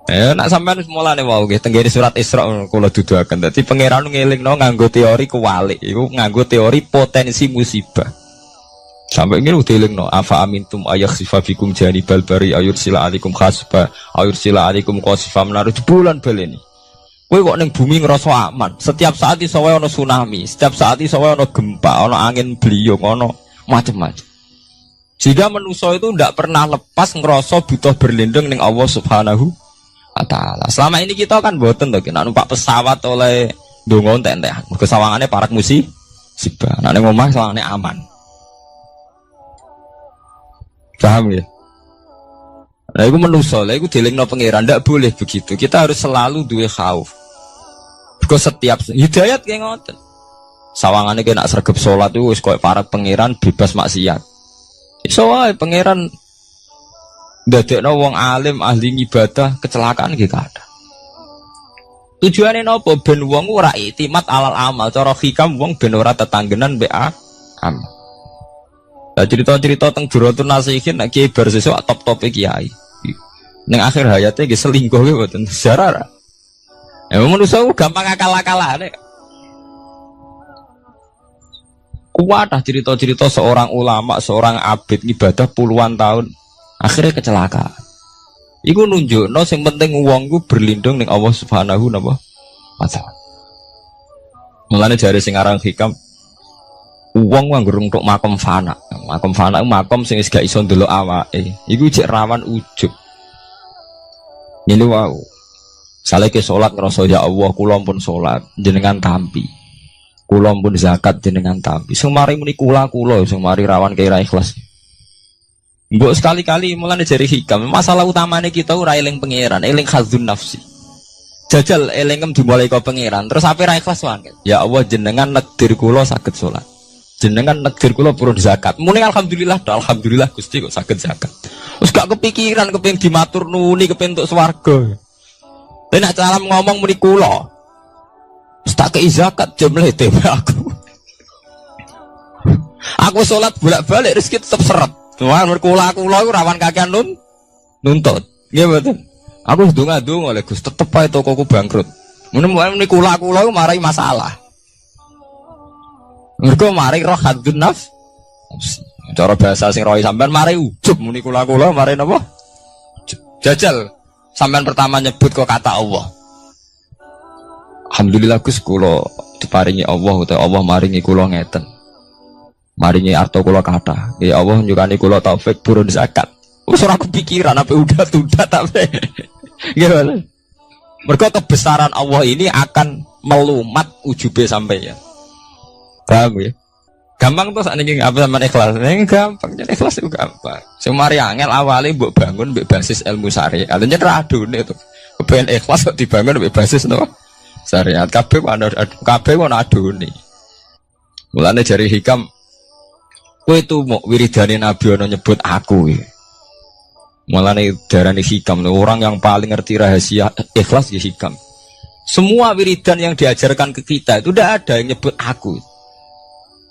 S3: Nak sampean wis mulane wau nggih tenggene surat Isra kula duduaken. Dadi pangeran ngelingno nganggo teori kewalik, iku nganggo teori potensi musibah. Sampai ini udah dilingno afa amintum ayakhsifa bikum janibal bari ayursila alaikum khasba ayursila alaikum qasifam naruh bulan baleni. Kowe kok ning bumi ngerasa aman. Setiap saat iso wae ana tsunami, setiap saat iso wae ana gempa, ana angin beliung, ana macam-macam. Jika manusia itu tidak pernah lepas ngerasa butuh berlindung ning Allah Subhanahu wa taala. Selama ini kita kan boten to nek numpak pesawat oleh ndonga entek-entek. Kesawangane parak musibah. Nek ning omah sawangane aman. Paham ya? Nah itu manusia, itu dilingno pangeran, tidak boleh begitu. Kita harus selalu duwe khauf. Because setiap hidayat kayak ngoten. Sawangannya kena sergap sholat itu, koyo para pangeran bebas maksiat. Iso wae pangeran ndadekno wong alim ahli ibadah kecelakaan iki kada. Tujuane napa ben wong ora iktimat alal amal, cara hikam wong ben ora tetanggenan mbek amal. Nah, cerita-cerita tentang Duratun Nasihin nak kiai bar sesuk top-tope kiai. Ning akhir hayatnya nggih selingkuh nggih mboten sejarah. Ya manusa gampang akal-akalane. Kuat cerita-cerita seorang ulama, seorang abid ibadah puluhan tahun akhirnya kecelakaan. Iku nunjukno sing penting wong ku berlindung ning Allah Subhanahu wa taala. Mulane jare sing aran hikam uang ngurung untuk makom fana itu makom sing wis gak iso ndelok awake. Iku cek rawan ujub. Ngene wae. Sale ke salat ngrasa ya Allah kula pun salat jenengan tampi. Kula pun zakat jenengan tampi. Sing mari muni kula sing mari rawan kira ikhlas. Mbok sekali-kali mulane jari hikam. Masalah utamane kita ora eling pangeran, eling khazun nafsi. Jajal elingem dimulai kok pangeran, terus ape ra ikhlas wae. Ya Allah jenengan nekdir kula saged salat. Jenengan negir kula purun zakat. Muni alhamdulillah Gusti kok saged zakat. Wis gak kepikiran kepengin dimatur nuni kepengin entuk swarga. Lah nek cara ngomong muni kula. Wis tak kei zakat jemle dhewe aku. Aku salat bolak-balik rezeki tetep seret. Tuhan kula iku rawan kakean nuntut. Nggih mboten. Aku ndonga-ndonga oleh Gus tetep ae tokoku bangkrut. Muni kula marai masalah. Mergo mari roh hadun nafs. Cara bahasa sing rohi sampean mari ujub muni kula mari napa? Jajal sampean pertama nyebut kok kata Allah. Alhamdulillah Gus kula diparingi Allah utawa Allah maringi kula ngeten. Maringi arto kula kathah. Ya Allah nyukani kula taufik purun zakat. Wis ora kepikiran apa udah tapi. Gimana? Mergo kebesaran Allah ini akan melumat ujube sampeyan. Paham ya? Gampang tuh saat ini apa sama ikhlas? Ini gampang, jadi ikhlas itu gampang. Semari angel awalnya buat bangun berbasis ilmu syariat. Artinya radu nih tuh. Kepengen ikhlas kok dibangun berbasis no syariat. Kabeh mana adu nih. Mulanya jari hikam. Kue itu mau wiridani Nabi ono nyebut aku. Mulanya darani hikam. Orang yang paling ngerti rahasia ikhlas ya hikam. Semua wiridan yang diajarkan ke kita itu tidak ada yang nyebut aku.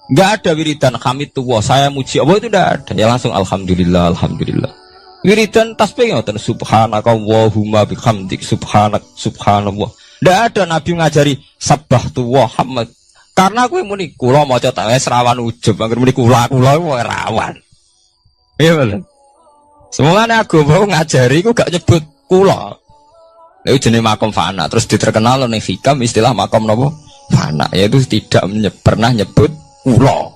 S3: Enggak ada wiridan hamidullah saya muji Allah itu tidak ada. Ya langsung alhamdulillah. Wiridan tasbih ngoten subhanaka wallahumma bihamdik subhanallah. Tidak ada Nabi ngajari sabbahtu wa hamd. Karena aku muni kula maca tak wis rawan ujub, angger muni kula rawan. Iya bener. Semuanya agama ngajari aku gak nyebut kula. Itu jenis makom fana. Terus diterkenal ning hikam istilah makom napa? Fana. Yaitu tidak pernah nyebut kula.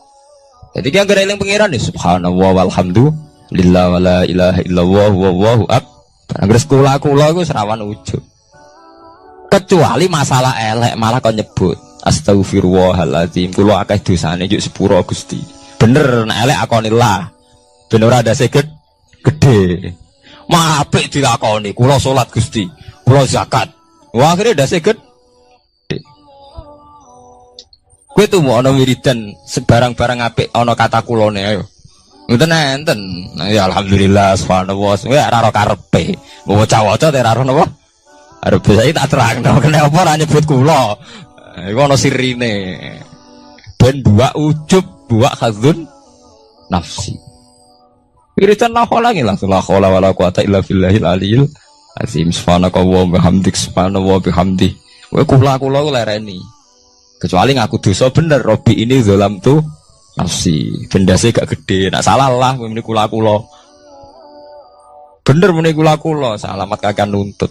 S3: Jadi yang gereling pengiran nih subhanallah walhamdulillah wala ilaha illallah wallahu akbar. Angger kula iku serawan ujub. Kecuali masalah elek malah kau nyebut astagfirullahaladzim kula akeh dosane juk sepuro Gusti. Bener nek elek akonillah. Ben ora ndase gede. Mah apik dilakoni kula salat Gusti, kula zakat. Wah akhire ndase gede. Kowe tuh mau ana wiridan sebarang-barang apik ana kata kulone ayo. Mboten enten. Nah, ya alhamdulillah subhanallah. Ya ora karepe. Waca-waca te ora napa. Arep saya tak terangno kenapa ora nyebut kula. Iku ana sirine. Ben dua ujub, dua khadzun nafsi. Wiridan la khola langsung la khola wala quwata illa billahil aliyil azim. Subhanaka wa bihamdik subhanallah bihamdi. Kowe kula ku lereni. Kecuali ngaku dosa bener, Robi ini zalam tuh nafsi. Bendase gak gede, nak salah lah muni kula. Bener muni kula, salamat kakak nuntut.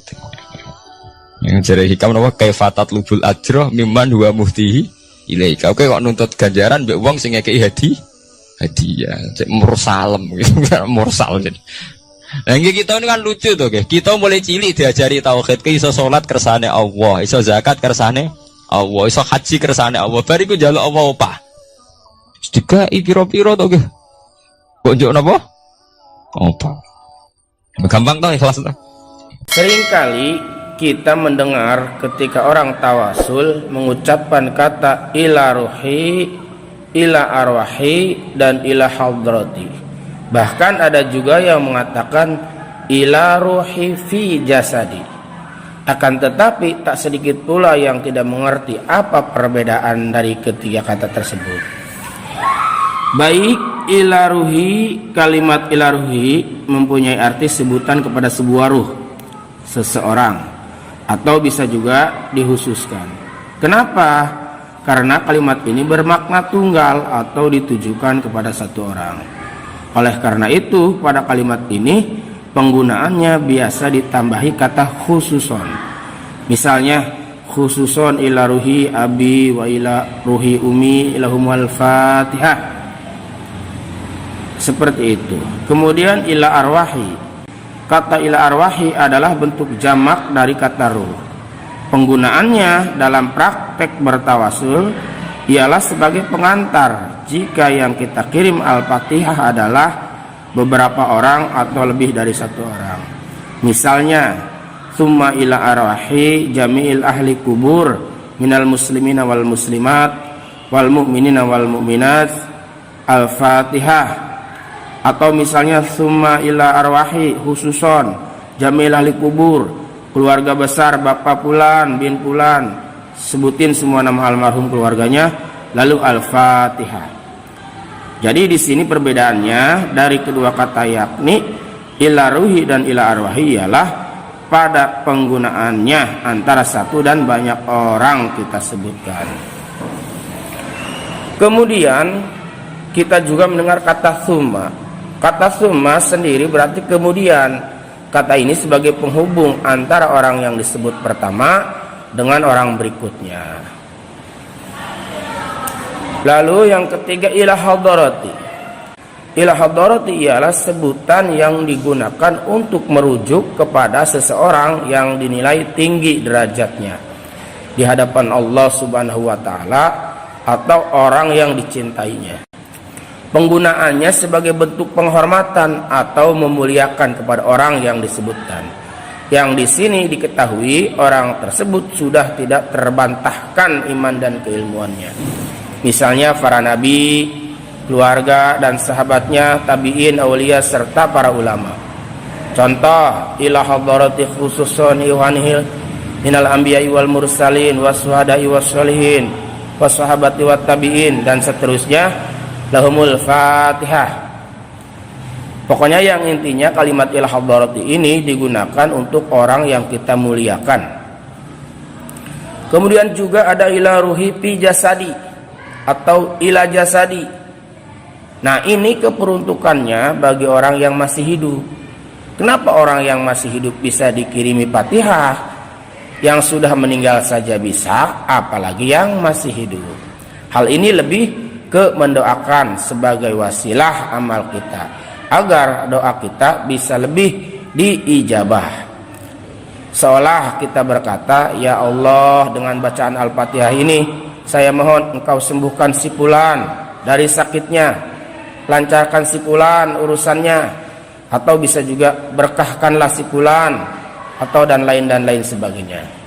S3: Yang jare hikam napa kaifatat lubul ajroh mimman huwa muhtihi ilaika. Oke kok nuntut ganjaran mbek wong sing ngekeki hadiah. Cek mursalem gitu, mursal jadi. Nah kita ini kan lucu tuh, kita mulai cilik diajari tauhid, iso salat kersane Allah, iso zakat kersane Allah, iso haji kersane Allah. Bariku njaluk Allah opah. Dikai piro-piro to nggih. Kok njuk napa? Opah. Gampang to ikhlas to.
S4: Seringkali kita mendengar ketika orang tawasul mengucapkan kata ila ruhi, ila arwahi, dan ila hadrati. Bahkan ada juga yang mengatakan ila ruhi fi jasadi. Akan tetapi tak sedikit pula yang tidak mengerti apa perbedaan dari ketiga kata tersebut. Baik ila ruhi, kalimat ila ruhi mempunyai arti sebutan kepada sebuah ruh seseorang, atau bisa juga dihususkan. Kenapa? Karena kalimat ini bermakna tunggal atau ditujukan kepada satu orang. Oleh karena itu, pada kalimat ini penggunaannya biasa ditambahi kata khususon. Misalnya, khususon ila ruhi abi wa ila ruhi umi ilahumul fatihah. Seperti itu. Kemudian ila arwahi. Kata ila arwahi adalah bentuk jamak dari kata ruh. Penggunaannya dalam praktek bertawasul ialah sebagai pengantar jika yang kita kirim al-fatihah adalah beberapa orang atau lebih dari satu orang. Misalnya, summa ila arwahi jami'il ahli kubur minal muslimina wal muslimat wal mu'minina wal mu'minat al-fatihah. Atau misalnya summa ila arwahi khususon jamil ahli kubur, keluarga besar bapak pulan bin pulan, sebutin semua nama almarhum keluarganya, lalu al-fatihah. Jadi di sini perbedaannya dari kedua kata yakni ila ruhi dan ila arwahi ialah pada penggunaannya antara satu dan banyak orang kita sebutkan. Kemudian kita juga mendengar kata summa. Kata summa sendiri berarti kemudian. Kata ini sebagai penghubung antara orang yang disebut pertama dengan orang berikutnya. Lalu yang ketiga ila hadarati. Ila hadarati ialah sebutan yang digunakan untuk merujuk kepada seseorang yang dinilai tinggi derajatnya di hadapan Allah Subhanahu wa taala atau orang yang dicintainya. Penggunaannya sebagai bentuk penghormatan atau memuliakan kepada orang yang disebutkan. Yang di sini diketahui orang tersebut sudah tidak terbantahkan iman dan keilmuannya. Misalnya para nabi, keluarga dan sahabatnya, tabi'in, aulia serta para ulama. Contoh, ila hadarati khususun iwanihil minal anbiya'i wal mursalin wasuhada'i wassolihin wassahabati wat tabi'in dan seterusnya. Lahumul fatihah. Pokoknya yang intinya kalimat ila hadarati ini digunakan untuk orang yang kita muliakan. Kemudian juga ada ila ruhi fi jasadi atau ila jasadi. Nah ini keperuntukannya bagi orang yang masih hidup. Kenapa orang yang masih hidup bisa dikirimi fatihah? Yang sudah meninggal saja bisa, apalagi yang masih hidup. Hal ini lebih ke mendoakan sebagai wasilah amal kita agar doa kita bisa lebih diijabah. Seolah kita berkata, ya Allah, dengan bacaan Al-Fatihah ini saya mohon engkau sembuhkan si fulan dari sakitnya, lancarkan si fulan urusannya, atau bisa juga berkahkanlah si fulan, atau dan lain sebagainya.